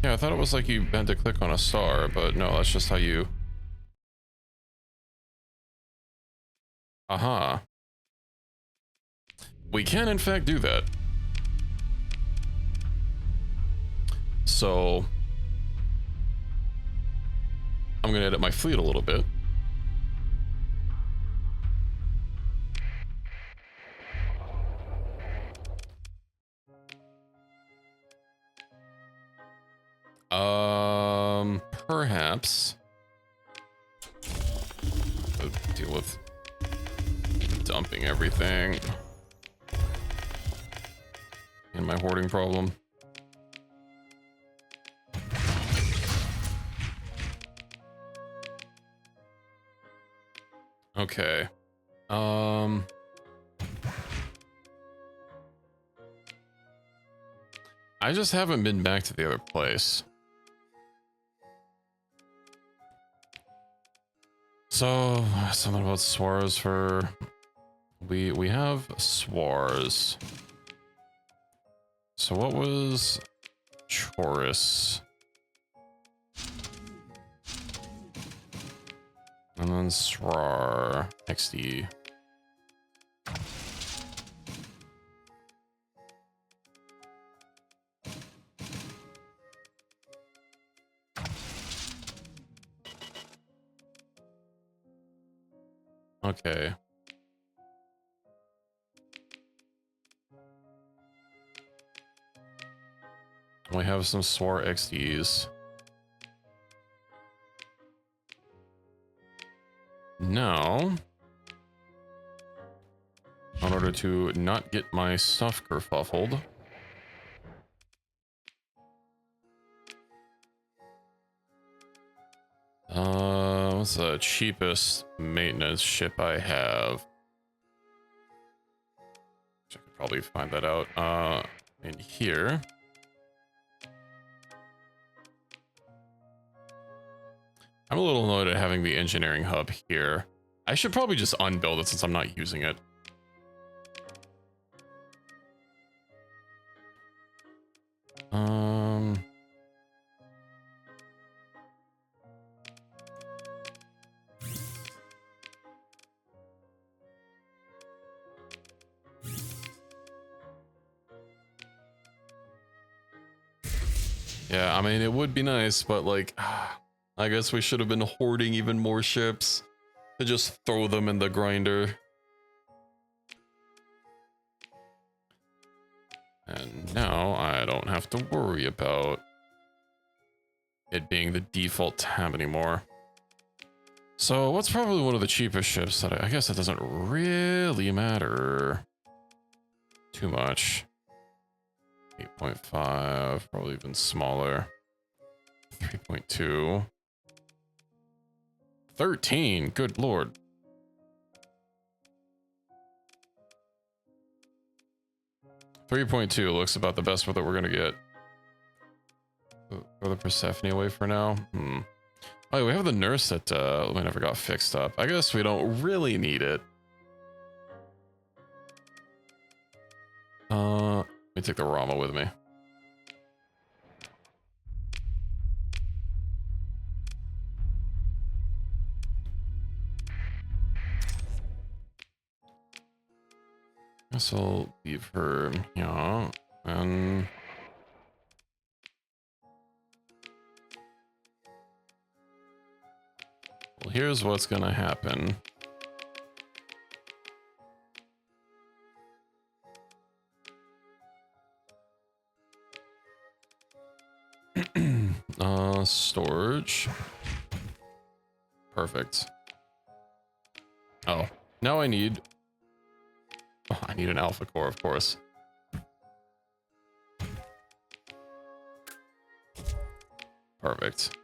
Yeah, I thought it was like you had to click on a star, but no, that's just how you... Aha. We can in fact do that. So I'm gonna edit my fleet a little bit. Perhaps deal with dumping everything and my hoarding problem. Okay. I just haven't been back to the other place. So, something about swars for... We have swars. So what was Chorus? And then Srar XD. Okay. We have some Swar XDs. Now, in order to not get my stuff kerfuffled, what's the cheapest maintenance ship I have? I could probably find that out in here. I'm a little annoyed at having the engineering hub here. I should probably just unbuild it since I'm not using it. Yeah, I mean, it would be nice, but like, I guess we should have been hoarding even more ships to just throw them in the grinder. And now I don't have to worry about it being the default tab anymore. So what's probably one of the cheapest ships that I guess it doesn't really matter too much. 8.5, probably even smaller. 3.2. 13, good lord. $3.2 looks about the best that we're gonna get. Throw the Persephone away for now. Oh, we have the nurse that we never got fixed up. I guess we don't really need it. Let me take the Rama with me. Guess I'll leave her, yeah, and well, here's what's gonna happen. Storage. Perfect. Oh, now I need an alpha core, of course. Perfect.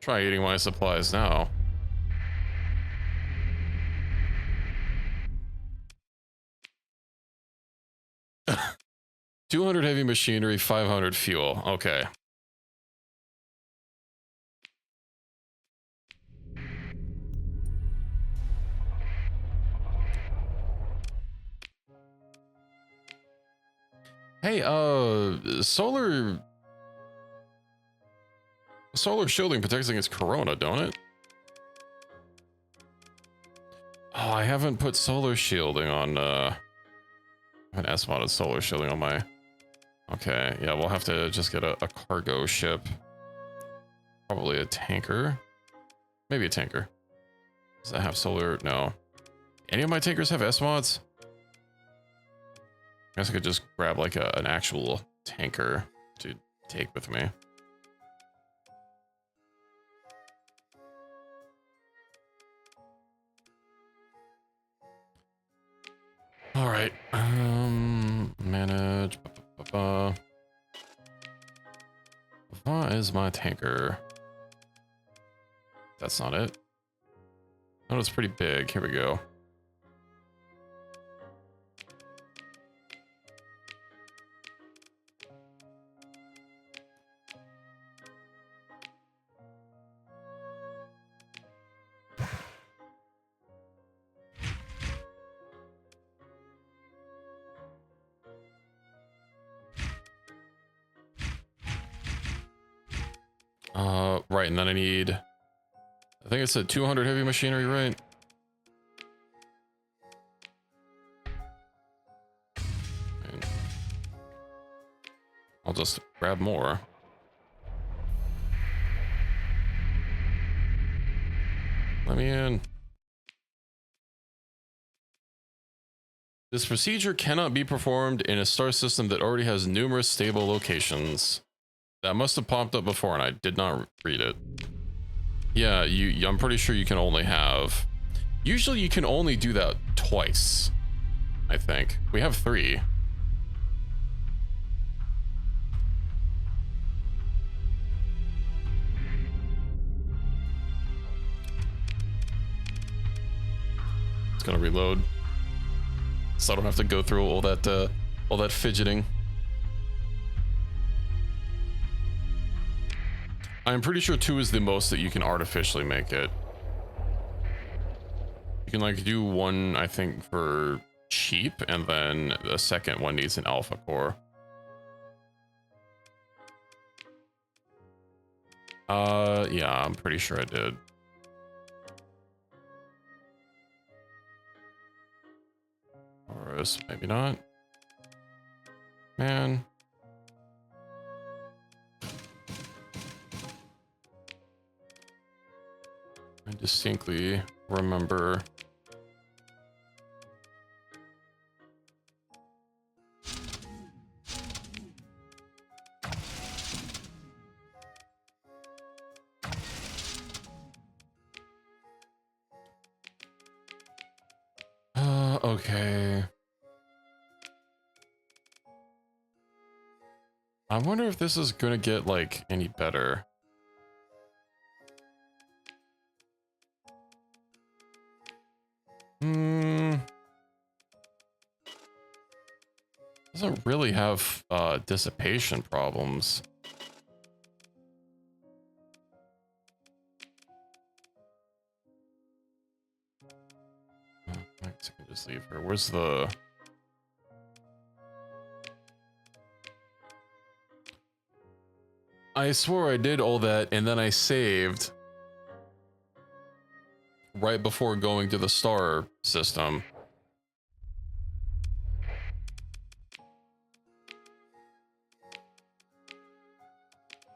Try eating my supplies now. $200 heavy machinery, 500 fuel. Okay. Hey, solar shielding protects against corona, don't it? Oh, I haven't put solar shielding on, I haven't S-modded solar shielding on my... Okay, yeah, we'll have to just get a cargo ship. Probably a tanker. Maybe a tanker. Does that have solar? No. Any of my tankers have S-mods? I guess I could just grab like an actual tanker to take with me. All right. Manage. What is my tanker? That's not it. Oh, it's pretty big. Here we go. Right, and then I need, I think it said 200 heavy machinery, right? And I'll just grab more. Let me in. This procedure cannot be performed in a star system that already has numerous stable locations. That must have popped up before and I did not read it. Yeah, I'm pretty sure you can only have... Usually you can only do that twice, I think. We have 3. It's gonna reload. So I don't have to go through all that fidgeting. I'm pretty sure 2 is the most that you can artificially make it. You can like do 1, I think, for cheap, and then the second one needs an alpha core. Yeah, I'm pretty sure I did. Or maybe not. Man. I distinctly remember Okay. I wonder if this is gonna get like any better. Doesn't really have dissipation problems. I can just leave her. Where's the... I swore I did all that and then I saved right before going to the star system.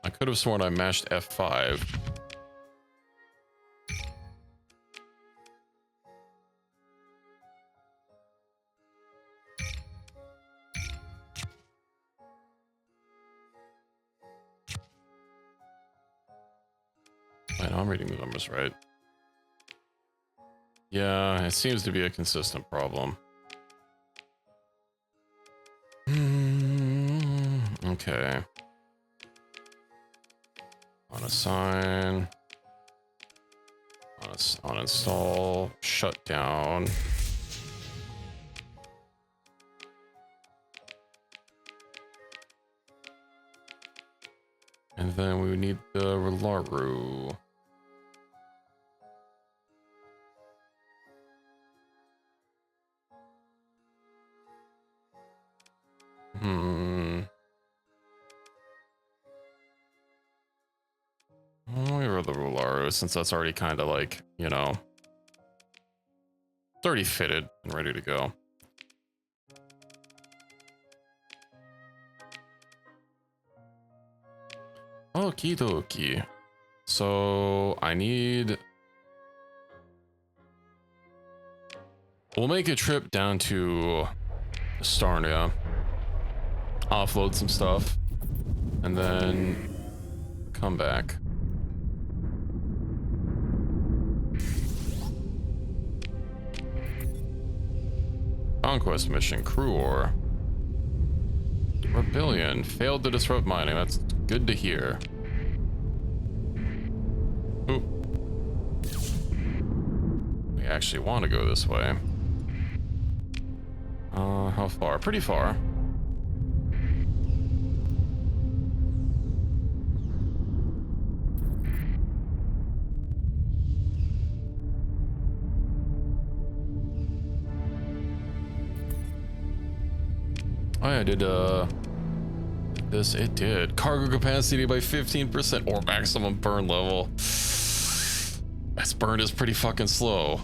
I could have sworn I mashed F5. I know I'm reading the numbers right. Yeah, it seems to be a consistent problem. Okay. Unassign. Uninstall. Shut down. And then we need the Relaru. I'll give her the Relaru since that's already kind of like, you know, it's already fitted and ready to go. Okie dokie. So I need... We'll make a trip down to Starnia. Offload some stuff. And then come back. Conquest mission, crew ore. Rebellion failed to disrupt mining. That's good to hear. Ooh. We actually want to go this way. How far? Pretty far. Oh yeah, did this, it did. Cargo capacity by 15% or maximum burn level. This burn is pretty fucking slow.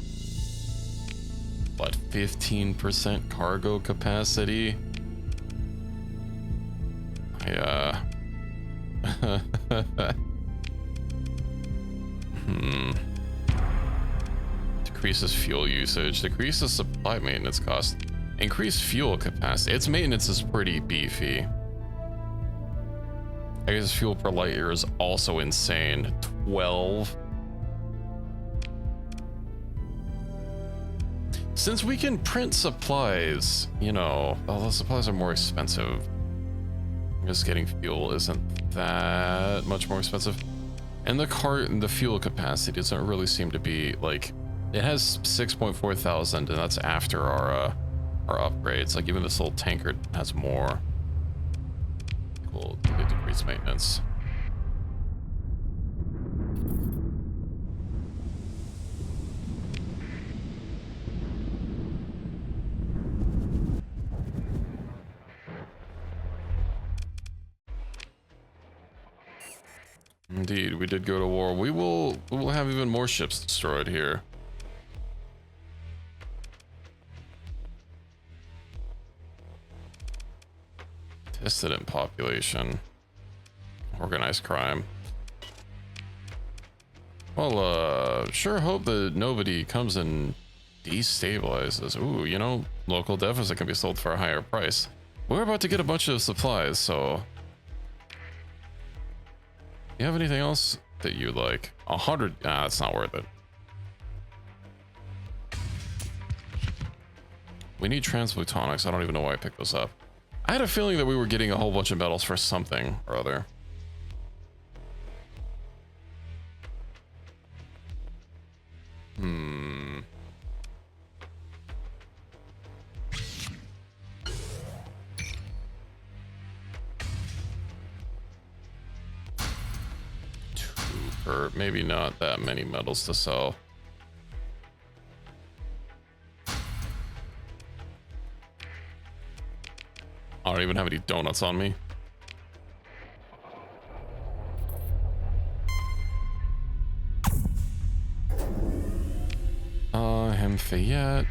But 15% cargo capacity? Decreases fuel usage, decreases supply maintenance cost. Increased fuel capacity. Its maintenance is pretty beefy. I guess fuel per light year is also insane. 12. Since we can print supplies, you know, although supplies are more expensive. Just getting fuel isn't that much more expensive. And the fuel capacity doesn't really seem to be like, it has 6.4 thousand and that's after our upgrades. Like even this little tanker has more. Cool, decrease maintenance. Indeed, we did go to war. We will have even more ships destroyed here. Dissident population. Organized crime. Well, sure hope that nobody comes and destabilizes. Ooh, you know, local deficit can be sold for a higher price. We're about to get a bunch of supplies, so... You have anything else that you like? 100? Nah, that's not worth it. We need transplutonics. I don't even know why I picked those up. I had a feeling that we were getting a whole bunch of metals for something or other. Or maybe not that many metals to sell. I don't even have any donuts on me. Fayette.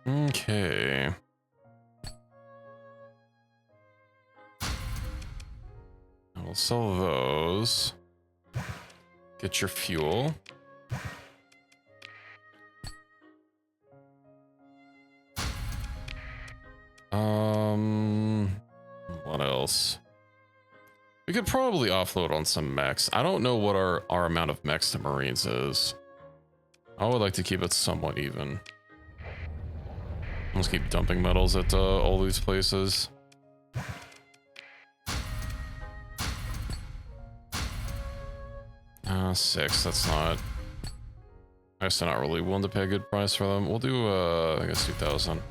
Okay. I'll sell those. Get your fuel. What else? We could probably offload on some mechs. I don't know what our amount of mechs to Marines is. I would like to keep it somewhat even. Let's keep dumping metals at all these places. 6, that's not... I guess they're not really willing to pay a good price for them. We'll do, I guess 2,000.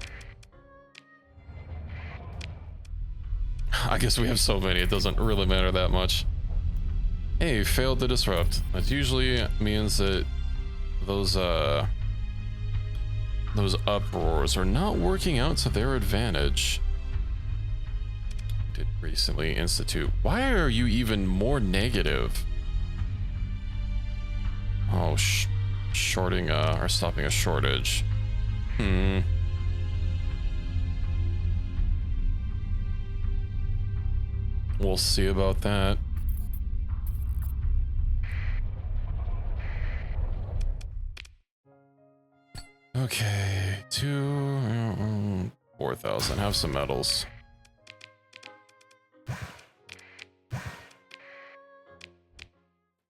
I guess we have so many, it doesn't really matter that much. Hey, failed to disrupt. That usually means that those uproars are not working out to their advantage. Did recently institute. Why are you even more negative? Oh, shorting or stopping a shortage. We'll see about that. Okay, 4,000. Have some metals.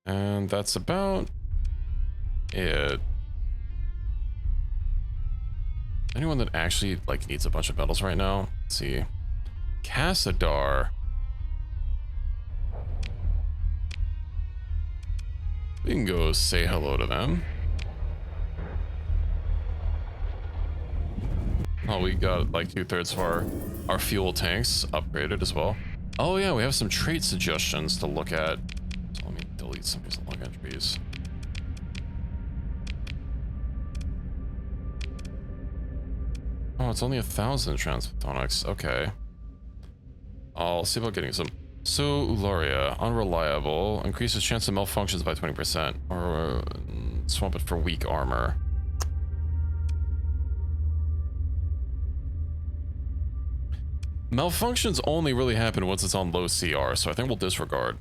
And that's about it. Anyone that actually like needs a bunch of metals right now? Let's see. Cassadar. We can go say hello to them. Oh, we got like 2/3 of our fuel tanks upgraded as well. Oh yeah, we have some trait suggestions to look at. So let me delete some of these log entries. Oh, it's only 1,000 transphotonics. Okay. I'll see about getting some. So, Ularia, unreliable, increases chance of malfunctions by 20%, or swap it for weak armor. Malfunctions only really happen once it's on low CR, so I think we'll disregard.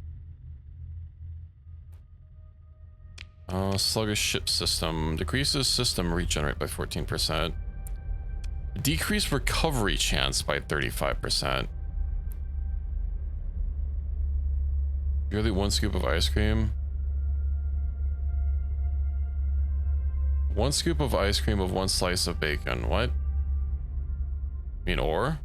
Sluggish ship system, decreases system regenerate by 14%. Decrease recovery chance by 35%. Purely 1 scoop of ice cream. 1 scoop of ice cream of 1 slice of bacon. What? You mean ore?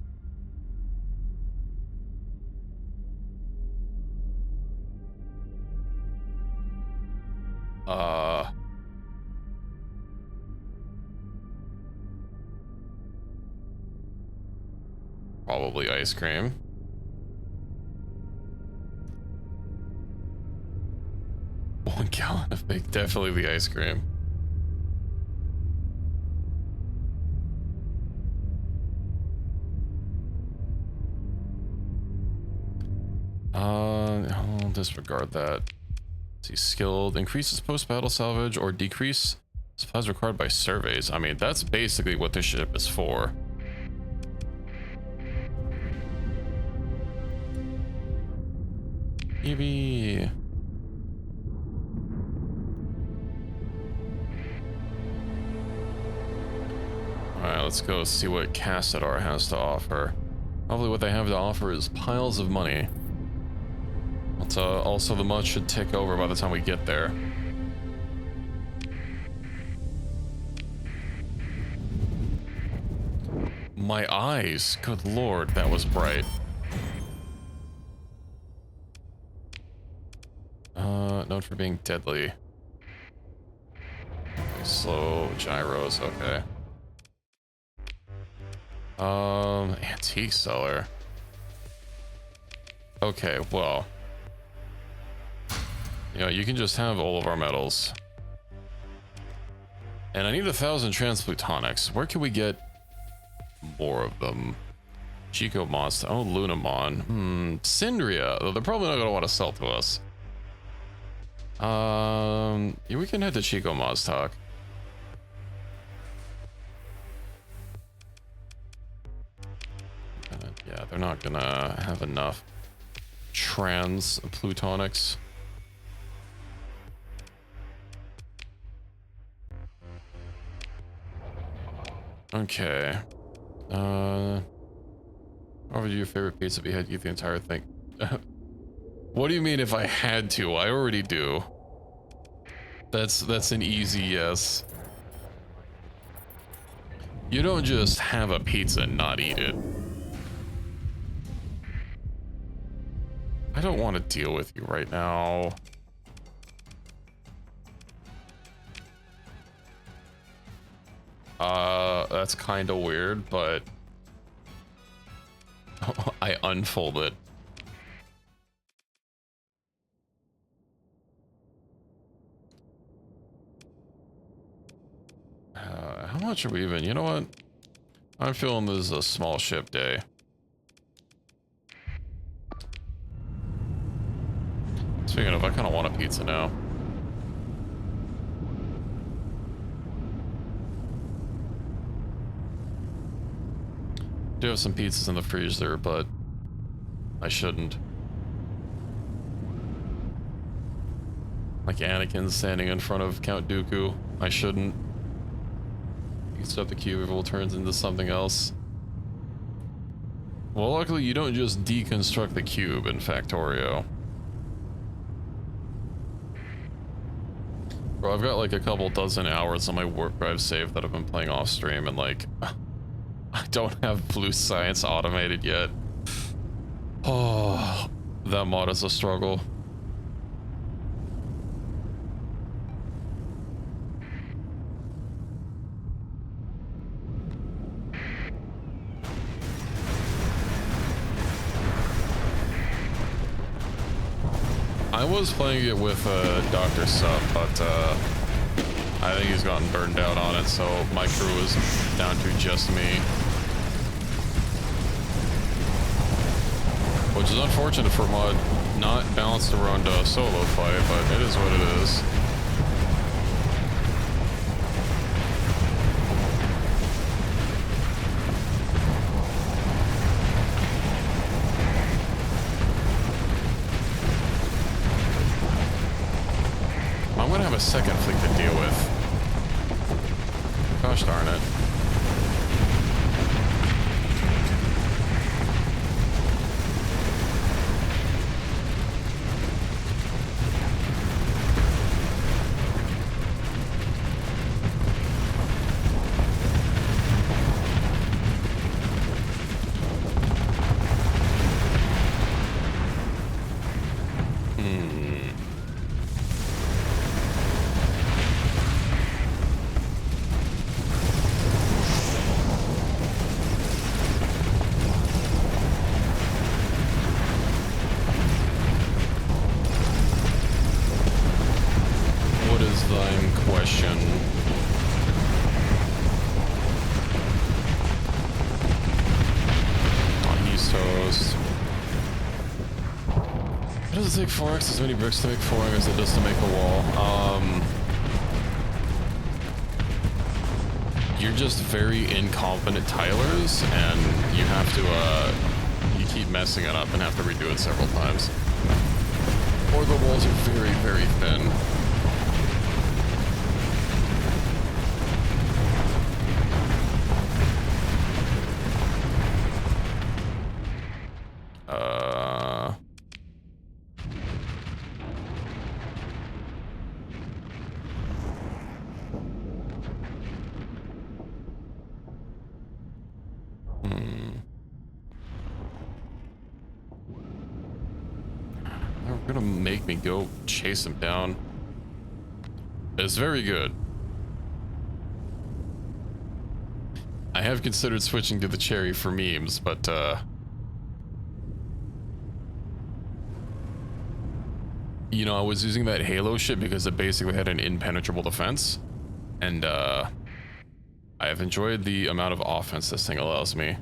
Probably ice cream. One gallon of bacon, definitely the ice cream. I'll disregard that. Let's see, skilled, increases post-battle salvage or decrease supplies required by surveys. I mean, that's basically what this ship is for. Maybe. Alright, let's go see what Cassadar has to offer. Probably what they have to offer is piles of money. But also the mod should tick over by the time we get there. My eyes, good lord, that was bright. Known for being deadly. Slow gyros, okay. Antique seller. Okay, well. You know, you can just have all of our metals. And I need 1,000 transplutonics. Where can we get more of them? Chico Monster. Oh, Lunamon. Syndria. Though they're probably not going to want to sell to us. Yeah, we can head to Chico Moztalk. Yeah, they're not gonna have enough trans plutonics. Okay. What would your favorite pizza if you had to eat the entire thing? What do you mean if I had to? I already do. That's an easy yes. You don't just have a pizza and not eat it. I don't want to deal with you right now. That's kind of weird, but I unfold it. How much are we even? You know what? I'm feeling this is a small ship day. Speaking of, I kind of want a pizza now. I do have some pizzas in the freezer, but I shouldn't. Like Anakin standing in front of Count Dooku. I shouldn't. You can stuff the cube if it turns into something else. Well, luckily you don't just deconstruct the cube in Factorio. Bro, I've got like a couple dozen hours on my warp drive saved that I've been playing off stream, and like I don't have Blue Science automated yet. Oh, that mod is a struggle. I was playing it with Dr. Sub, but I think he's gotten burned out on it, so my crew is down to just me. Which is unfortunate for a mod not balanced around a solo fight, but it is what it is. I'm gonna have a second fleet to deal with. Gosh darn it. Take 4x as many bricks to make flooring as it does to make a wall. You're just very incompetent tilers, and you have to, you keep messing it up and have to redo it several times. Or the walls are very, very thin. gonna make me go chase him down. It's very good. I have considered switching to the Cherry for memes, but you know, I was using that Halo shit because it basically had an impenetrable defense, and I have enjoyed the amount of offense this thing allows me.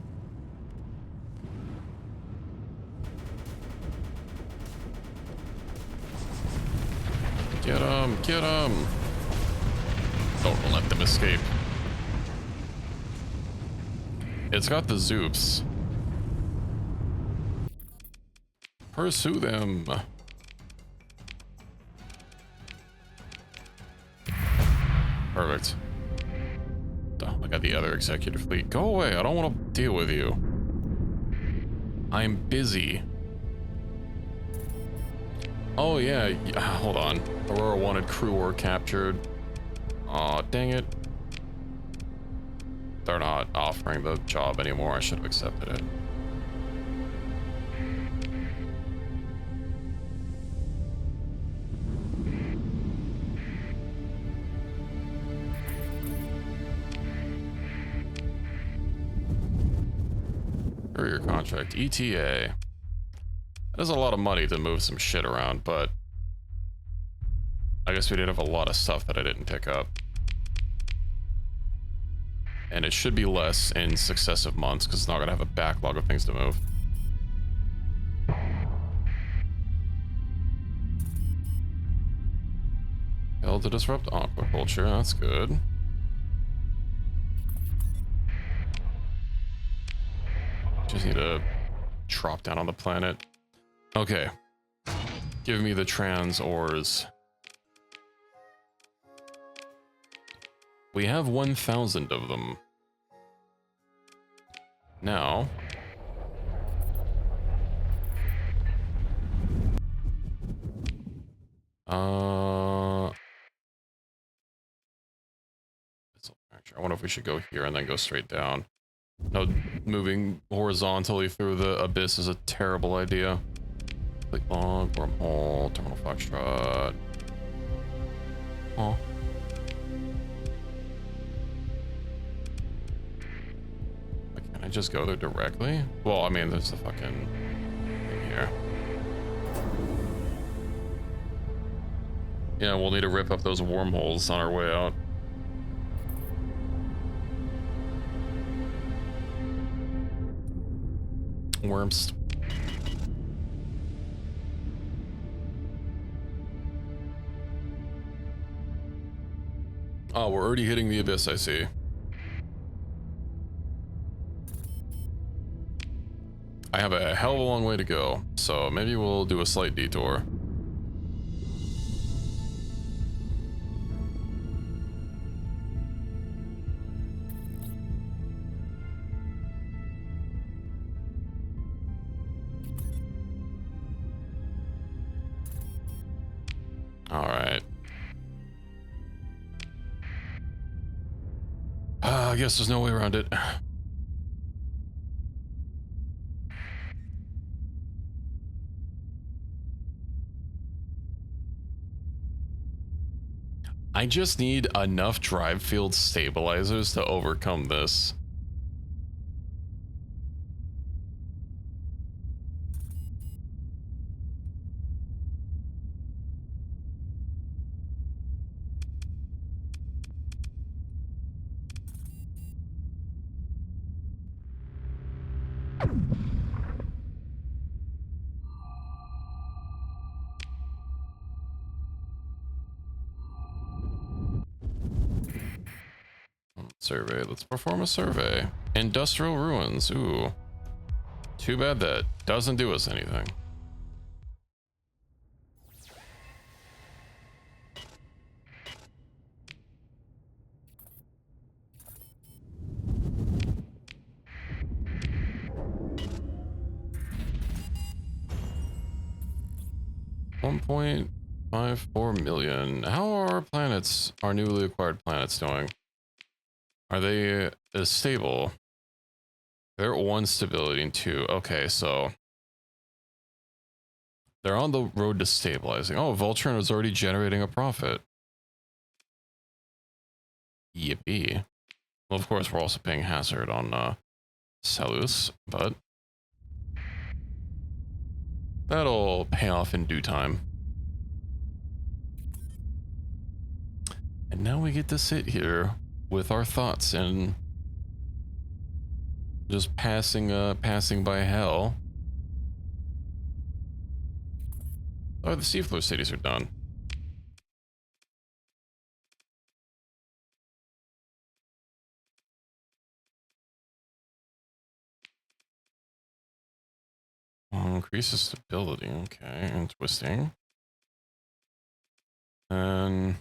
Get him, get him. Don't let them escape. It's got the Zoops. Pursue them. Perfect. Oh, I got the other executive fleet. Go away. I don't want to deal with you. I'm busy. Oh, yeah. Hold on. Aurora wanted crew or captured. Aw, dang it. They're not offering the job anymore. I should have accepted it. Courier contract, ETA. That is a lot of money to move some shit around, but I guess we did have a lot of stuff that I didn't pick up. And it should be less in successive months because it's not going to have a backlog of things to move. Hell to disrupt aquaculture, that's good. Just need to drop down on the planet. Okay. Give me the trans ores. We have 1,000 of them. Now. I wonder if we should go here and then go straight down. No, moving horizontally through the abyss is a terrible idea. Click log, wormhole, terminal foxtrot. Oh. Can I just go there directly? Well, I mean, there's the fucking thing here. Yeah, we'll need to rip up those wormholes on our way out. Worms. Oh, we're already hitting the abyss, I see. I have a hell of a long way to go, so maybe we'll do a slight detour. Alright. I guess there's no way around it. I just need enough drive field stabilizers to overcome this. Survey. Let's perform a survey. Industrial ruins. Ooh. Too bad that doesn't do us anything. $1.54 million. How are our planets, our newly acquired planets doing? Are they stable? They're at 1 stability and 2. Okay, so They're on the road to stabilizing. Oh, Voltron is already generating a profit. Yippee. Well, of course, we're also paying hazard on Salus, but that'll pay off in due time. And now we get to sit here with our thoughts and just passing by hell. Oh, the seafloor cities are done. Increases stability, okay, and twisting. And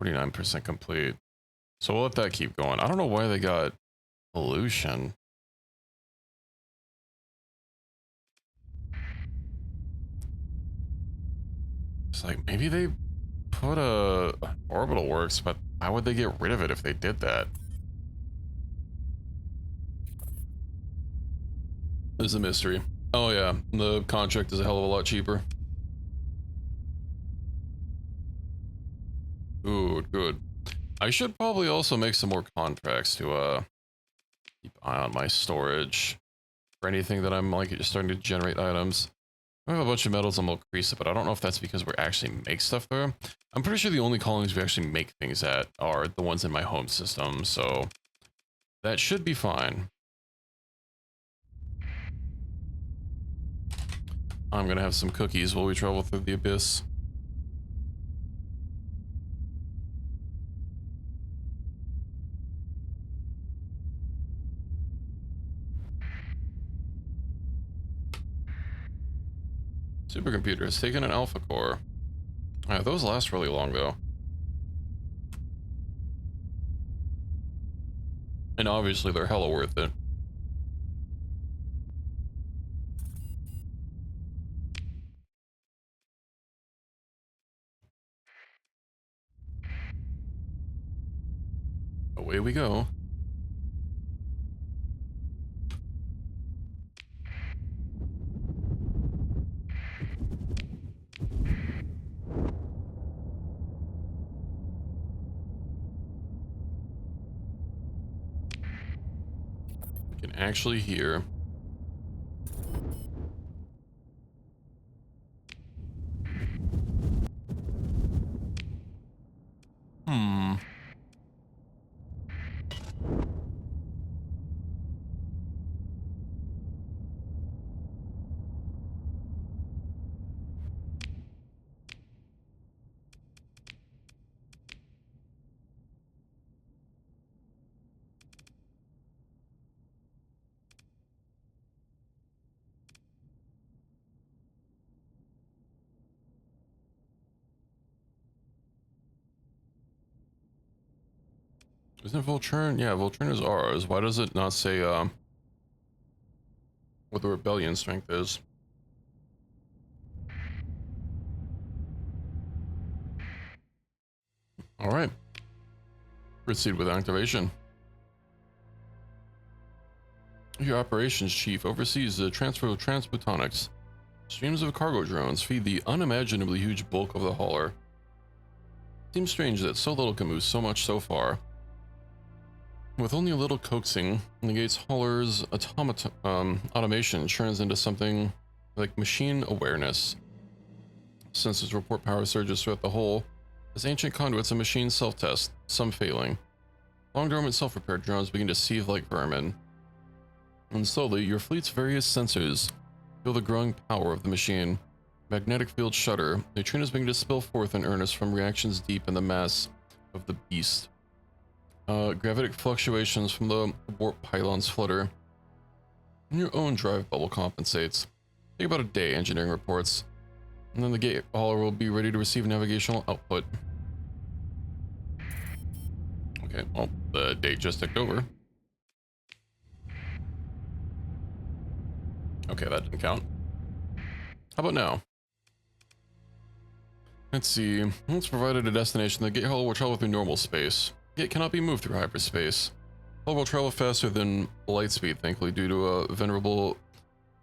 49% complete. So we'll let that keep going. I don't know why they got pollution. It's like, maybe they put a orbital works, but how would they get rid of it if they did that? There's a mystery. Oh yeah, the contract is a hell of a lot cheaper. Good, good. I should probably also make some more contracts to keep an eye on my storage for anything that I'm like just starting to generate items. I have a bunch of metals on Malcresa, but I don't know if that's because we actually make stuff there. I'm pretty sure the only colonies we actually make things at are the ones in my home system, so that should be fine. I'm gonna have some cookies while we travel through the abyss. Supercomputer has taken an alpha core. Those last really long though. And obviously they're hella worth it. Away we go. We can actually hear. Isn't Voltron? Yeah, Voltron is ours. Why does it not say what the rebellion strength is? All right. Proceed with activation. Your operations chief oversees the transfer of transbotonics. Streams of cargo drones feed the unimaginably huge bulk of the hauler. Seems strange that so little can move so much so far. With only a little coaxing, the gate's hauler's automation churns into something like machine awareness. Sensors report power surges throughout the hull as ancient conduits and machines self-test, some failing. Long-dormant self-repair drones begin to seethe like vermin. And slowly, your fleet's various sensors feel the growing power of the machine. Magnetic fields shudder, neutrinos begin to spill forth in earnest from reactions deep in the mass of the beast. Gravitic fluctuations from the warp pylons flutter. And your own drive bubble compensates. Take about a day, engineering reports. And then the gate hauler will be ready to receive navigational output. Okay, well, the date just ticked over. Okay, that didn't count. How about now? Let's see. Once provided a destination, the gate hauler will travel through normal space. It cannot be moved through hyperspace. Hull will travel faster than light speed, thankfully, due to a venerable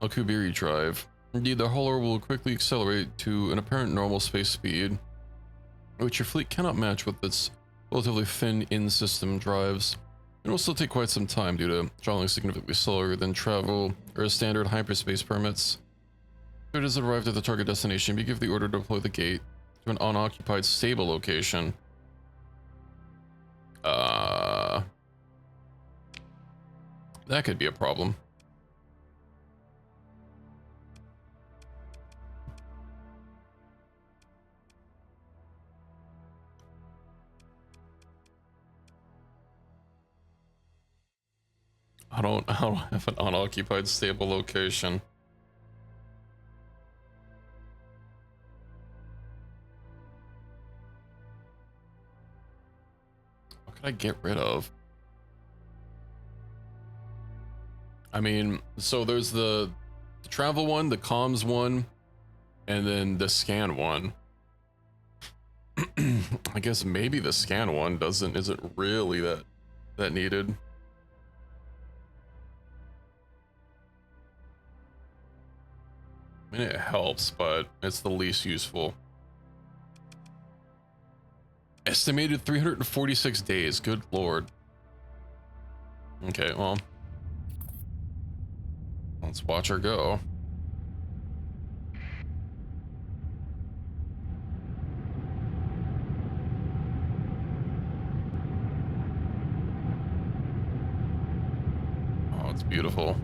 Alcubierre drive. Indeed, the hauler will quickly accelerate to an apparent normal space speed, which your fleet cannot match with its relatively thin in-system drives. It will still take quite some time due to traveling significantly slower than travel or standard hyperspace permits. If it has arrived at the target destination, you give the order to deploy the gate to an unoccupied stable location. That could be a problem. I don't have an unoccupied stable location. What could I get rid of? I mean, so there's the travel one, the comms one, and then the scan one. I guess maybe the scan one isn't really that needed. I mean, it helps, but it's the least useful. Estimated 346 days. Good lord. Okay, well, let's watch her go. Oh, it's beautiful.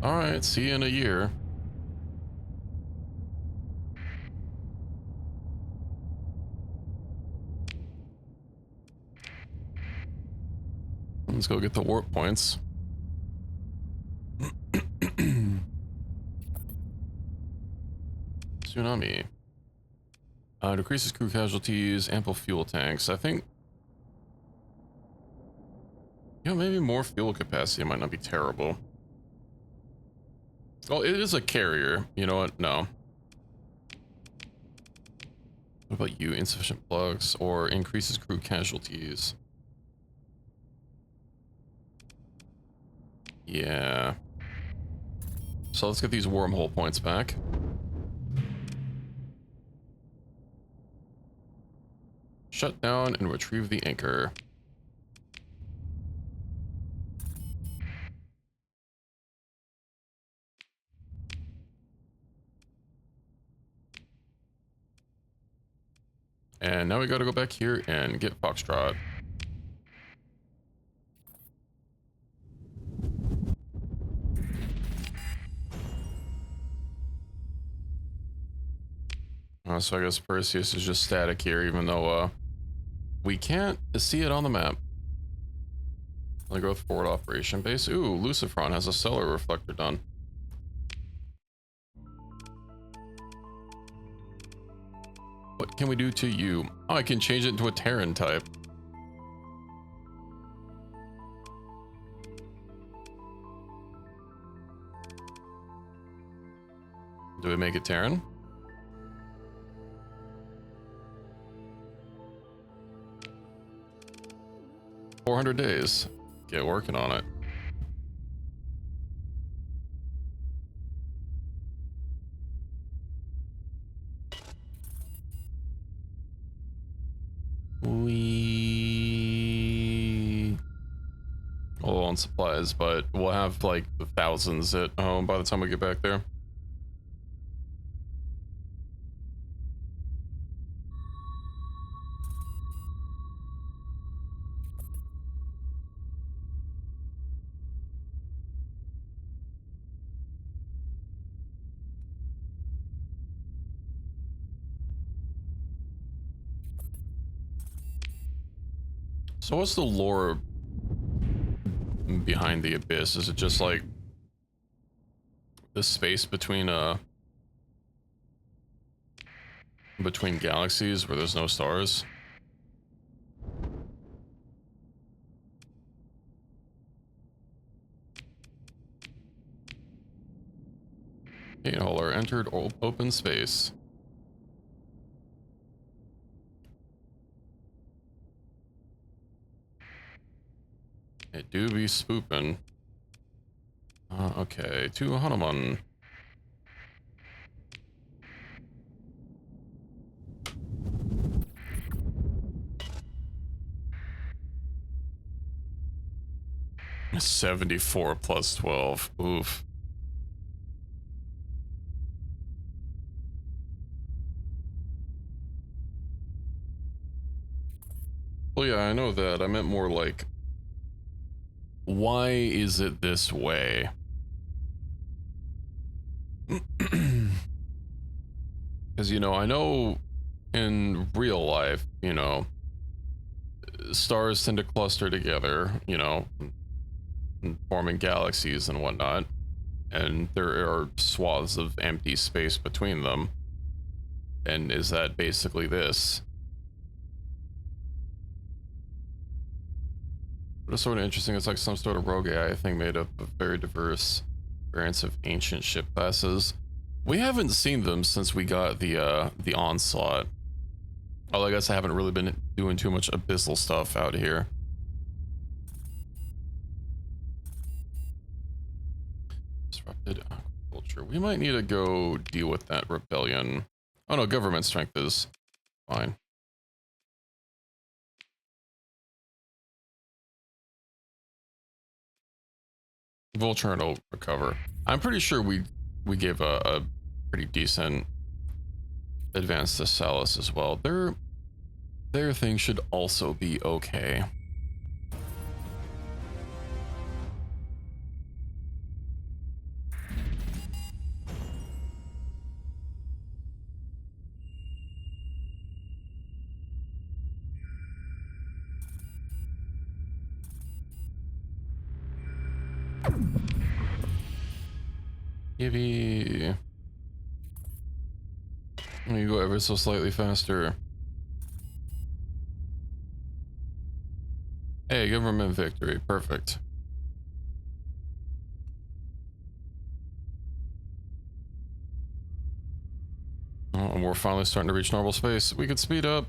All right, see you in a year. Let's go get the warp points. Tsunami. Decreases crew casualties, ample fuel tanks. I think, you know, maybe more fuel capacity might not be terrible. Well, it is a carrier. You know what? No. What about you? Insufficient plugs or increases crew casualties? Yeah. So let's get these wormhole points back. Shut down and retrieve the anchor. And now we gotta go back here and get Foxtrot. So I guess Perseus is just static here, even though we can't see it on the map. Only growth forward operation base. Ooh, Lucifron has a stellar reflector done. What can we do to you? Oh, I can change it into a Terran type. Do we make it Terran? $400 days. Get working on it. We low on supplies, but we'll have like thousands at home by the time we get back there. So what's the lore behind the abyss? Is it just like the space between galaxies where there's no stars? Gateholder entered open space. It do be spooping. Okay, to Hanuman. $74 plus 12. Oof. Well, yeah, I know that. I meant more like, why is it this way? Because, you know, I know in real life, you know, stars tend to cluster together, you know, forming galaxies and whatnot. And there are swaths of empty space between them. And is that basically this? But it's sort of interesting. It's like some sort of rogue AI thing made up of very diverse variants of ancient ship classes. We haven't seen them since we got the onslaught. Although I guess I haven't really been doing too much abyssal stuff out here. Disrupted aquaculture. We might need to go deal with that rebellion. Oh no, government strength is fine. Volturn will recover. I'm pretty sure we gave a pretty decent advance to Salus as well. Their thing should also be okay. Maybe let me go ever so slightly faster. Hey, government victory. Perfect. Oh, and we're finally starting to reach normal space. We could speed up.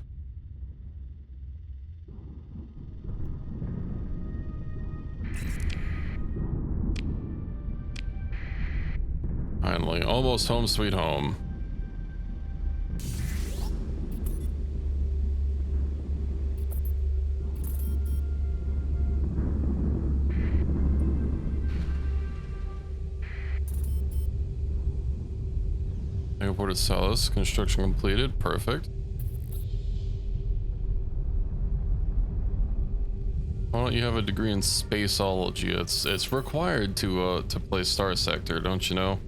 Finally, almost home sweet home. Airport at Salus, construction completed. Perfect. Why don't you have a degree in spaceology? It's required to play Starsector, don't you know?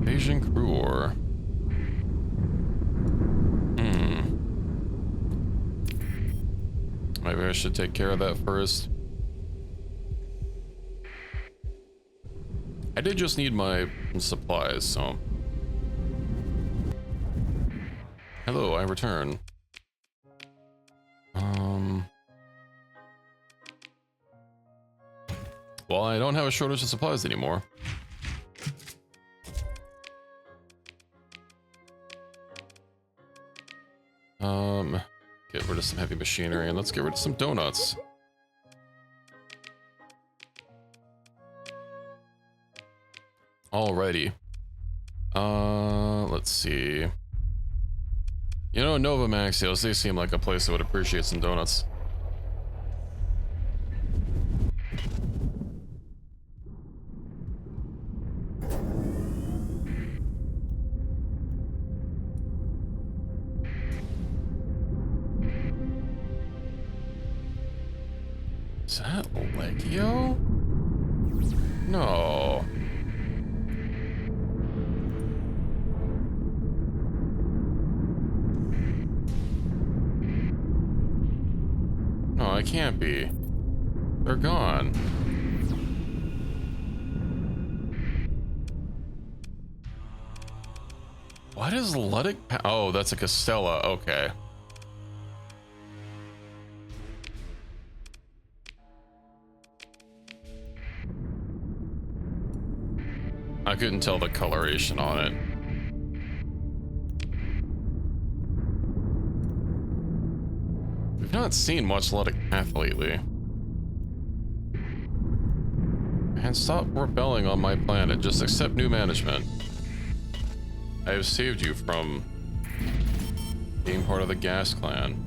Asian crew ore. Maybe I should take care of that first. I did just need my supplies, so. Hello, I return. Well, I don't have a shortage of supplies anymore. Get rid of some heavy machinery and let's get rid of some donuts. Alrighty. Let's see. You know, Nova Maxios, they seem like a place that would appreciate some donuts. Is that Legio? No. No, it can't be. They're gone. Why does Luddic? Oh, that's a Castella. Okay. I couldn't tell the coloration on it. We've not seen much lot of Kath lately. And stop rebelling on my planet. Just accept new management. I have saved you from being part of the gas clan.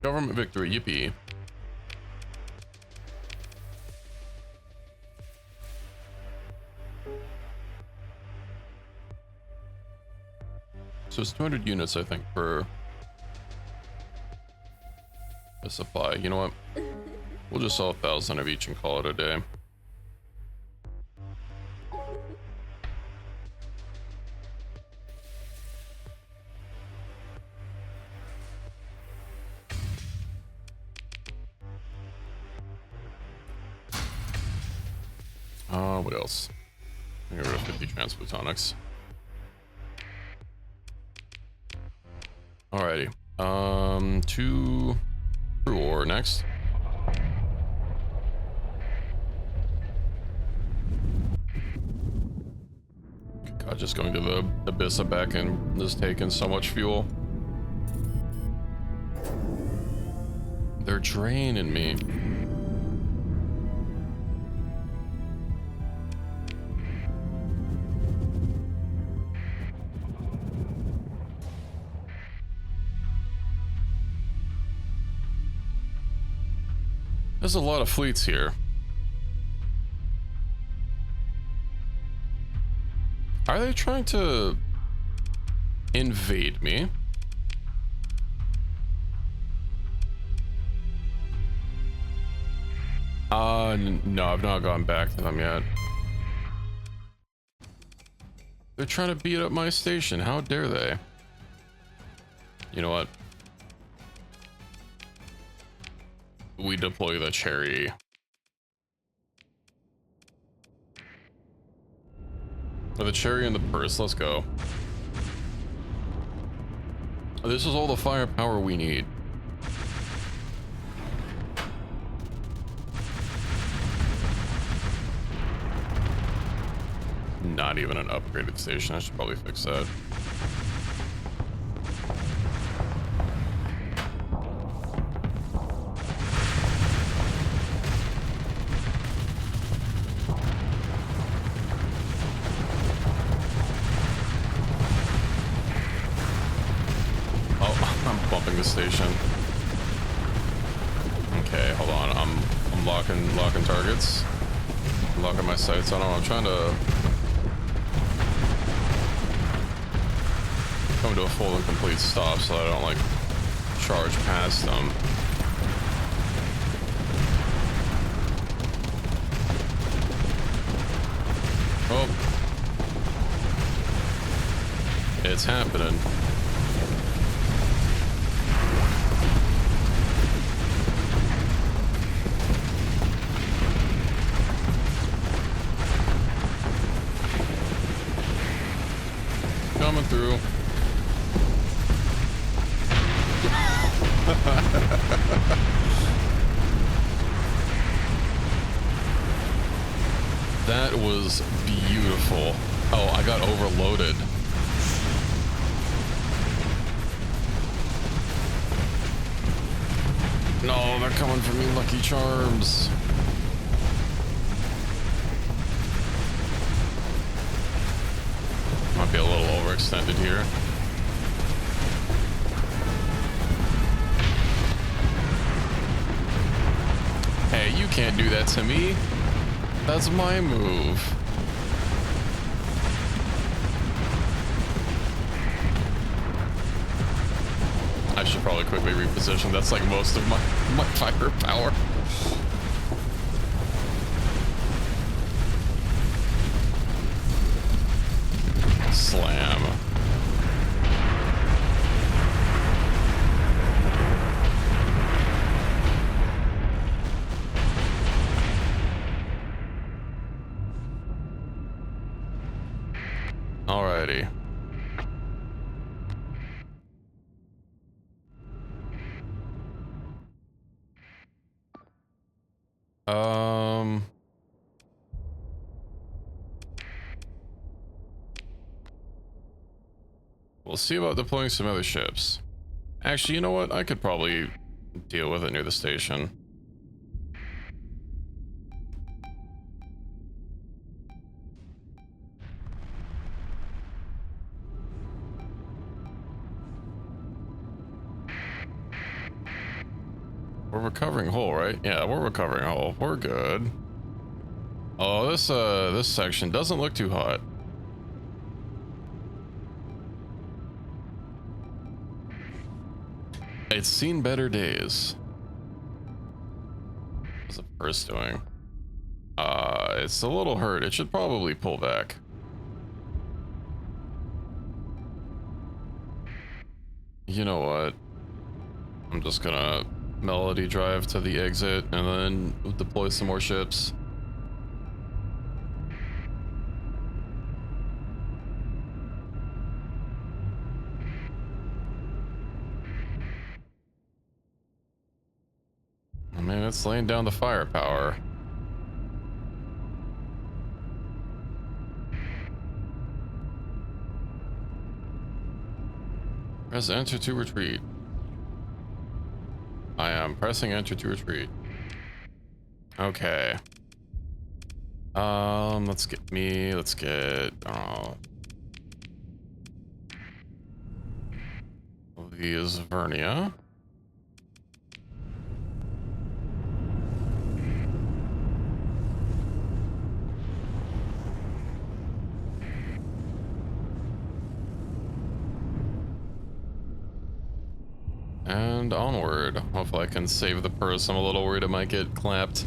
Government victory, yippee. So it's 200 units, I think, for a supply. You know what? We'll just sell 1,000 of each and call it a day. What else? I got rid of 50 transplutonics. Alrighty. To True Ore next. God, just going to the Abyssa back and just taking so much fuel. They're draining me. There's a lot of fleets here. Are they trying to invade me? No, I've not gone back to them yet. They're trying to beat up my station. How dare they? You know what? We deploy the Cherry. Oh, the Cherry and the Purse, let's go. This is all the firepower we need. Not even an upgraded station, I should probably fix that. Station. Okay, hold on. I'm locking targets. I'm locking my sights on them. I'm trying to come to a full and complete stop so I don't like charge past them. Oh, it's happening. Coming through. That was beautiful. Oh, I got overloaded. No, they're coming for me, Lucky Charms. Might be a little overextended here. Hey, you can't do that to me. That's my move. I should probably quickly reposition. That's like most of my firepower. Slam. Alrighty. We'll see about deploying some other ships. Actually, you know what? I could probably deal with it near the station. We're recovering hull, right? Yeah, we're recovering hull. We're good. Oh, this section doesn't look too hot. It's seen better days. What's the purse doing? It's a little hurt. It should probably pull back. You know what? I'm just gonna melody drive to the exit and then deploy some more ships. I mean, it's laying down the firepower. Press enter to retreat. I am pressing enter to retreat. Okay. Let's get the Vernia. And onward. Hopefully I can save the purse. I'm a little worried it might get clapped.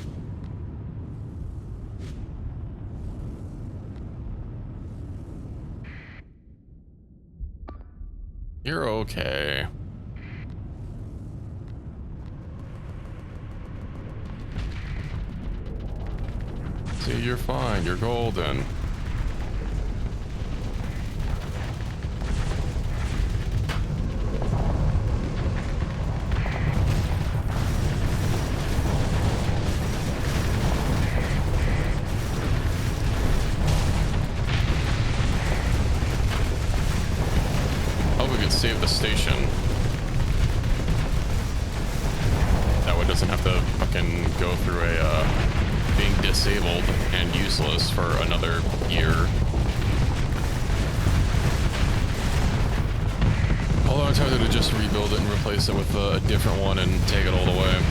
You're okay. See, you're fine. You're golden. Save the station. That way it doesn't have to fucking go through a being disabled and useless for another year. Although I'm tempted to just rebuild it and replace it with a different one and take it all the way.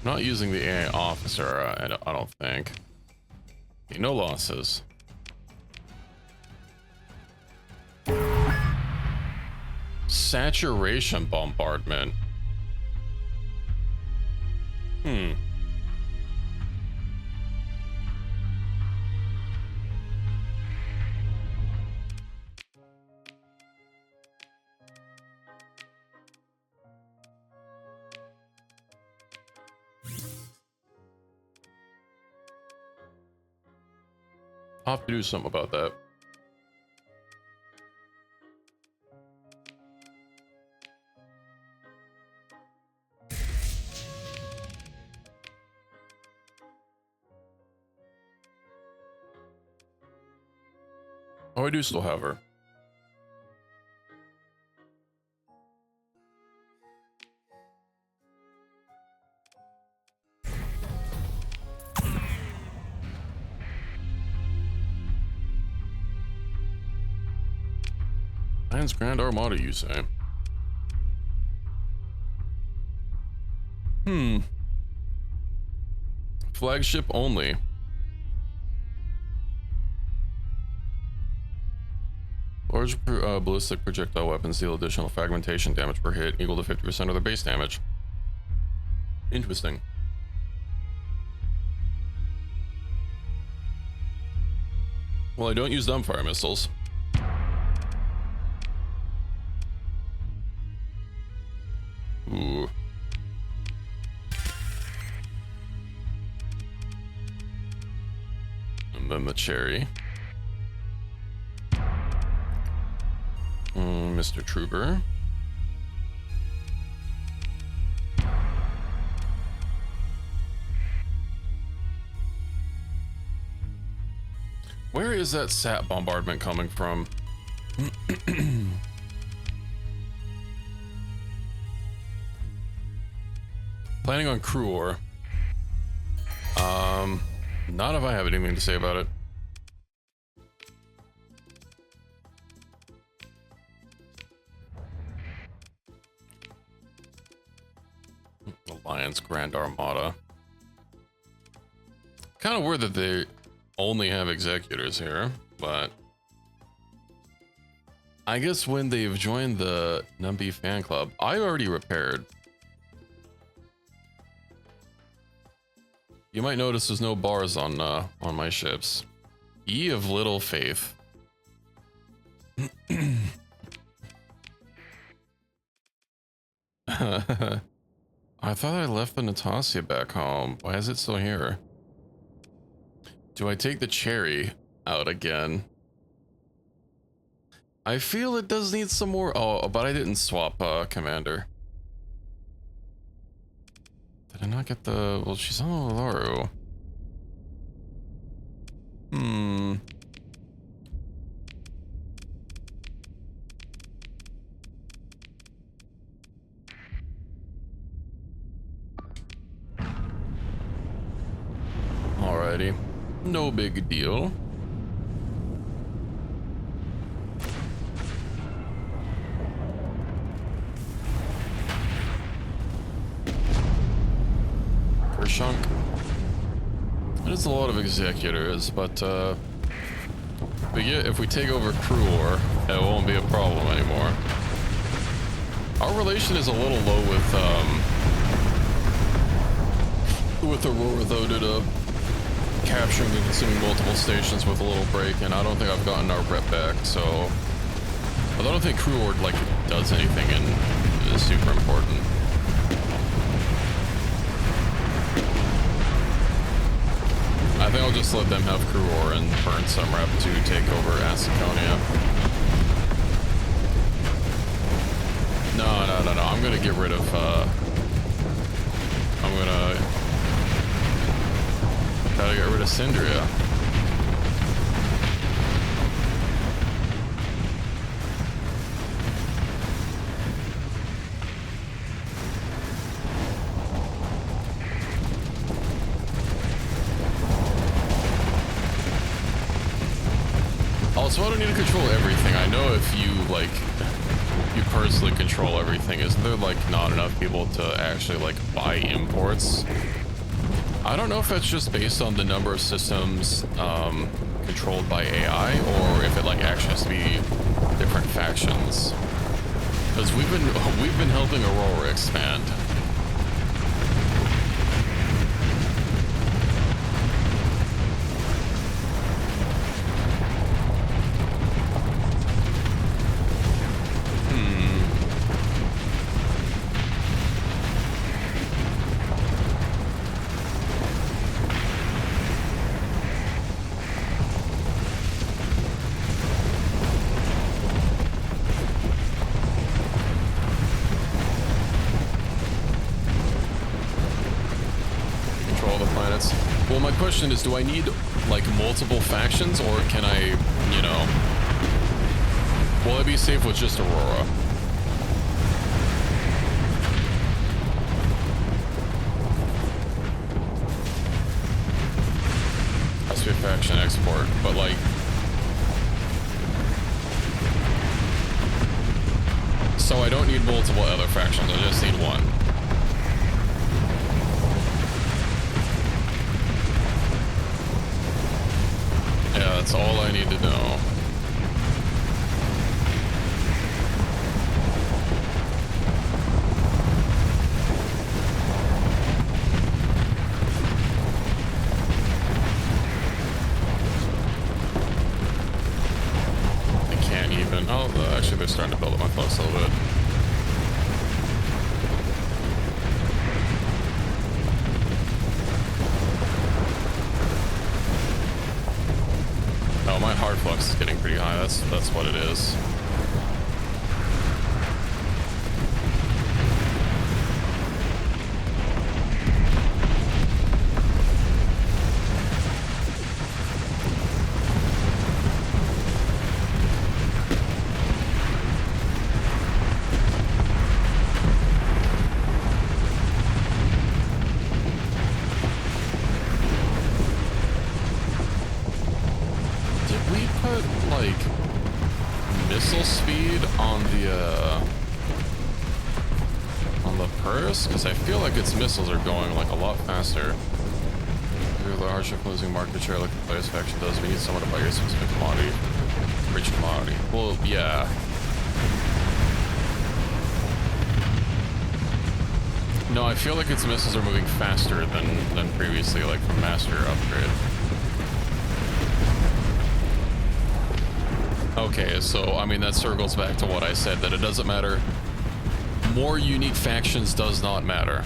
Not using the AI officer, I don't think. Okay, no losses. Saturation bombardment. I'll have to do something about that. Oh, I do still have her. Land's Grand Armada, you say? Flagship only. Large ballistic projectile weapons deal additional fragmentation damage per hit equal to 50% of their base damage. Interesting. Well, I don't use dumbfire missiles. Ooh. And then the cherry. Mr. Trooper. Where is that sat bombardment coming from? Planning on crew ore. Not if I have anything to say about it. Alliance Grand Armada. Kind of weird that they only have executors here, but I guess when they've joined the Numby fan club, I already repaired. You might notice there's no bars on my ships. Ye of little faith. I thought I left the Natasha back home. Why is it still here? Do I take the cherry out again? I feel it does need some more. Oh, but I didn't swap commander. Did I not get the... Well, she's on Laru. Alrighty. No big deal. Kershunk. It is a lot of executors, but yeah, if we take over crew ore, it won't be a problem anymore. Our relation is a little low with Aurora though, due to capturing and consuming multiple stations with a little break, and I don't think I've gotten our rep back, so although I don't think crew ore like does anything and is super important. I think I'll just let them have crew ore and burn some rep to take over Asaconia. No, I'm gonna get rid of I'm gonna gotta get rid of Syndria. Also, I don't need to control everything. I know if you, like, you personally control everything, isn't there, like, not enough people to actually, like, buy imports? I don't know if that's just based on the number of systems controlled by AI, or if it, like, actually has to be different factions. Because we've been helping Aurora expand. Question is, do I need like multiple factions, or can I, you know, will I be safe with just Aurora? Has to be a faction export, but like, so I don't need multiple other factions, I just need one. Yeah, that's all I need to know. bucks is getting pretty high. That's what it is. Because I feel like its missiles are going like a lot faster. The hardship losing market share like the player's faction does. We need someone to buy your specific commodity. Rich commodity. Well, yeah. No, I feel like its missiles are moving faster than previously, like from master upgrade. Okay, so I mean that circles back to what I said, that it doesn't matter. More unique factions does not matter.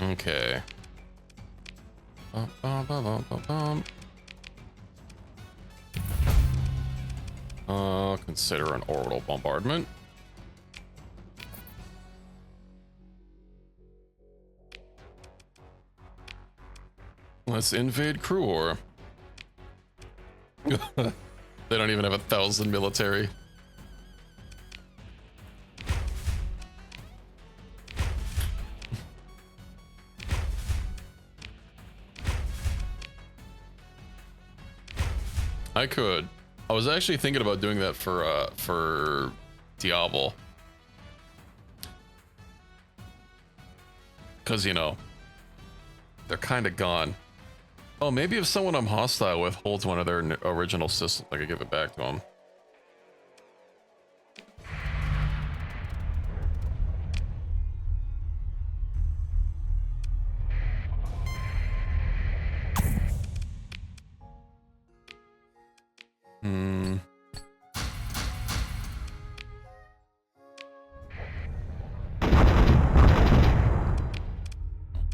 Okay. Consider an orbital bombardment. Let's invade Cruor. They don't even have 1,000 military. I could. I was actually thinking about doing that for Diablo. Cause you know, they're kind of gone. Oh, maybe if someone I'm hostile with holds one of their original systems, I could give it back to them.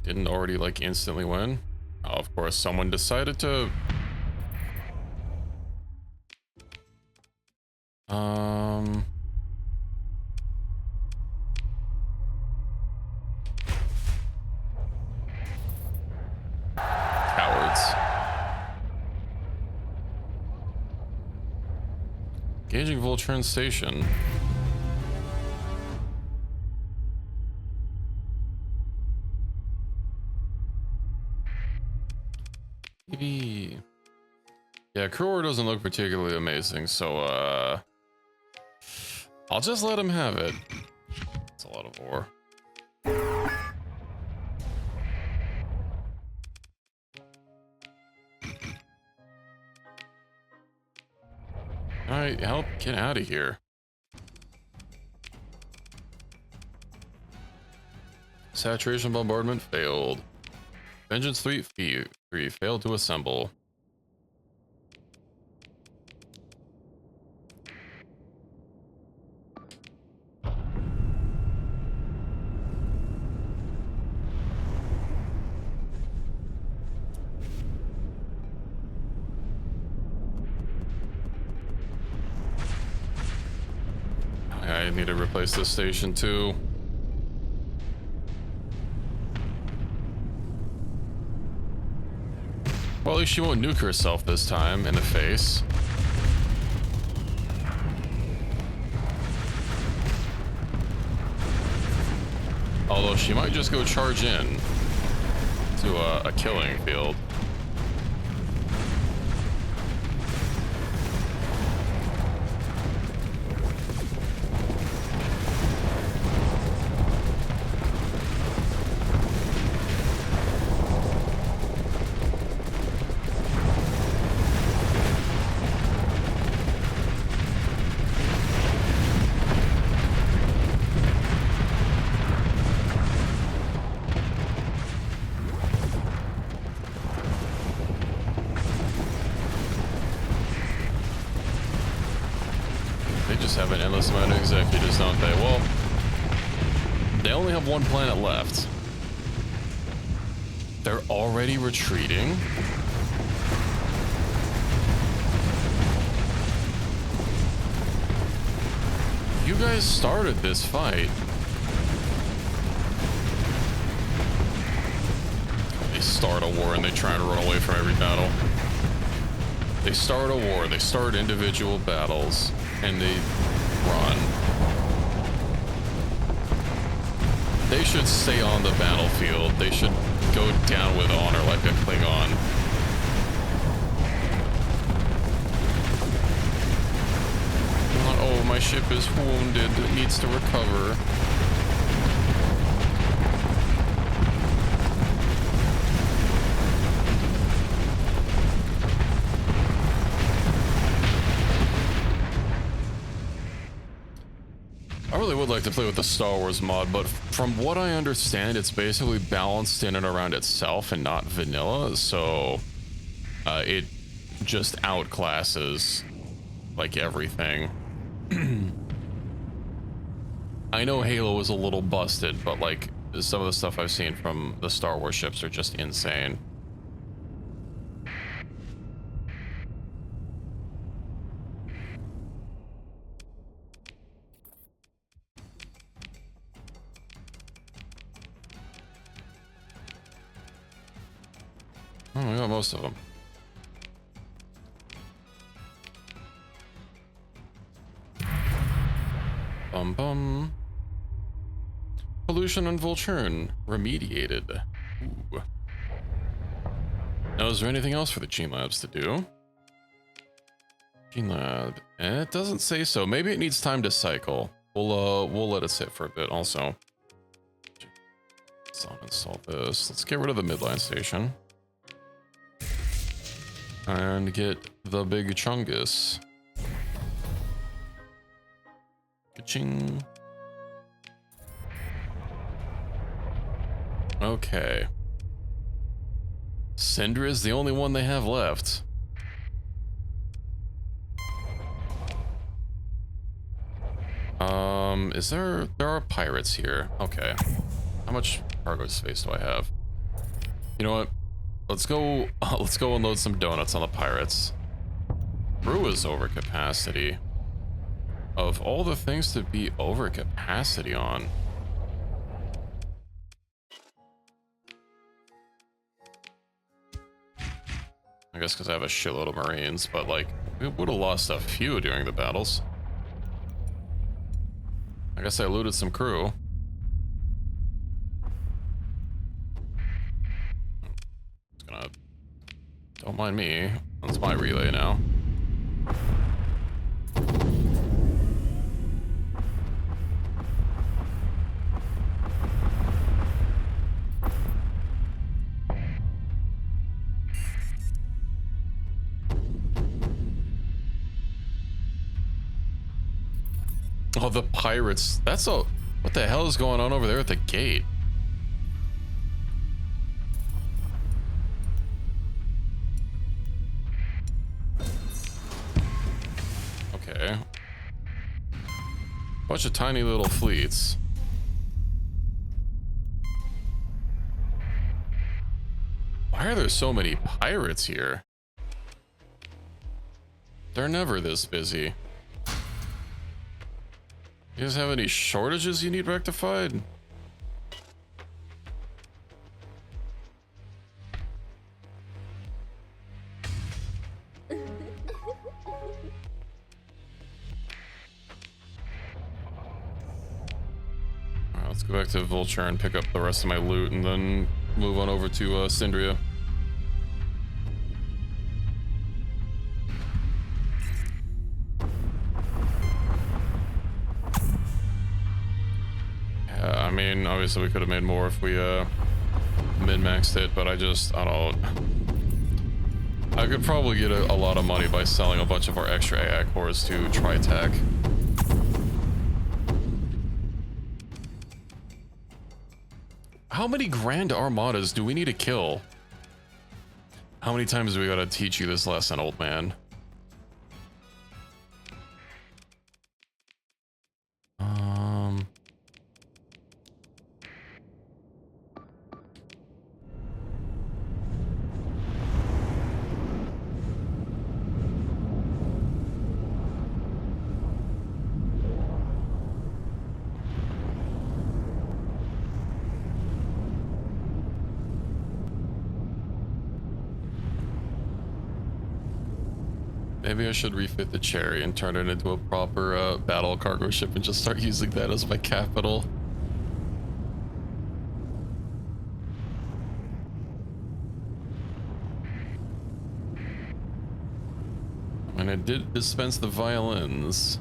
Didn't already like instantly win? Oh, of course, someone decided to. Cowards. Engaging Voltron Station. Maybe. Yeah, Cruor doesn't look particularly amazing, so I'll just let him have it. It's a lot of ore. Alright, help get out of here. Saturation bombardment failed. Vengeance 3 failed to assemble. I need to replace this station too. Well, at least she won't nuke herself this time in the face. Although she might just go charge in to a killing field. They only have one planet left. They're already retreating. You guys started this fight. They start a war and they try to run away from every battle. They start a war, they start individual battles, and they run. They should stay on the battlefield. They should go down with honor like a Klingon. Oh, my ship is wounded. It needs to recover. I really would like to play with the Star Wars mod, but from what I understand, it's basically balanced in and around itself and not vanilla, so it just outclasses like everything. I know Halo was a little busted, but like some of the stuff I've seen from the Star Wars ships are just insane. Oh, we got most of them. Bum bum. Pollution on Volturn remediated. Ooh. Now, is there anything else for the Gene Labs to do? Gene Lab. It doesn't say so. Maybe it needs time to cycle. We'll let it sit for a bit. Also, let's uninstall this. Let's get rid of the midline station and get the big Chungus. Ka-ching. Okay. Syndra is the only one they have left. There are pirates here. Okay. How much cargo space do I have? You know what? Let's go unload some donuts on the pirates. Crew is over capacity. Of all the things to be over capacity on. I guess because I have a shitload of Marines, but like, we would have lost a few during the battles. I guess I looted some crew. It's gonna... Don't mind me. That's my relay now. Oh, the pirates. That's a... What the hell is going on over there at the gate? Okay. Bunch of tiny little fleets. Why are there so many pirates here? They're never this busy. You guys have any shortages you need rectified? Alright, let's go back to Vulture and pick up the rest of my loot and then move on over to Syndria. I mean, obviously we could have made more if we min-maxed it, but I don't. I could probably get a lot of money by selling a bunch of our extra AI cores to Tritech. How many Grand Armadas do we need to kill? How many times do we gotta teach you this lesson, old man? Maybe I should refit the Cherry and turn it into a proper battle cargo ship and just start using that as my capital. And I did dispense the violins.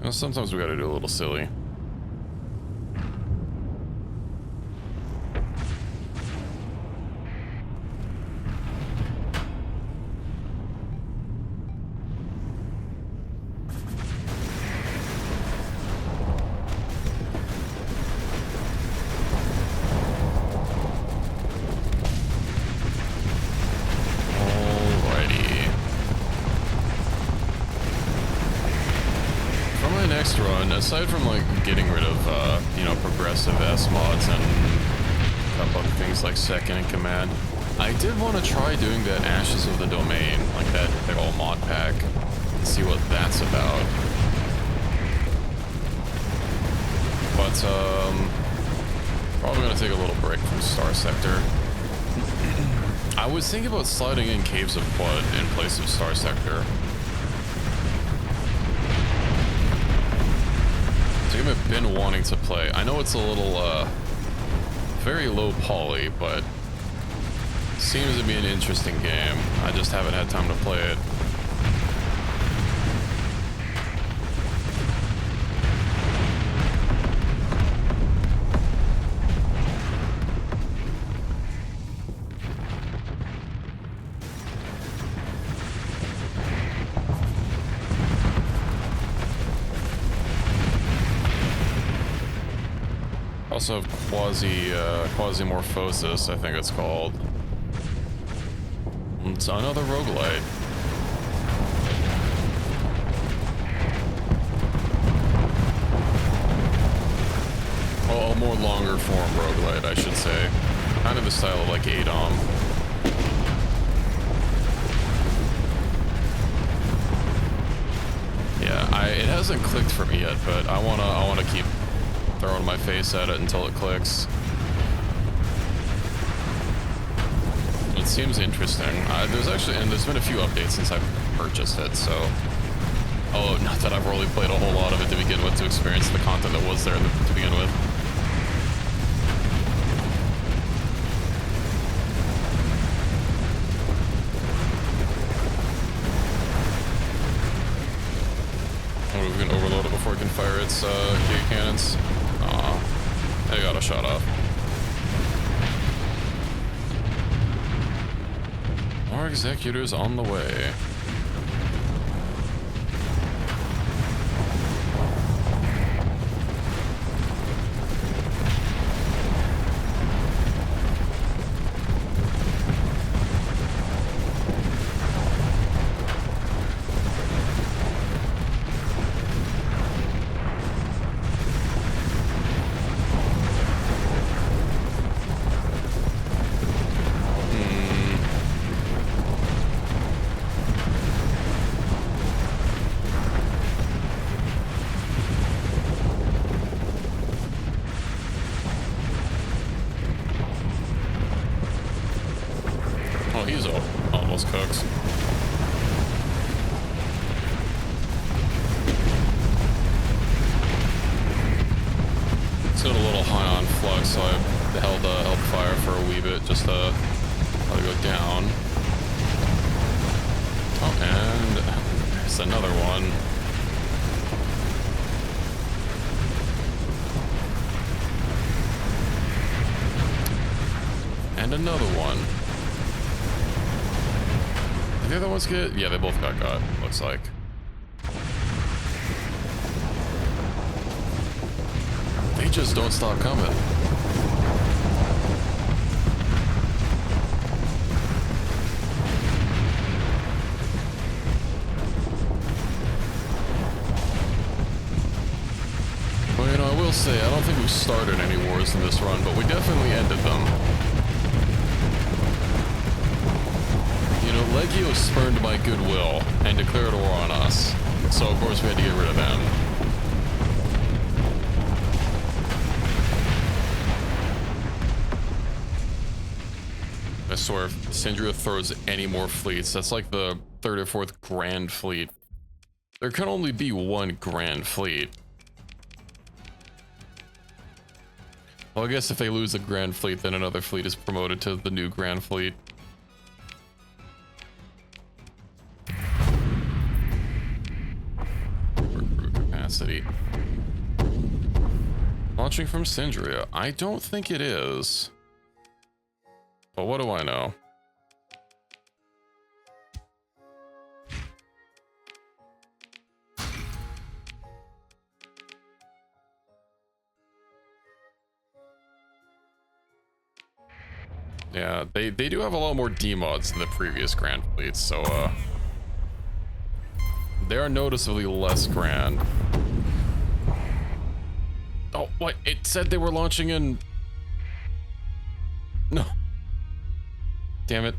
Well, sometimes we gotta do a little silly. Aside from like getting rid of, you know, progressive S mods and a couple other things like second in command, I did want to try doing that Ashes of the Domain, like that big old mod pack, and see what that's about. But, probably gonna take a little break from Starsector. I was thinking about sliding in Caves of Blood in place of Starsector. I've been wanting to play. I know it's a little very low poly, but seems to be an interesting game. I just haven't had time to play it. Also have Quasimorphosis, I think it's called. It's another roguelite. Well, a more longer form roguelite, I should say. Kind of the style of like ADOM. Yeah, it hasn't clicked for me yet, but I wanna keep throwing my face at it until it clicks. It seems interesting. There's been a few updates since I purchased it, so. Oh, not that I've really played a whole lot of it to begin with to experience the content that was there to begin with. Oh, we can overload it before it can fire its gate cannons. I got a shot off. More executors on the way. Cooks. It's got a little high on flux, so I held fire for a wee bit just to let it go down. Oh, and there's another one. And another one. Did the other ones get? Yeah, they both got, looks like. They just don't stop coming. Well, you know, I will say, I don't think we started any wars in this run, but we definitely ended them. Legio spurned my goodwill and declared war on us, so of course we had to get rid of them. swear, if Syndra throws any more fleets, that's like the 3rd or 4th Grand Fleet. There can only be one Grand Fleet. Well, I guess if they lose a Grand Fleet, then another fleet is promoted to the new Grand Fleet. Crew capacity. Launching from Syndra. I don't think it is. But what do I know? Yeah, they do have a lot more D-mods than the previous Grand Fleets, so they are noticeably less grand. Oh, what? It said they were launching in... No. Damn it.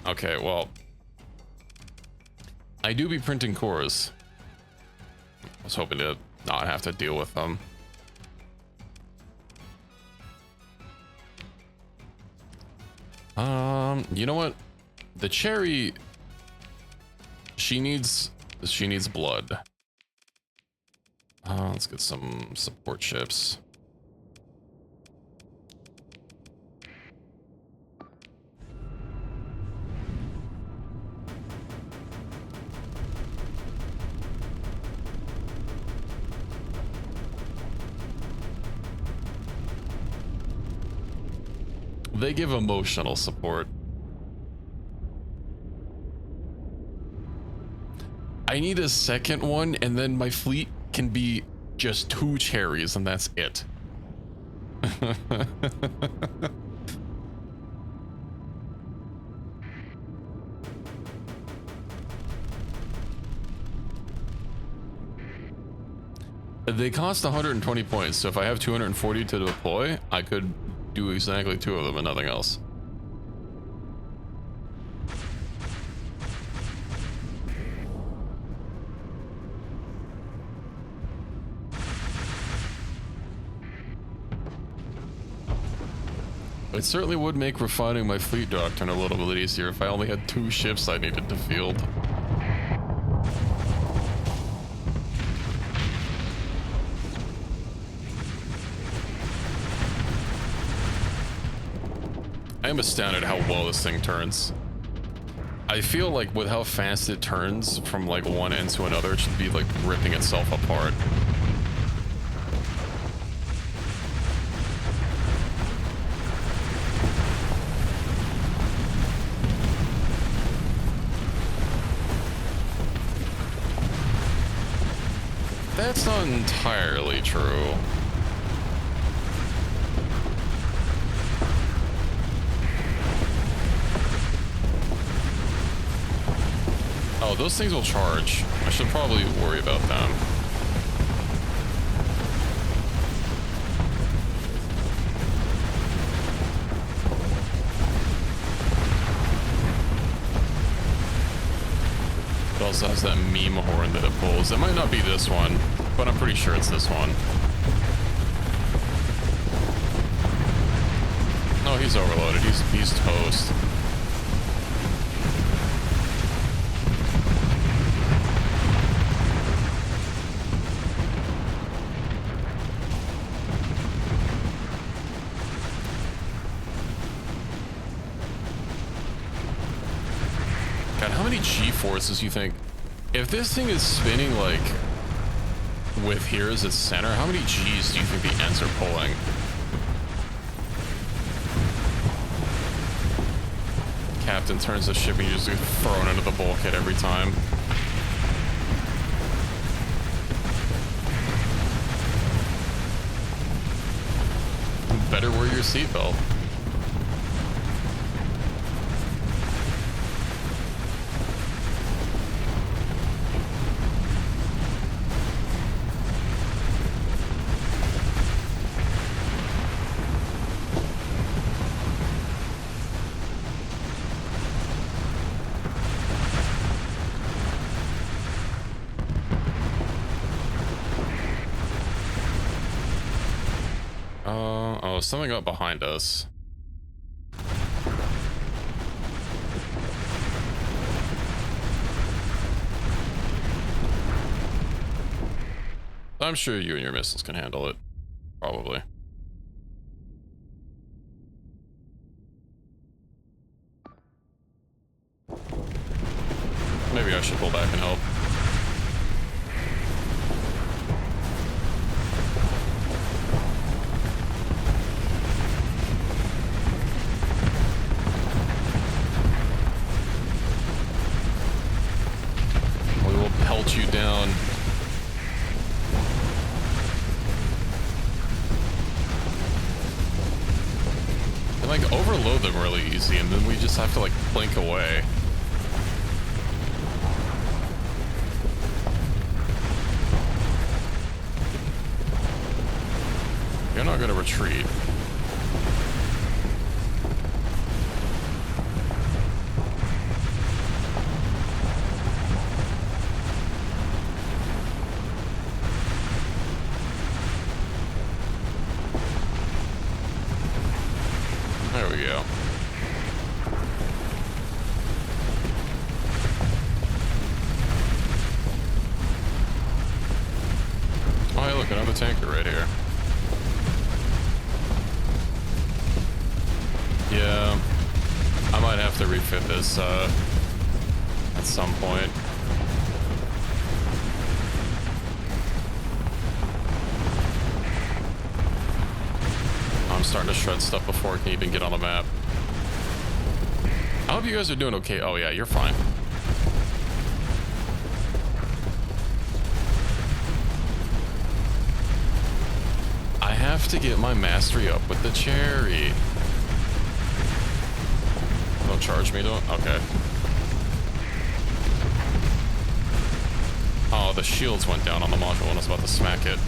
Okay, well... I do be printing cores. I was hoping to not have to deal with them. You know what? The Cherry... She needs blood. Let's get some support ships. They give emotional support. I need a second one, and then my fleet can be just 2 cherries, and that's it. They cost 120 points, so if I have 240 to deploy, I could do exactly 2 of them and nothing else. It certainly would make refining my fleet doctrine a little bit easier if I only had 2 ships I needed to field. I am astounded how well this thing turns. I feel like with how fast it turns from like one end to another, it should be like ripping itself apart. That's not entirely true. Oh, those things will charge. I should probably worry about them. It also has that meme horn that it pulls. It might not be this one, but I'm pretty sure it's this one. Oh, he's overloaded. He's toast. God, how many G-forces you think? If this thing is spinning like with here as its center, how many G's do you think the ends are pulling? Captain turns the ship and you just get thrown into the bulkhead every time. Better wear your seatbelt. Oh, something up behind us. I'm sure you and your missiles can handle it. Probably. Maybe I should pull back and help. We will pelt you down. And like overload them really easy, and then we just have to like blink away. You're not gonna retreat. There we go. Oh, hey, look, another tanker right here. Yeah, I might have to refit this at some point. I'm starting to shred stuff before it can even get on the map. I hope you guys are doing okay. Oh yeah, you're fine. I have to get my mastery up with the Cherry. Don't charge me, don't? Okay. Oh, the shields went down on the module when I was about to smack it.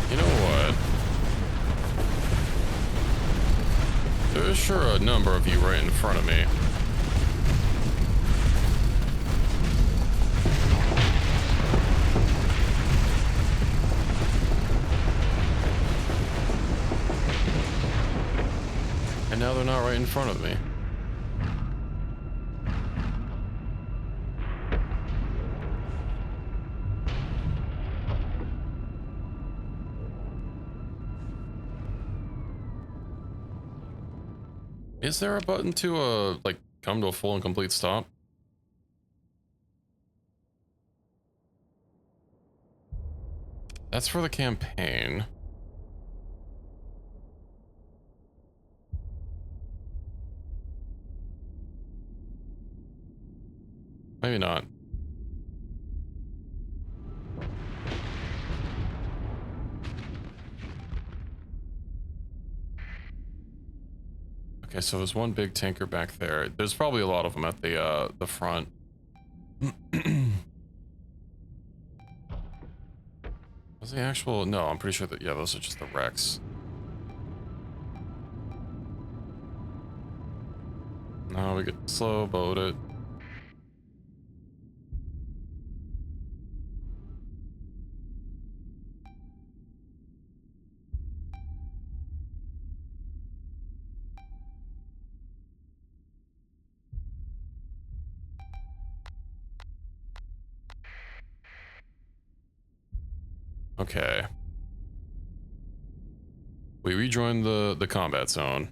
You know what? There's sure a number of you right in front of me. And now they're not right in front of me. Is there a button to like come to a full and complete stop? That's for the campaign. Maybe not. Okay, so there's one big tanker back there. There's probably a lot of them at the front. Was the actual? No, I'm pretty sure that, yeah, those are just the wrecks. No, we could slow boat it. Okay. We rejoined the combat zone.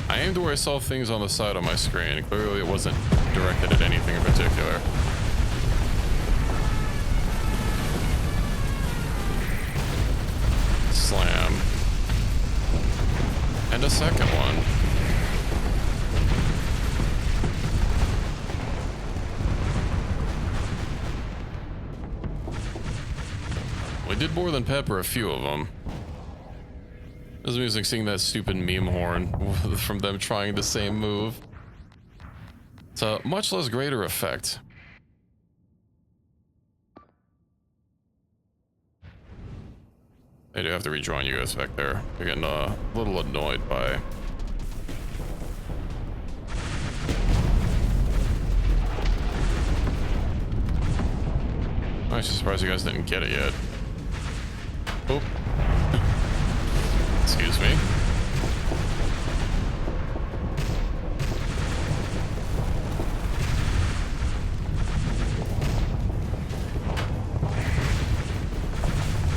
I aimed where I saw things on the side of my screen. Clearly it wasn't directed at anything in particular. Slam. And a second one. We did more than pepper a few of them. It was amusing seeing that stupid meme horn from them trying the same move. It's a much less greater effect. I do have to rejoin you guys back there. You're getting a little annoyed by... I'm actually surprised you guys didn't get it yet. Oh. Excuse me.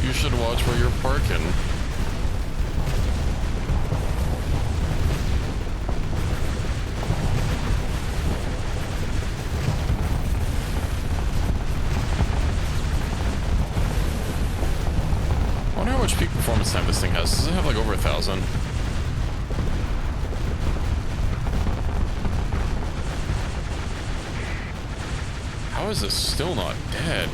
You should watch where you're parking. I wonder how much peak performance time this thing has. Does it have like over 1,000? How is this still not dead?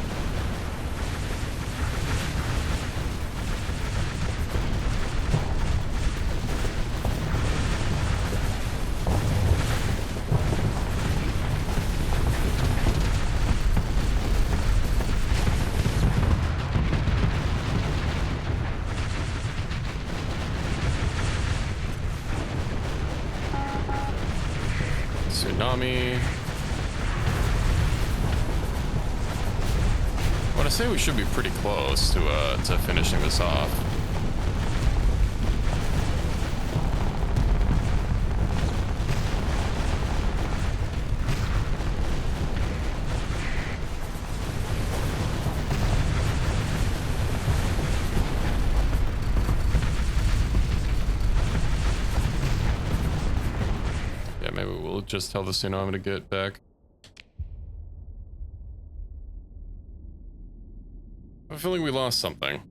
Tsunami. I want to say we should be pretty close to finishing this off. Yeah, maybe we'll just tell the tsunami to get back. I have a feeling we lost something.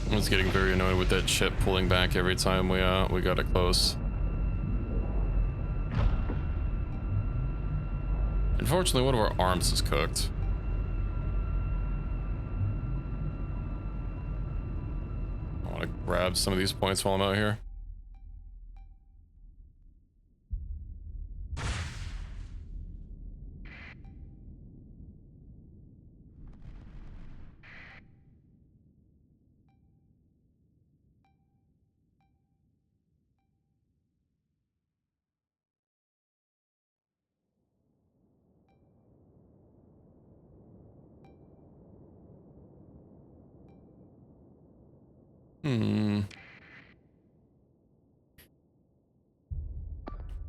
I was getting very annoyed with that ship pulling back every time we got it close. Unfortunately, one of our arms is cooked. I want to grab some of these points while I'm out here.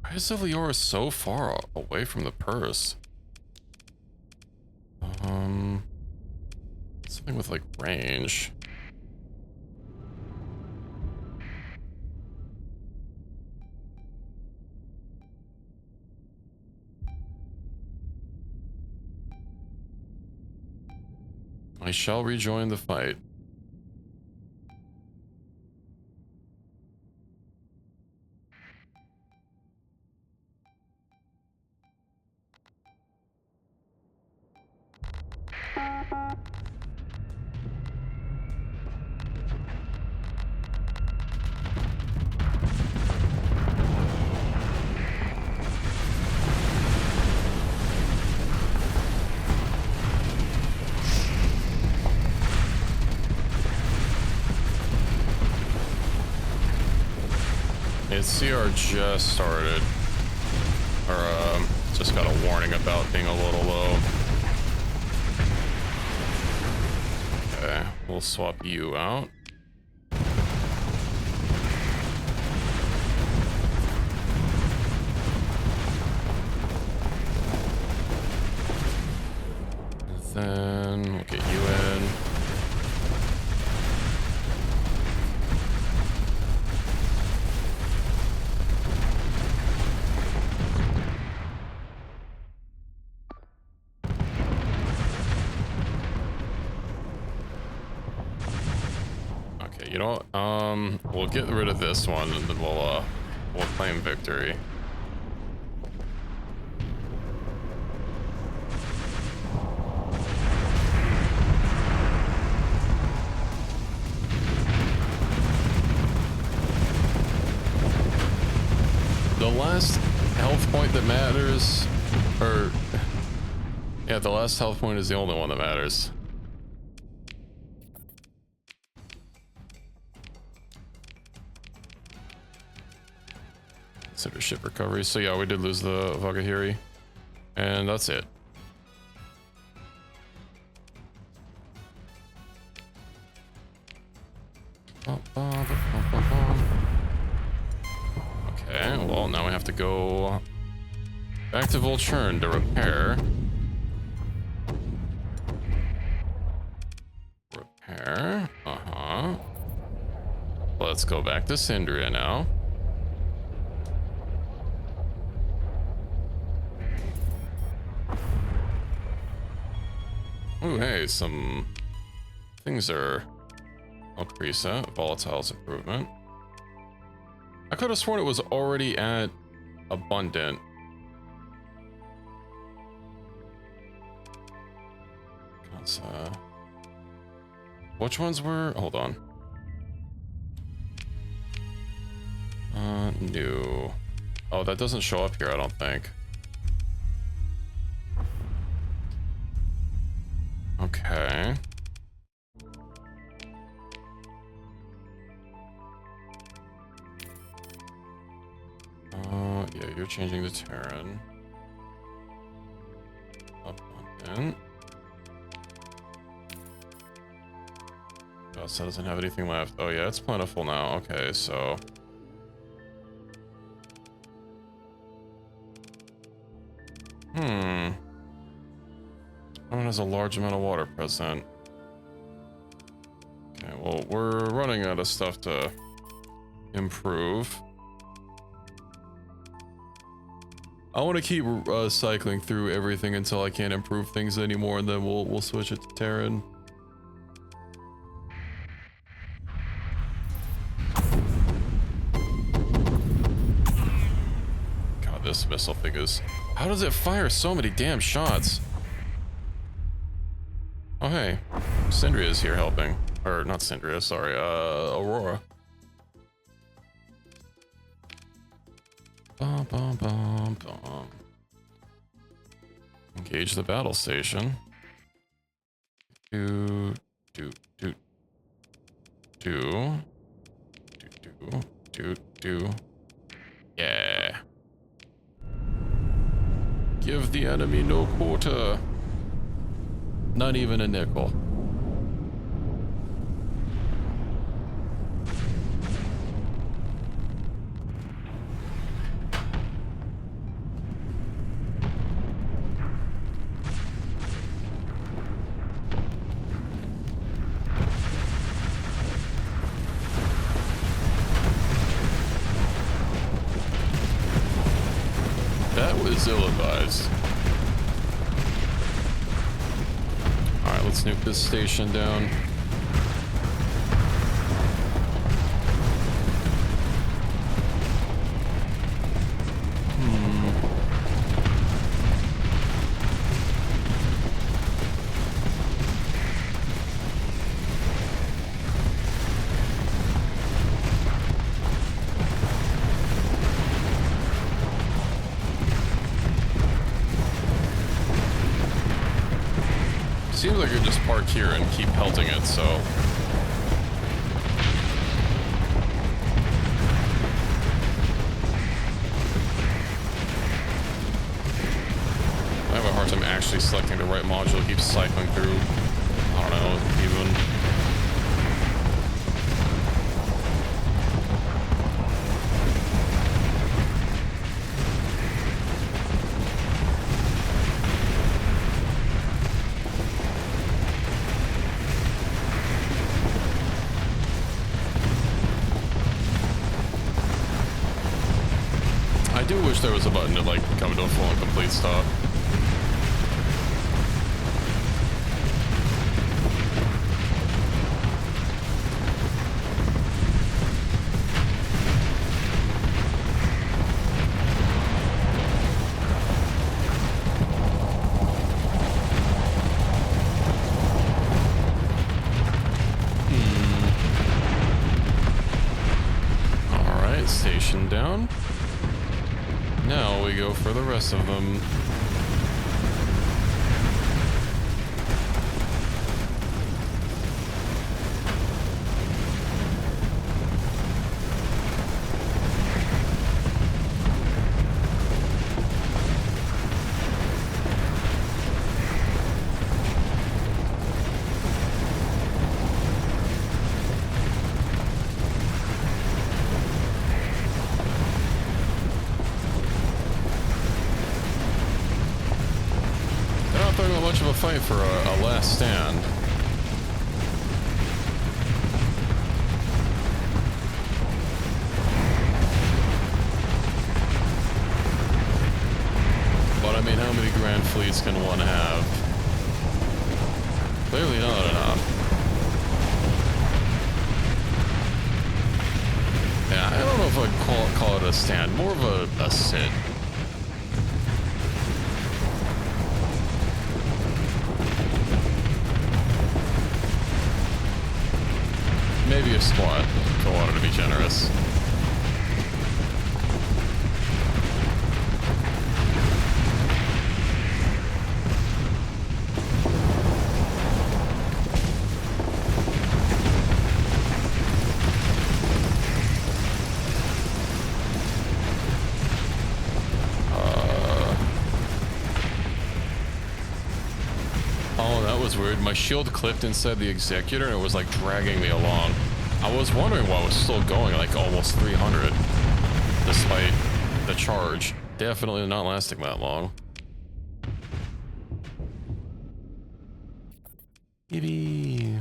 Why is the Leora so far away from the purse? Something with like range. I shall rejoin the fight. CR just started, or just got a warning about being a little low. Okay, we'll swap you out. And then we'll get you in. You know what? We'll get rid of this one and then we'll claim victory. last health point that matters, or yeah, the last health point is the only one that matters. Consider ship recovery. So yeah, we did lose the Vagahiri, and that's it. Okay, well now we have to go back to Volchurn to repair. Let's go back to Syndria now. Ooh, hey, some things are up reset. Volatiles improvement. I could have sworn it was already at abundant. Which ones were? Hold on. New. Oh, that doesn't show up here, I don't think. Okay. Yeah, you're changing the Terran. Abundant. Oh, so it doesn't have anything left. Oh yeah, it's plentiful now. Okay, so Everyone has a large amount of water present. Okay, well, we're running out of stuff to improve. I want to keep cycling through everything until I can't improve things anymore, and then we'll switch it to Terran. God, this missile thing is... How does it fire so many damn shots? Oh hey, Syndria is here helping. Or not Syndria, sorry, Aurora. Bum, bum, bum, bum. Engage the battle station. Do. Yeah. Give the enemy no quarter. Not even a nickel. That was ill-advised. Alright, let's nuke this station down. Seems like you just park here and keep pelting it, so... I have a hard time actually selecting the right module. It keeps cycling through. I don't know, even... I do wish there was a button to like come to a full and complete stop. All right, station down. go for the rest of them. Much of a fight for a last stand. But I mean, how many grand fleets can one have? Clearly not enough. Yeah, I don't know if I'd call it a stand, more of a sit. Maybe a squat if I wanted to be generous. Oh, that was weird. My shield clipped inside the executor and it was like dragging me along. I was wondering why it was still going like almost 300 despite the charge. Definitely not lasting that long. Maybe.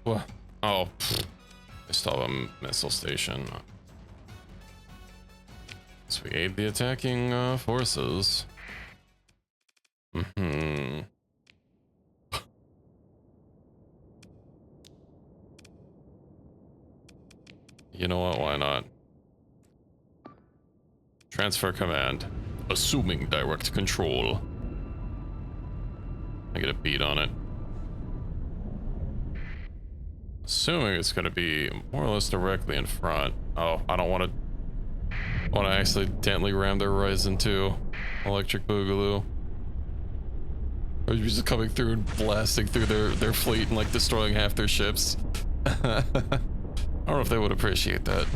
What? Oh, I still have a missile station. So we aid the attacking forces. Mm-hmm. You know what? Why not? Transfer command. Assuming direct control. I get a beat on it. Assuming it's going to be more or less directly in front. Oh, I don't want to accidentally ram their Ryzen 2 electric boogaloo. Or just coming through and blasting through their fleet and like destroying half their ships. I don't know if they would appreciate that.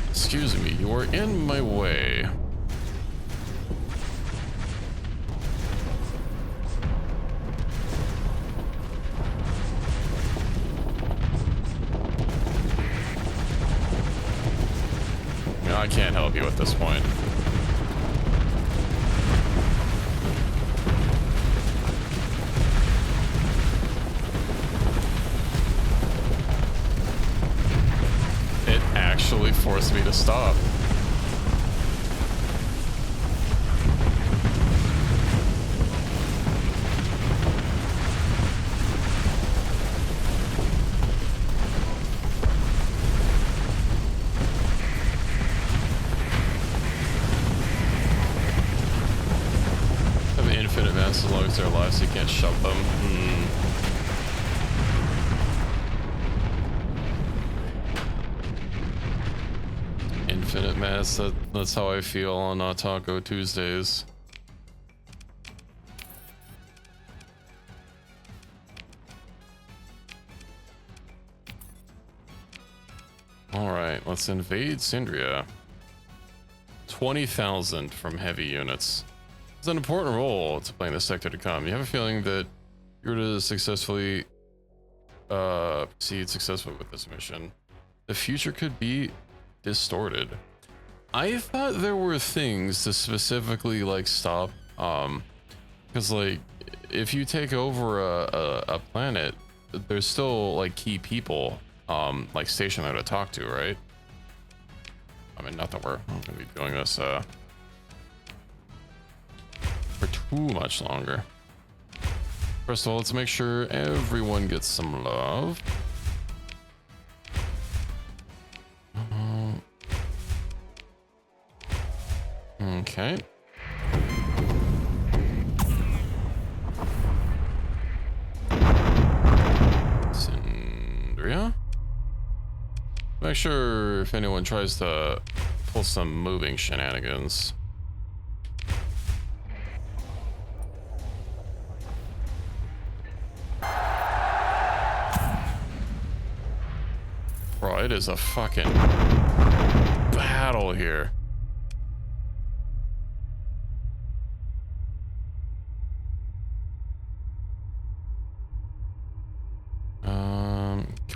Excuse me, you are in my way. I can't help you at this point. It actually forced me to stop. As long as they're alive, so you can't shove them. Infinite mass, that's how I feel on Taco Tuesdays. Alright, let's invade Syndria. 20,000 from heavy units. It's an important role to play in this sector to come. You have a feeling that you're to successfully proceed successfully with this mission. The future could be distorted. I thought there were things to specifically like stop, because like if you take over a planet, there's still like key people like stationed there to talk to, right? I mean, not that we're gonna be doing this for too much longer. First of all, let's make sure everyone gets some love. Okay. Make sure if anyone tries to pull some moving shenanigans. Bro, it is a fucking battle here.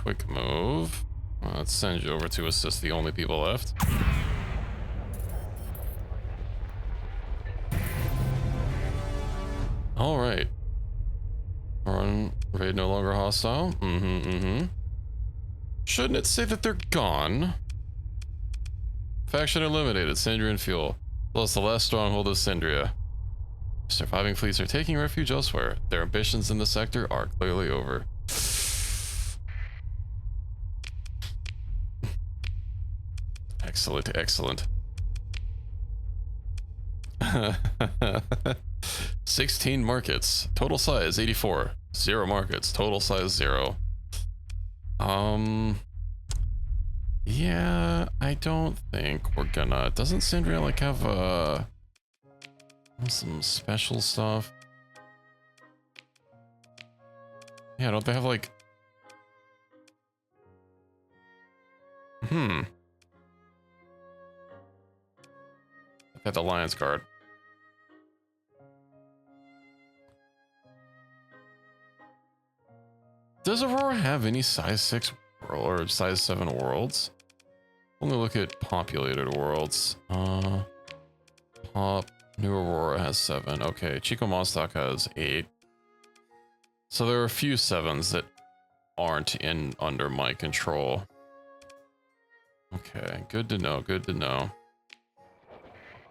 Quick move. Let's send you over to assist the only people left. All right. Run raid no longer hostile. Shouldn't it say that they're gone? Faction eliminated. Sindrian fuel. Lost the last stronghold of Sindria. Surviving fleets are taking refuge elsewhere. Their ambitions in the sector are clearly over. Excellent, excellent. 16 markets. Total size 84. 0 markets. Total size 0. Yeah, I don't think we're gonna. Doesn't Sindria like have some special stuff? Yeah, don't they have like at the Lion's Guard. Does Aurora have any size 6 world or size 7 worlds? Only look at populated worlds. New Aurora has 7. Okay, Chico Monstock has 8. So there are a few 7s that aren't in under my control. Okay, good to know, good to know.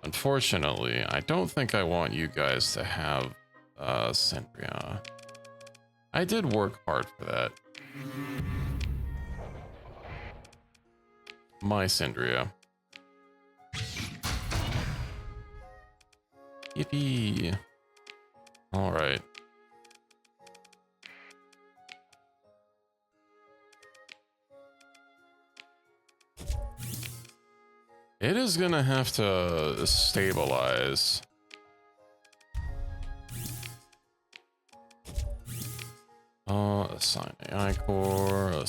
Unfortunately, I don't think I want you guys to have Sindria. I did work hard for that. My Sindria. Yippee. Alright. It is gonna have to stabilize. Assign AI core.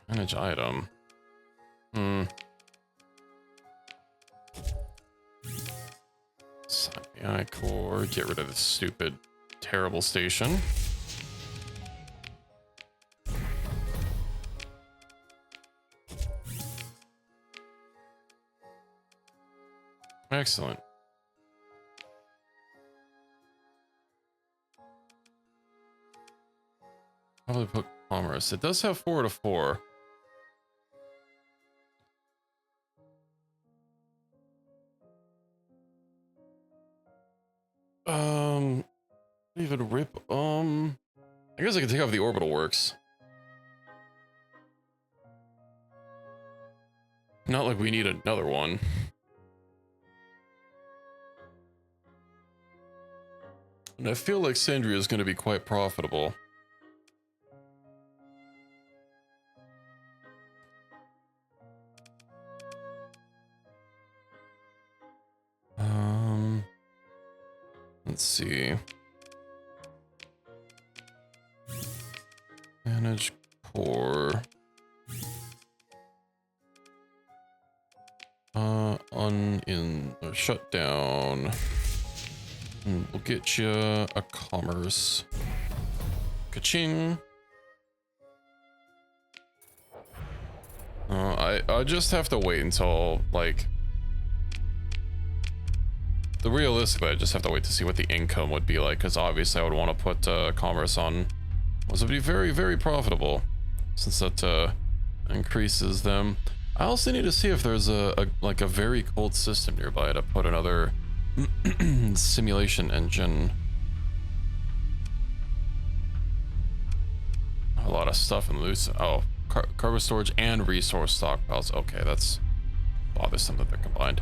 Manage item. Assign AI core. Get rid of this stupid, terrible station. Excellent. Probably put commerce. It does have 4 to 4. Even rip. I guess I can take off the orbital works. Not like we need another one. And I feel like Sindria is going to be quite profitable. Let's see. Manage core. Shut down. And we'll get you a commerce. Ka-ching. I just have to wait until, like, realistically, I just have to wait to see what the income would be like, because obviously I would want to put commerce on. This would be very, very profitable, since that increases them. I also need to see if there's a very cold system nearby to put another simulation engine. A lot of stuff in loose. Oh, cargo storage and resource stockpiles. Okay, that's bothersome that they're combined.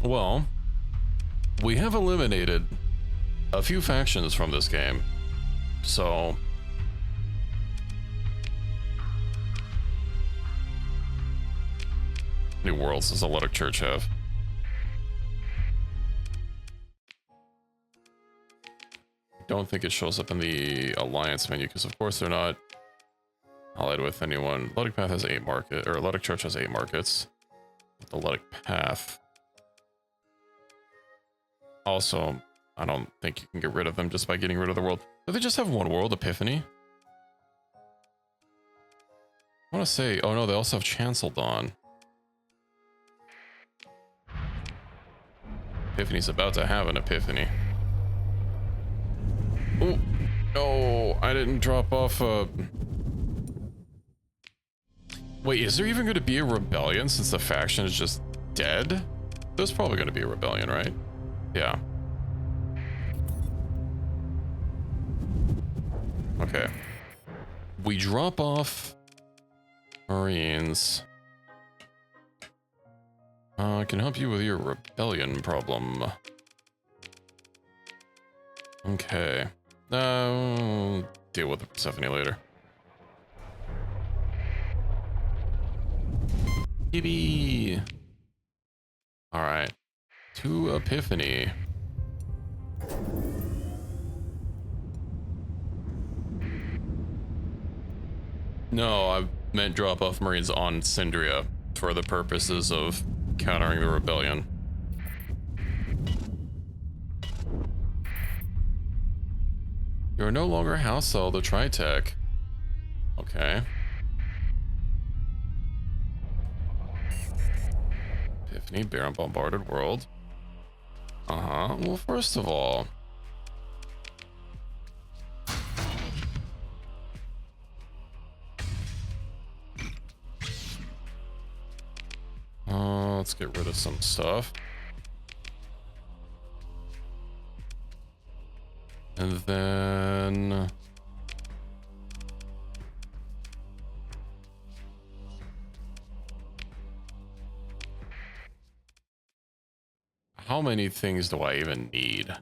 Well, we have eliminated a few factions from this game. So New Worlds does Athletic Church have? Don't think it shows up in the Alliance menu because of course they're not allied with anyone. Athletic Path has 8 market, or Athletic Church has 8 markets. Athletic Path. Also, I don't think you can get rid of them just by getting rid of the world. Do they just have one world, Epiphany? I want to say, oh no, they also have Chancel Dawn. Epiphany's about to have an epiphany. Oh, no, I didn't drop off a... Wait, is there even going to be a rebellion since the faction is just dead? There's probably going to be a rebellion, right? Yeah. Okay. We drop off Marines. I can help you with your rebellion problem. Okay. Deal with Persephone later. Yippee! Alright. To Epiphany. No, I meant drop off Marines on Syndria for the purposes of countering the rebellion. You're no longer house cell to Tritech. Okay. Epiphany, Baron Bombarded World. Well, first of all, let's get rid of some stuff. And then... how many things do I even need?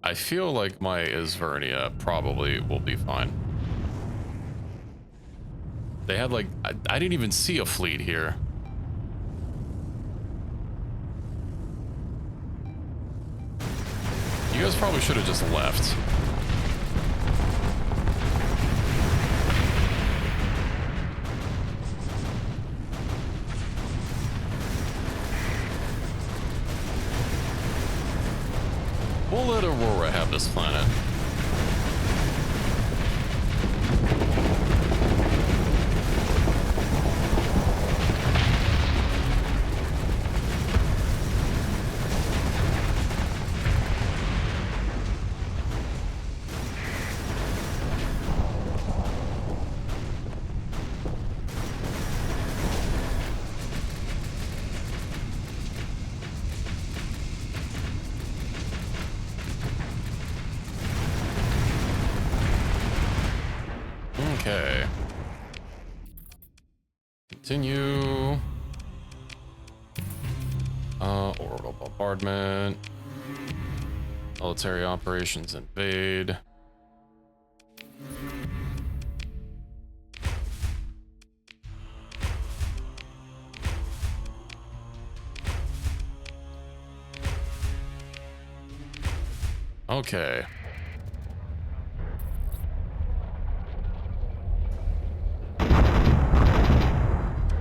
I feel like my Isvernia probably will be fine. They had like... I didn't even see a fleet here. You guys probably should have just left. We'll let Aurora have this planet. Okay. Continue. Orbital bombardment. Military operations invade. Okay.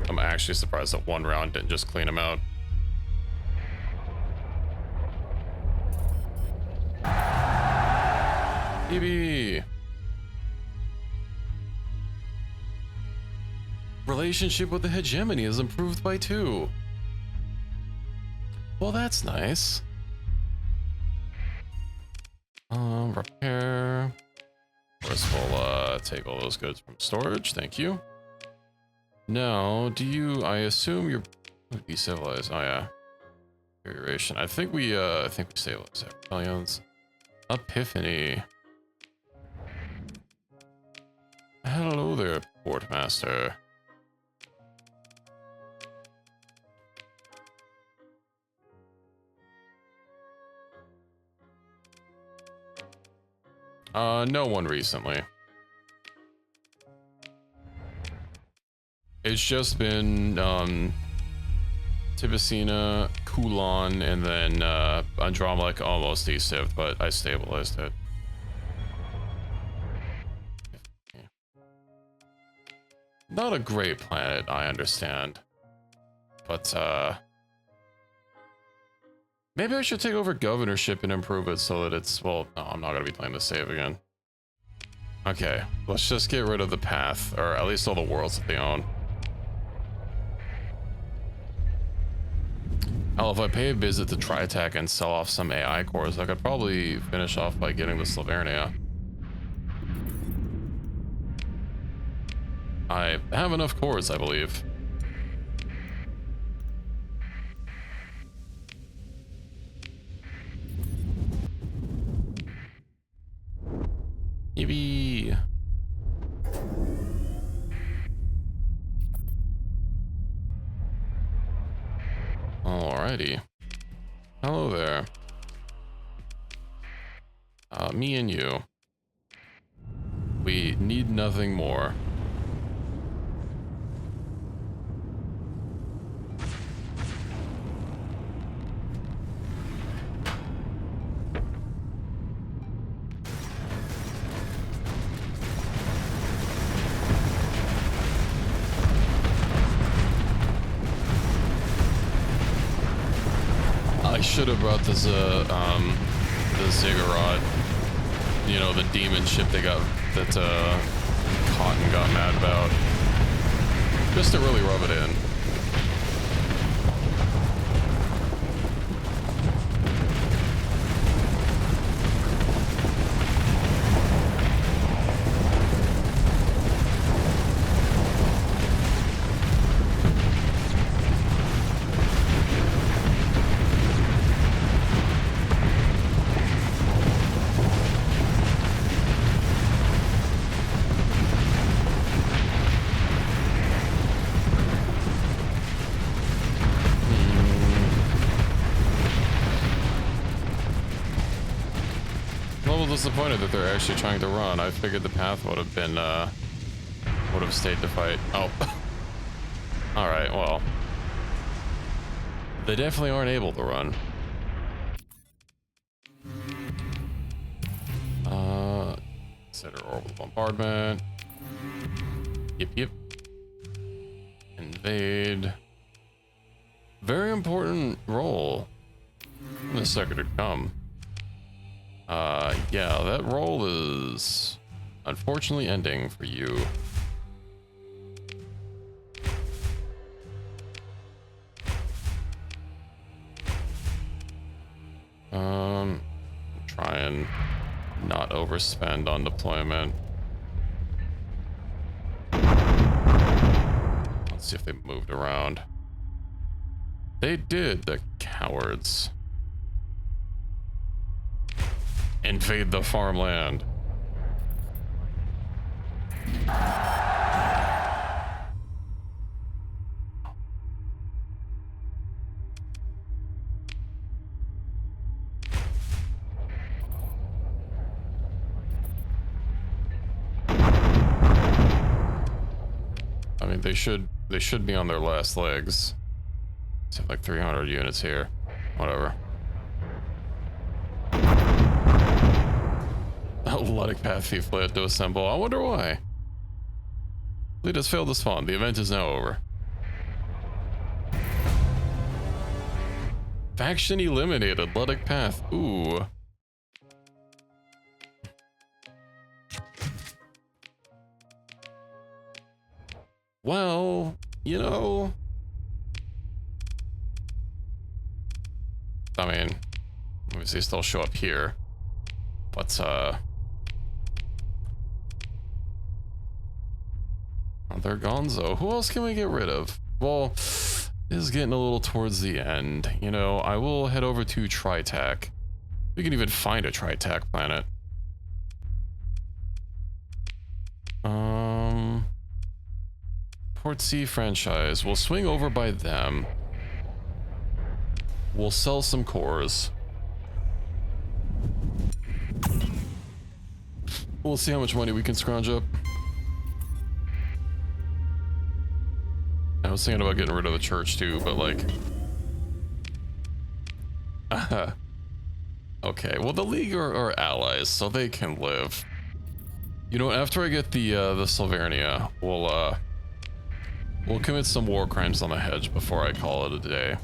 I'm actually surprised that one round didn't just clean him out. EB. Relationship with the hegemony is improved by 2. Well, that's nice. Repair. Of course, we'll take all those goods from storage. Thank you. Now, do you? I assume you're decivilize. Oh yeah, deterioration. I think we stabilize rebellions. Epiphany. Hello there, Portmaster. No one recently. It's just been, Tibicina, Kulon, and then, Andromeda almost desived, but I stabilized it. Not a great planet, I understand. But, maybe I should take over governorship and improve it so that it's, well, no, I'm not going to be playing the save again. Okay, let's just get rid of the path, or at least all the worlds that they own. Hell, if I pay a visit to Tritech and sell off some AI cores, I could probably finish off by getting the Slavernia. I have enough cores, I believe. Yippee! Alrighty. Hello there. Me and you. We need nothing more. I should have brought this, the Ziggurat, you know, the demon ship they got, that, Cotton got mad about, just to really rub it in. Disappointed that they're actually trying to run. I figured the path would have been would have stayed to fight. Oh. All right, well, they definitely aren't able to run. Consider orbital bombardment. Yep. Invade. Very important role in the sector to come. Yeah, that role is unfortunately ending for you. Try and not overspend on deployment. Let's see if they moved around. They did, the cowards. Invade the farmland. I mean, they should be on their last legs. Let's have like 300 units here. Whatever. Luddic Path Thief failed to assemble. I wonder why. Fleet has failed to spawn. The event is now over. Faction eliminated. Luddic Path. Ooh. Well, you know. I mean, obviously still show up here. But, oh, they're gonzo. Who else can we get rid of? Well, this is getting a little towards the end. You know, I will head over to Tritac. We can even find a Tritac planet. Port C franchise. We'll swing over by them. We'll sell some cores. We'll see how much money we can scrounge up. I was thinking about getting rid of the church too, but like... Okay, well the League are allies, so they can live. You know, after I get the Sylvernia, we'll commit some war crimes on the hedge before I call it a day.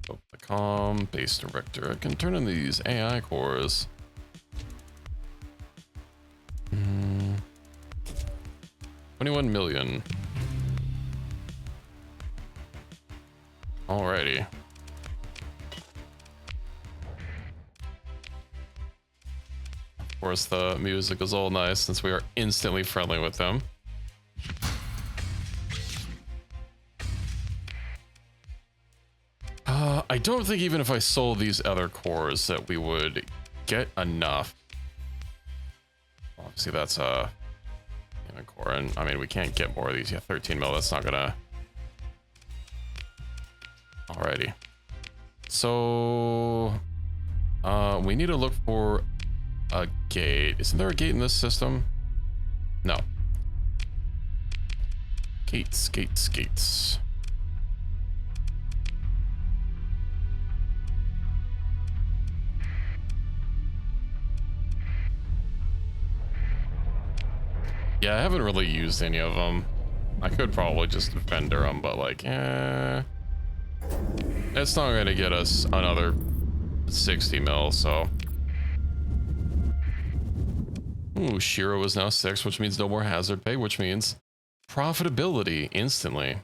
The calm base director. I can turn in these AI cores. 21 million. Alrighty. Of course, the music is all nice since we are instantly friendly with them. I don't think even if I sold these other cores that we would get enough. Obviously, that's a core, and I mean we can't get more of these. Yeah, 13 mil. That's not gonna. Alrighty. So, we need to look for a gate. Isn't there a gate in this system? No. Gates, gates, gates. Yeah, I haven't really used any of them. I could probably just vendor them, but like, it's not going to get us another 60 mil, so. Ooh, Shiro is now 6, which means no more hazard pay, which means profitability instantly.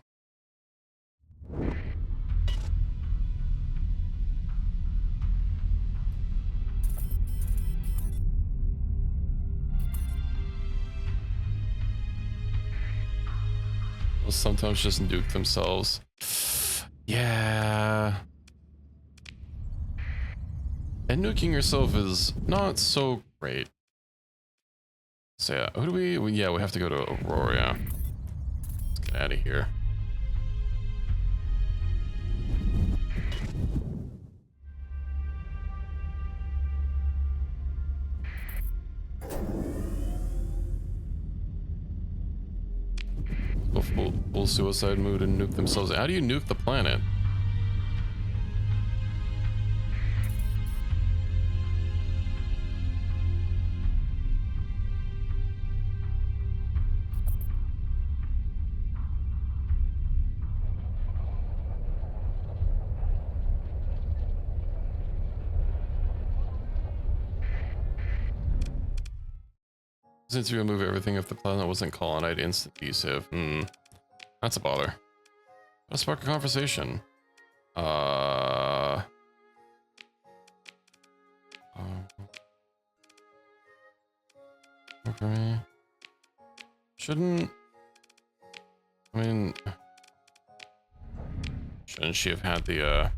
Will sometimes just nuke themselves. Yeah. And nuking yourself is not so great. So yeah, who do we yeah, we have to go to Aurora. Let's get out of here. Go full suicide mood and nuke themselves. How do you nuke the planet? Since you remove everything if the planet wasn't colonized, instant desave. That's a bother. Let's spark a conversation. Work for me. Shouldn't she have had the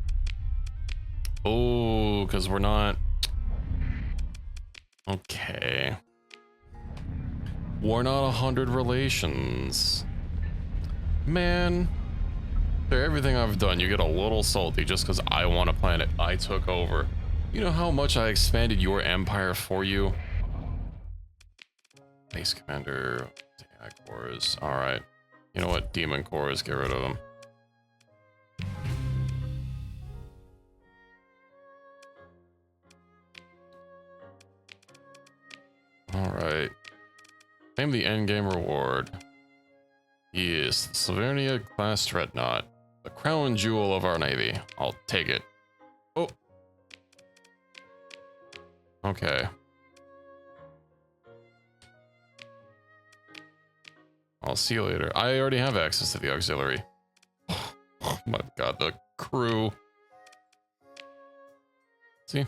oh, because we're not okay. We're not 100 relations. Man, for everything I've done, you get a little salty just because I want a planet I took over. You know how much I expanded your empire for you? Base commander, AI cores. Alright. You know what? Demon cores, get rid of them. Alright. Claim the endgame reward. Yes, the Sylvernia class dreadnought. The crown jewel of our navy. I'll take it. Oh. Okay. I'll see you later. I already have access to the auxiliary. Oh my god, the crew. See?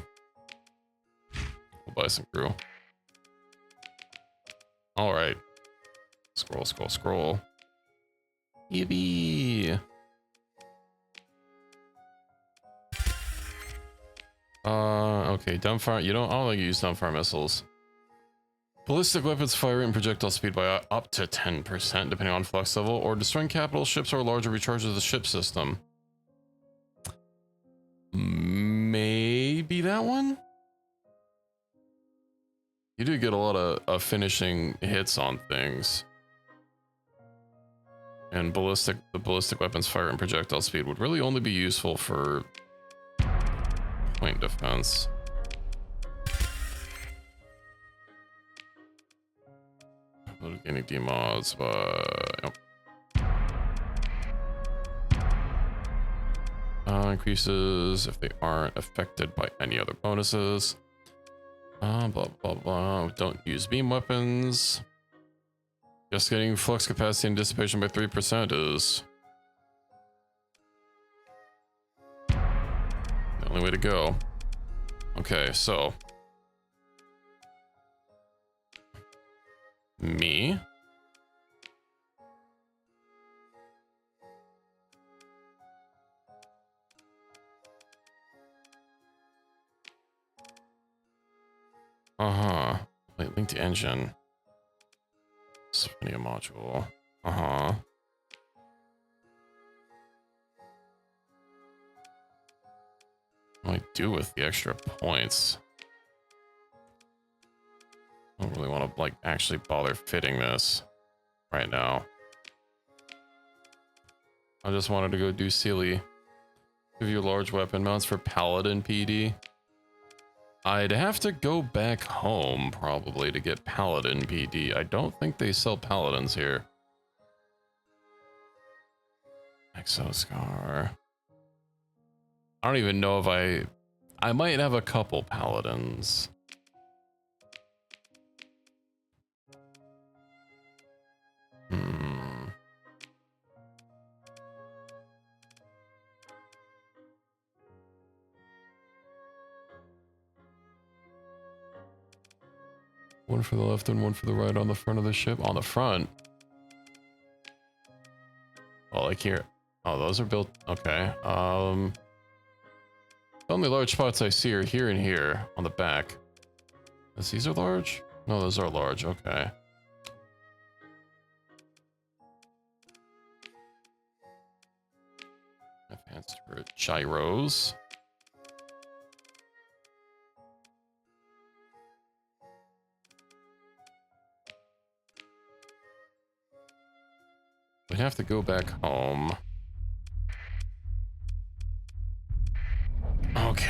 We'll buy some crew. Alright. Scroll, scroll, scroll. Yippee! Okay, dumbfire. I don't think you use dumbfire missiles. Ballistic weapons fire rate and projectile speed by up to 10%, depending on flux level, or destroying capital ships or larger recharges the ship system. Maybe that one? You do get a lot of finishing hits on things. And the ballistic weapons fire and projectile speed would really only be useful for point defense. Not any demods, but yep. Increases if they aren't affected by any other bonuses. Blah blah blah. Don't use beam weapons. Just getting flux capacity and dissipation by 3% is the only way to go. Okay, so me. Wait, link to engine. Symphony module. What do I do with the extra points? I don't really want to like actually bother fitting this right now. I just wanted to go do Sealy. Give you large weapon mounts for Paladin PD. I'd have to go back home probably to get Paladin PD. I don't think they sell Paladins here. Exoscar. I don't even know if I might have a couple Paladins. One for the left and one for the right on the front of the ship. On the front? Oh, like here. Oh, those are built. Okay. The only large spots I see are here and here on the back. These are large? No, those are large. Okay. Advanced for gyros. We have to go back home. Okay.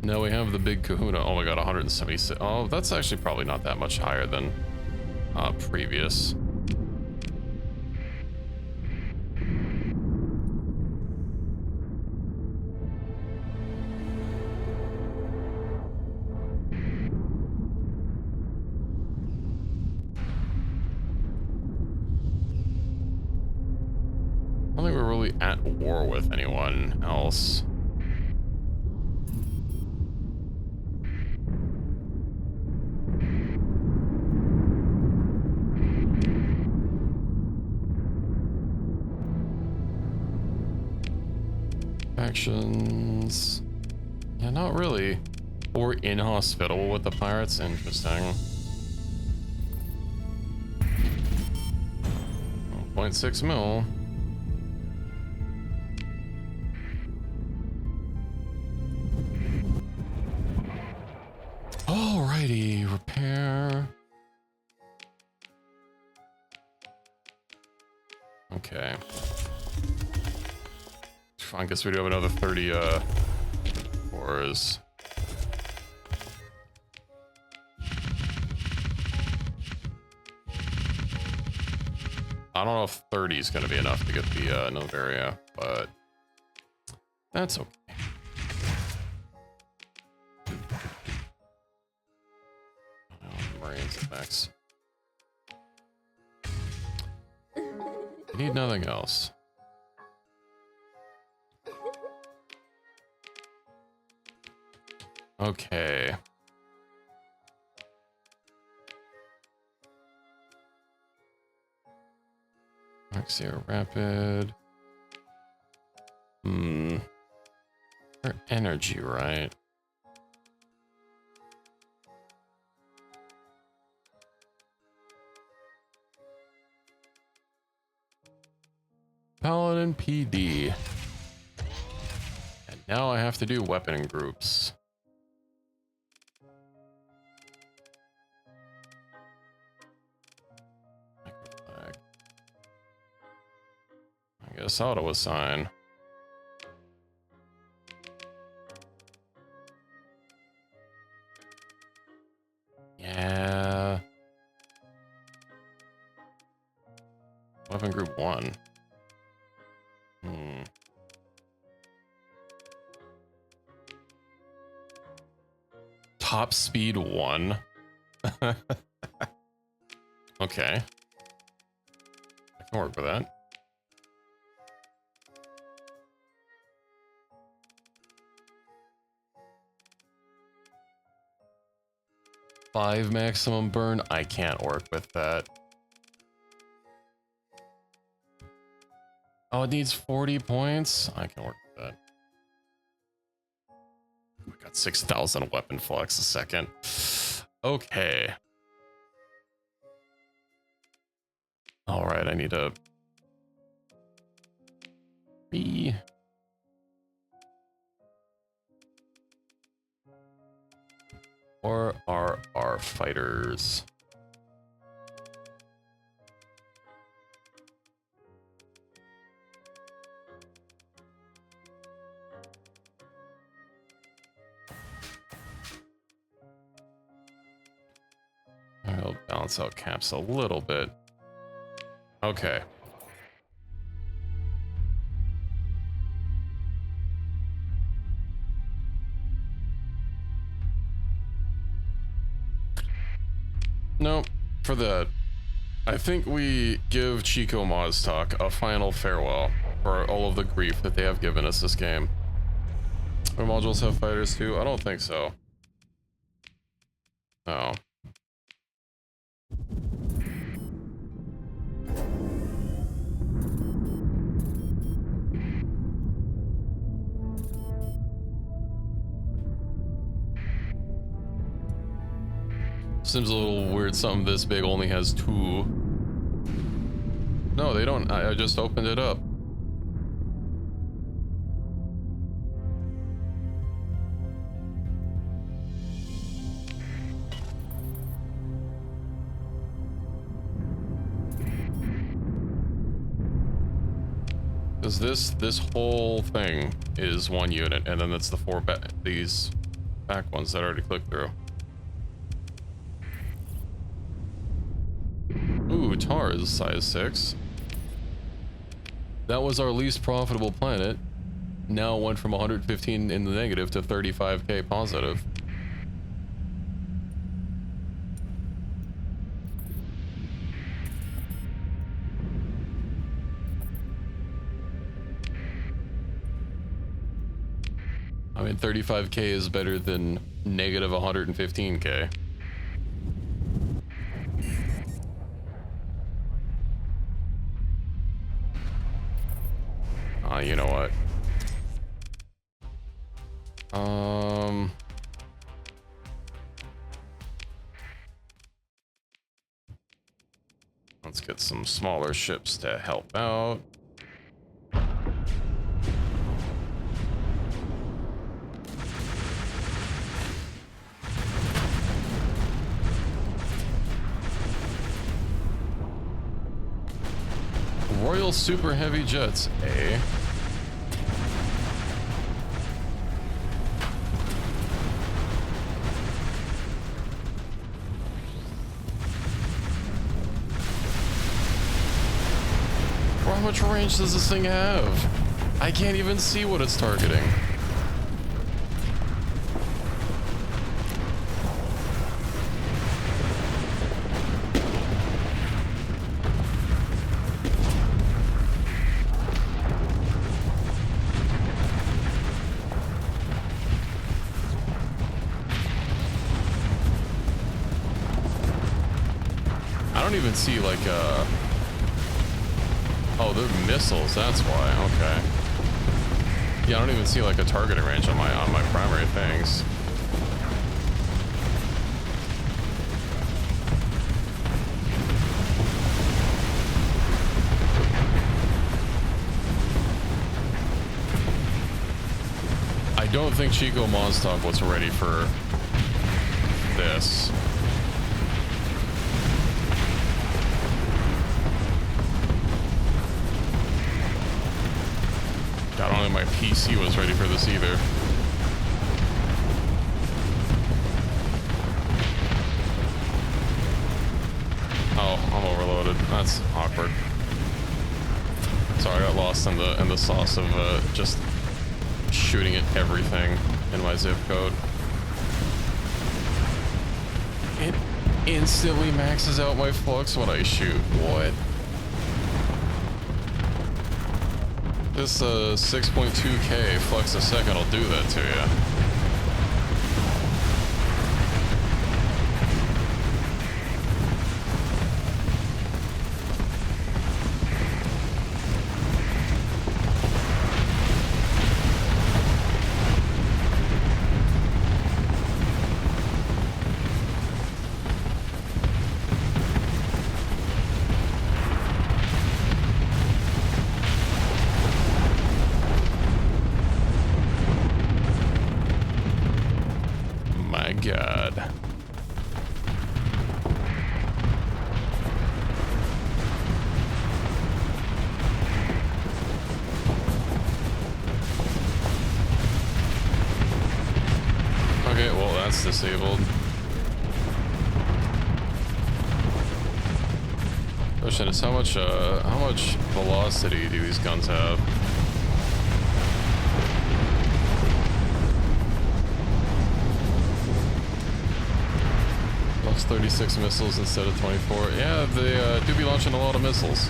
No, we have the big kahuna. Oh my god, 176. Oh, that's actually probably not that much higher than previous. I don't think we're really at war with anyone else. Actions. Yeah, not really. Or inhospitable with the pirates. Interesting. 0.6 mil. Alrighty, repair. Okay. I guess we do have another 30 cores. I don't know if 30 is going to be enough to get the Novaria, but that's okay. Marines effects. I need nothing else. Okay. Axia Rapid. For energy, right? Paladin PD. And now I have to do weapon groups. I guess auto assign. Yeah. Weapon group 1. Top speed 1. Okay. I can work with that. Five maximum burn. I can't work with that. Oh, it needs 40 points. I can work with that. We got 6,000 weapon flex a second. Okay. All right, I need a B. Or are our fighters? I'll balance out caps a little bit. Okay. No, for that, I think we give Chico Moztalk a final farewell for all of the grief that they have given us this game. Our modules have fighters too? I don't think so. Oh. Seems a little weird, something this big only has 2. No, they don't. I just opened it up. Because this whole thing is 1 unit, and then that's the 4 these back ones that I already clicked through. Ooh, Tar is size 6. That was our least profitable planet. Now it went from 115 in the negative to 35k positive. I mean, 35k is better than negative 115k. You know what? Let's get some smaller ships to help out. Royal Super Heavy Jets, eh? How much range does this thing have? I can't even see what it's targeting. I don't even see like oh, they're missiles, that's why. Okay. Yeah, I don't even see like a targeting range on my primary things. don't think Chico Monstock was ready for this. I don't think my PC was ready for this either. Oh, I'm overloaded. That's awkward. Sorry, I got lost in the sauce of just shooting at everything in my zip code. It instantly maxes out my flux when I shoot. What? This 6.2k flux a second will do that to you. God. Okay, well that's disabled. Question is how much velocity do these guns have? Plus 36 missiles instead of 24. Yeah, they do be launching a lot of missiles.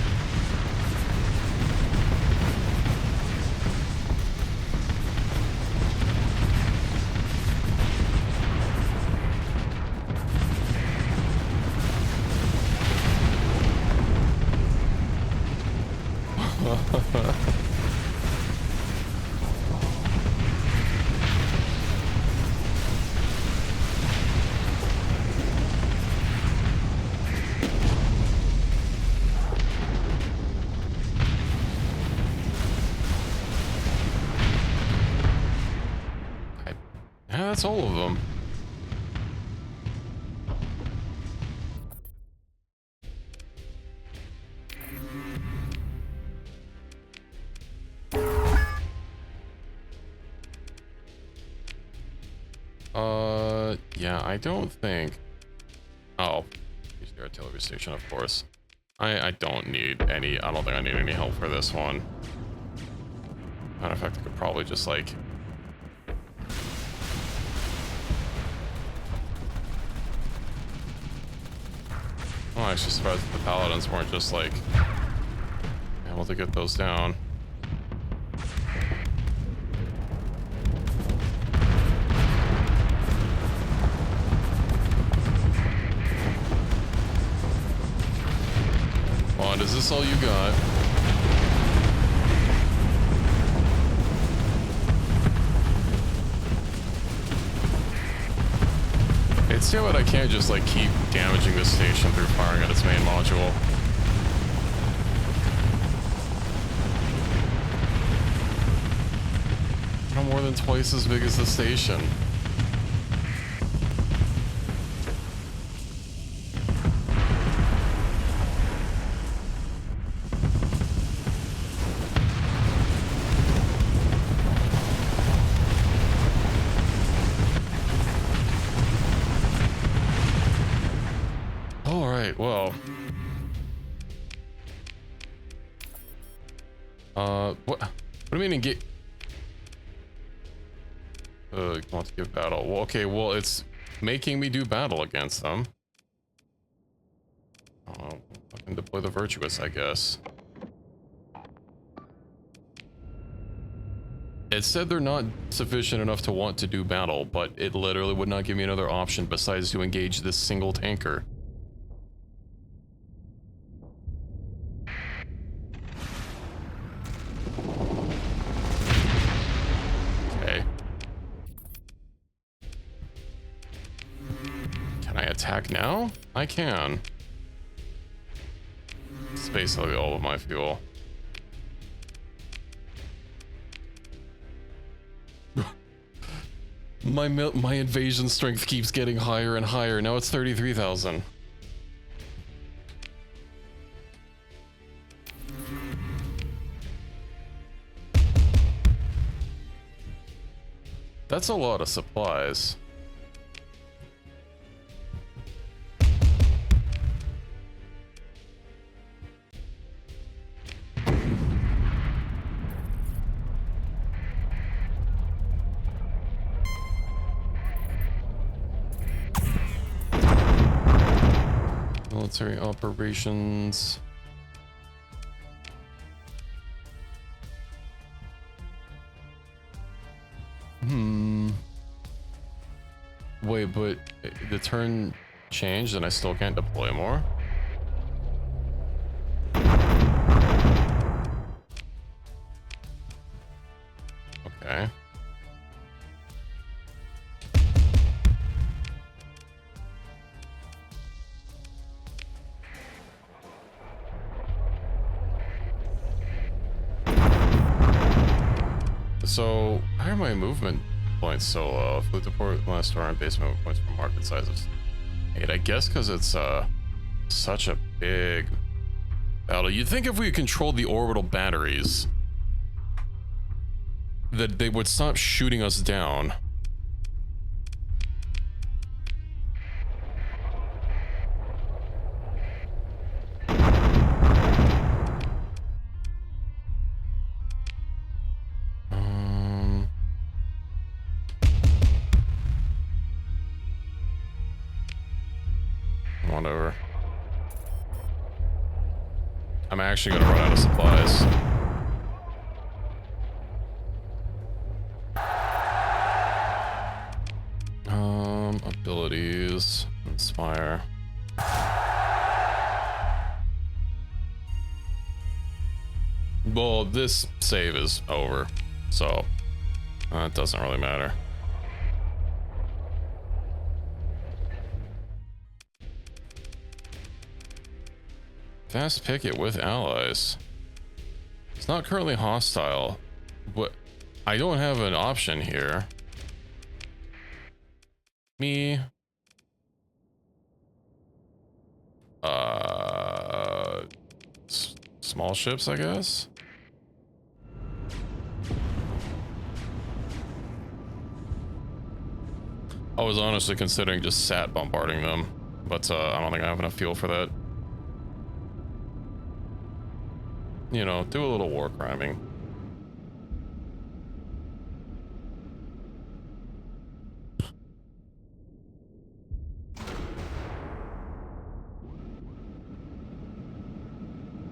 That's all of them. Yeah, I don't think... Oh, use the artillery station, of course. I don't need any... I don't think I need any help for this one. Matter of fact, I could probably just, like... I'm actually surprised that the paladins weren't just, like, able to get those down. Come on, is this all you got? It's too bad I can't just like keep damaging this station through firing at its main module. No more than twice as big as the station. Well, what do you mean get? Want to give battle? Well, okay, well, it's making me do battle against them. Oh, fucking deploy the virtuous, I guess. It said they're not sufficient enough to want to do battle, but it literally would not give me another option besides to engage this single tanker. Attack now? I can. It's basically all of my fuel. My invasion strength keeps getting higher and higher. Now it's 33,000. That's a lot of supplies. Military operations. Wait, but the turn changed and I still can't deploy more? Okay. So, why are my movement points so low? Fleet deport last turn, base movement points for market sizes 8. I guess because it's such a big battle. You'd think if we controlled the orbital batteries that they would stop shooting us down. Whatever. I'm actually gonna run out of supplies. Abilities, inspire. Well, this save is over, so it doesn't really matter. Fast picket with allies. It's not currently hostile, but I don't have an option here. Me. Small ships, I guess. I was honestly considering just sat bombarding them, but I don't think I have enough fuel for that. You know, do a little war criming.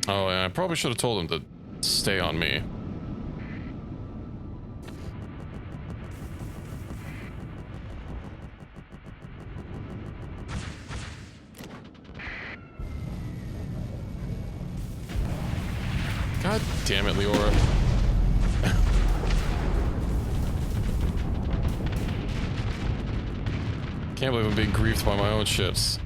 Oh, and I probably should have told him to stay on me. God damn it, Leora. Can't believe I'm being griefed by my own ships.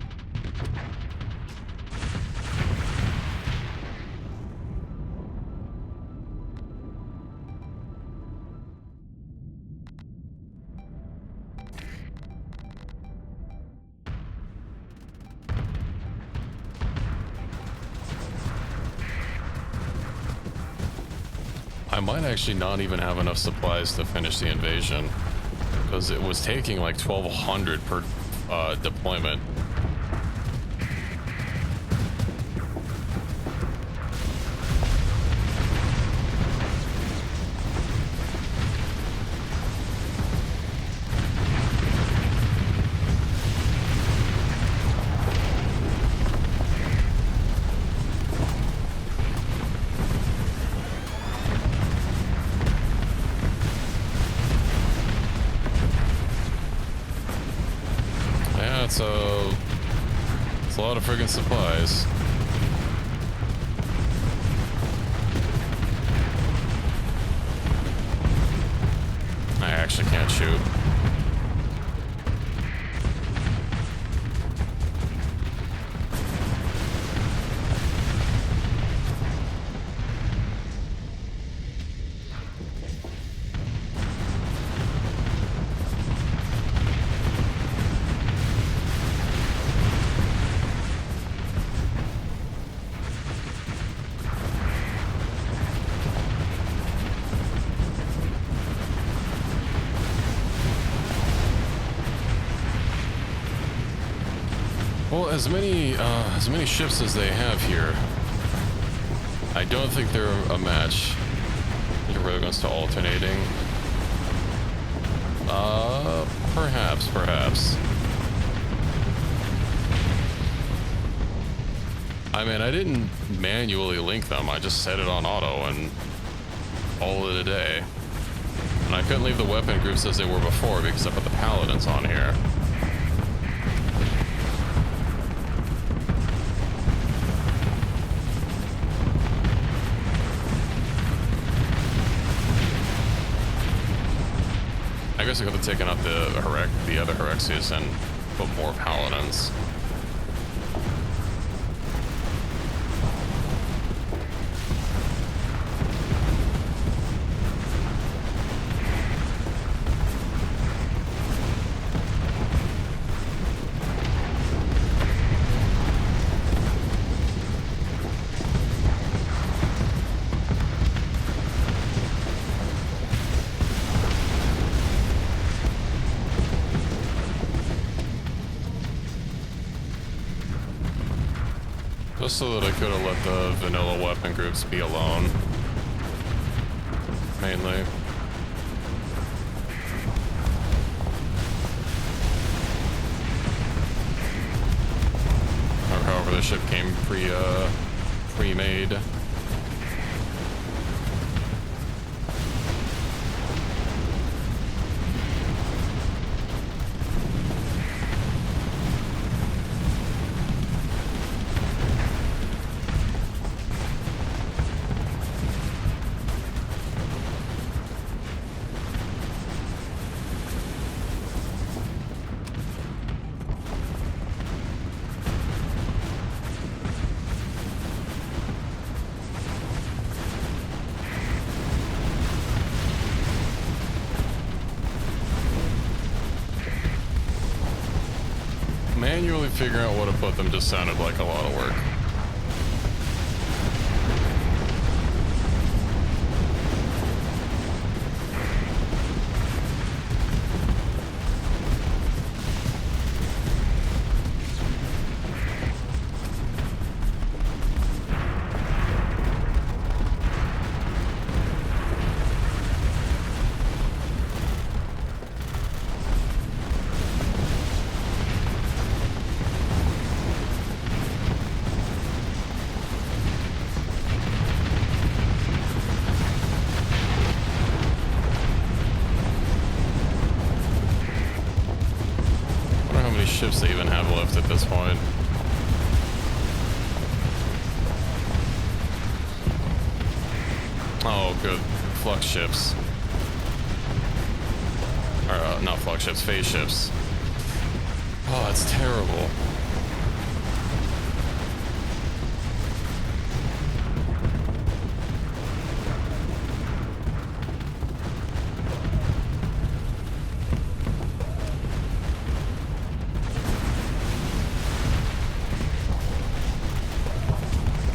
I might actually not even have enough supplies to finish the invasion, because it was taking like 1,200 per deployment. So it's a lot of friggin' supplies. I actually can't shoot. Well, as many ships as they have here, I don't think they're a match. You're really going to alternating. Perhaps. I mean, I didn't manually link them. I just set it on auto and all of the day. And I couldn't leave the weapon groups as they were before because I put the paladins on here. I guess I could have taken out the other Herexius and put more paladins. Just so that I could have let the vanilla weapon groups be alone. Mainly. Or however the ship came pre-made. Manually figuring out what to put them just sounded like a lot of work. Ships they even have left at this point. Oh, good. Flux ships. Or, not flux ships, phase ships. Oh, that's terrible.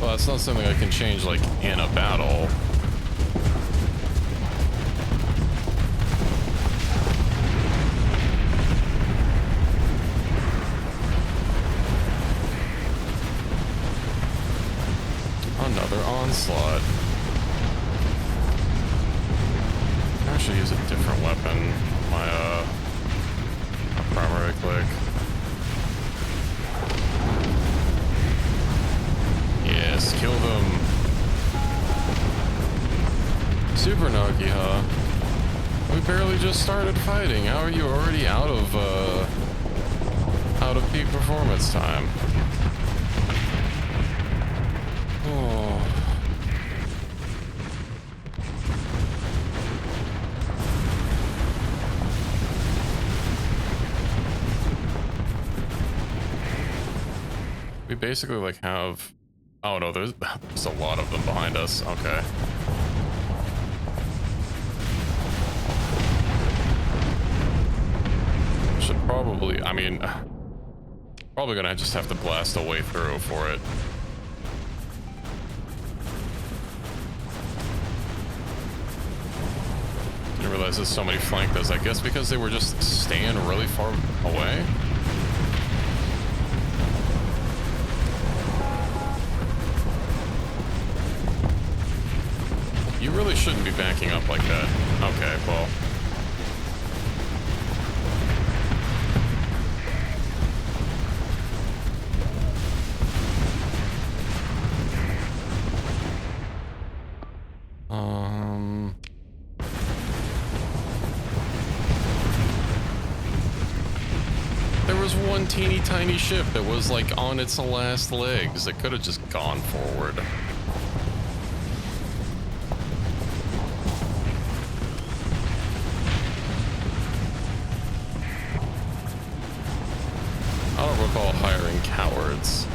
That's not something I can change, like, in a battle. Another onslaught. I should use a different weapon. My primary click. Yes, kill them. Super Nagi, huh? We barely just started fighting. How are you already out of peak performance time? Oh. We basically like have. Oh no, there's a lot of them behind us. Okay. Should probably, I mean, probably gonna just have to blast a way through for it. Didn't realize there's so many flanked us. I guess because they were just staying really far away. really shouldn't be backing up like that. Okay, well. There was one teeny tiny ship that was like on its last legs that could have just gone forward. I don't recall hiring cowards.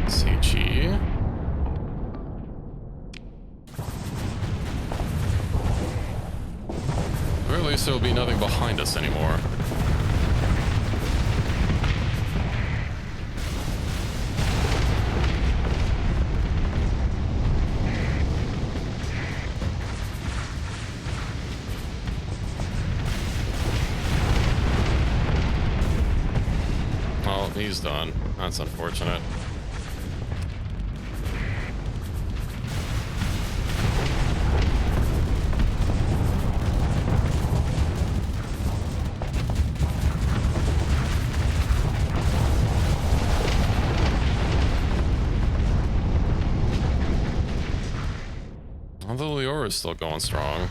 CG. Or at least there will be nothing behind us anymore. Well, he's done. That's unfortunate. Although Leora is still going strong.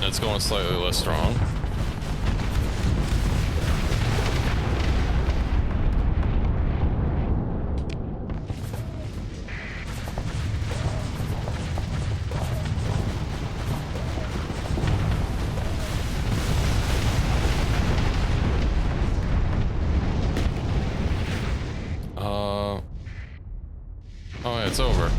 It's going slightly less strong. Oh yeah, it's over.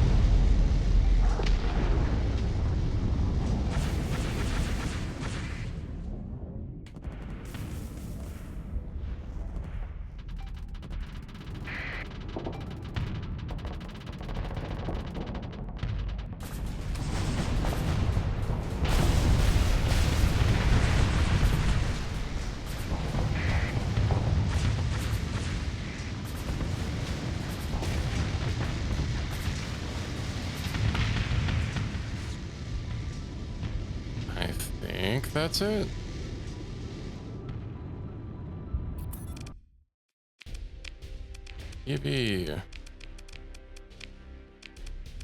I think that's it. Yippee.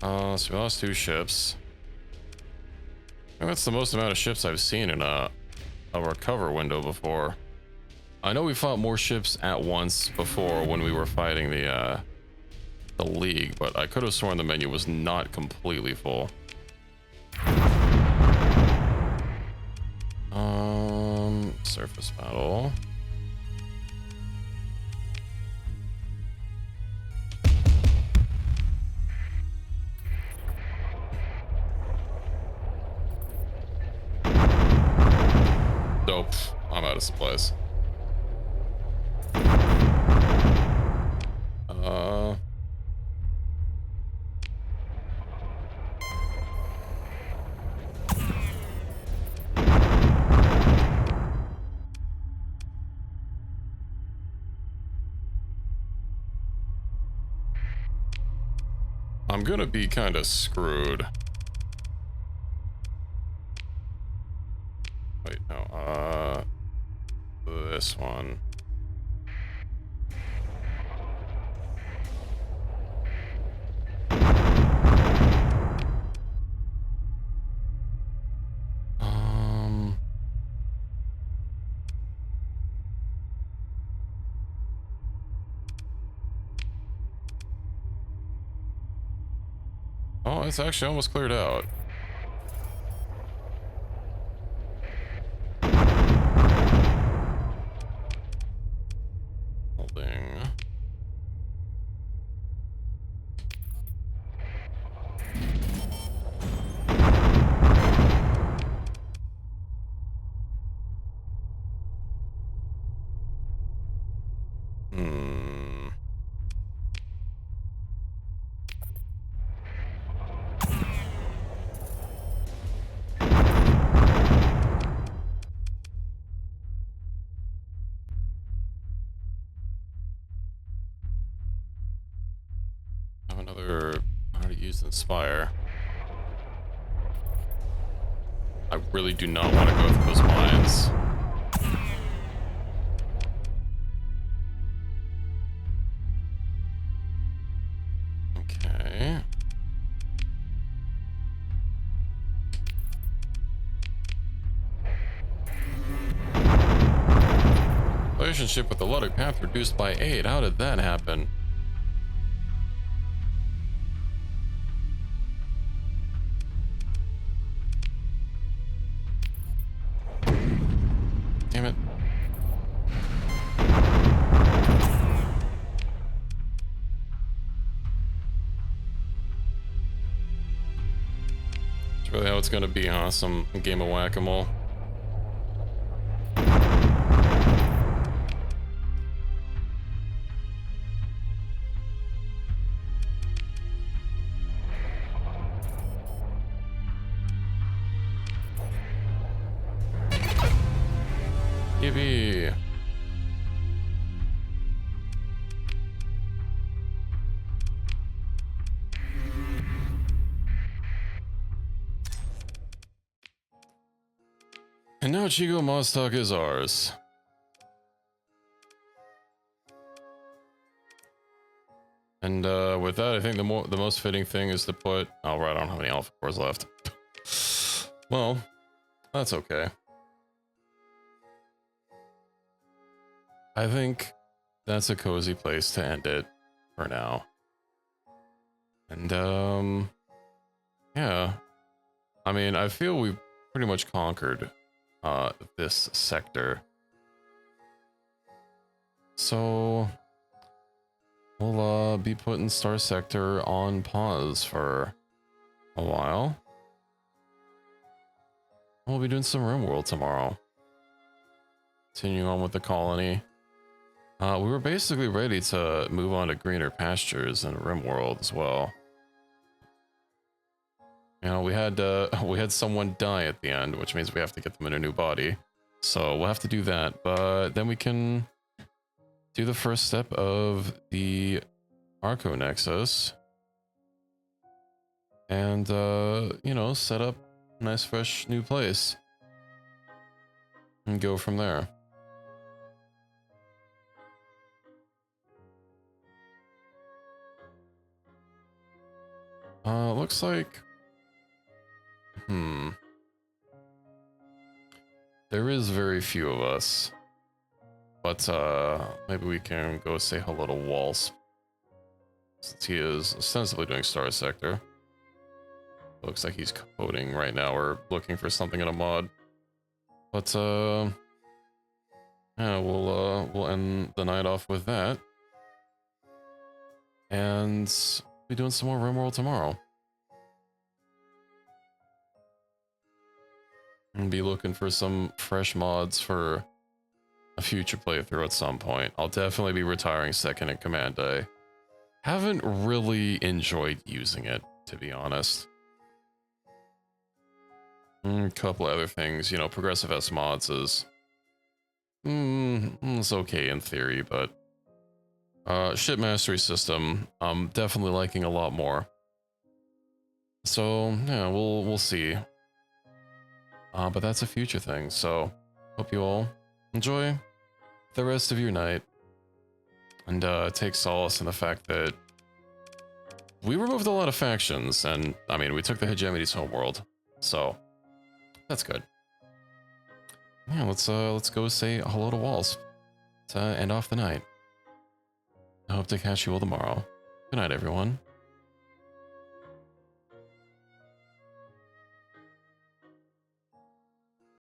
So we lost 2 ships. I think that's the most amount of ships I've seen in a recover window before. I know we fought more ships at once before when we were fighting the League, but I could have sworn the menu was not completely full. Surface battle. Nope, I'm out of supplies. I'm gonna be kind of screwed. Wait, no, this one. Oh, it's actually almost cleared out. Let's inspire. I really do not want to go through those mines. Okay. Relationship with the Luddic path reduced by 8. How did that happen? Damn it. It's really how it's gonna be, huh? Some game of whack-a-mole. Yippee! And now Chico Mostalk is ours. And with that, I think the most fitting thing is to put. Oh right, I don't have any alpha cores left. Well, that's okay. I think that's a cozy place to end it for now. And yeah, I mean, I feel we pretty much conquered this sector. So we'll be putting Starsector on pause for a while. We'll be doing some RimWorld tomorrow. Continuing on with the colony. We were basically ready to move on to greener pastures and RimWorld as well. You know, we had someone die at the end, which means we have to get them in a new body. So we'll have to do that, but then we can do the first step of the Arco Nexus. And, you know, set up a nice fresh new place. And go from there. Looks like... There is very few of us. But, maybe we can go say hello to Walsp. Since he is ostensibly doing Starsector. Looks like he's coding right now or looking for something in a mod. But, yeah, we'll end the night off with that. And be doing some more RimWorld tomorrow. And be looking for some fresh mods for a future playthrough at some point. I'll definitely be retiring second in command. I haven't really enjoyed using it, to be honest. A couple other things, you know, progressive S mods is it's okay in theory, but ship mastery system I'm definitely liking a lot more. So yeah, we'll see. But that's a future thing, so hope you all enjoy the rest of your night. And take solace in the fact that we removed a lot of factions, and I mean, we took the Hegemony's homeworld, so that's good. Yeah, let's go say hello to Walls to end off the night. I hope to catch you all tomorrow. Good night, everyone.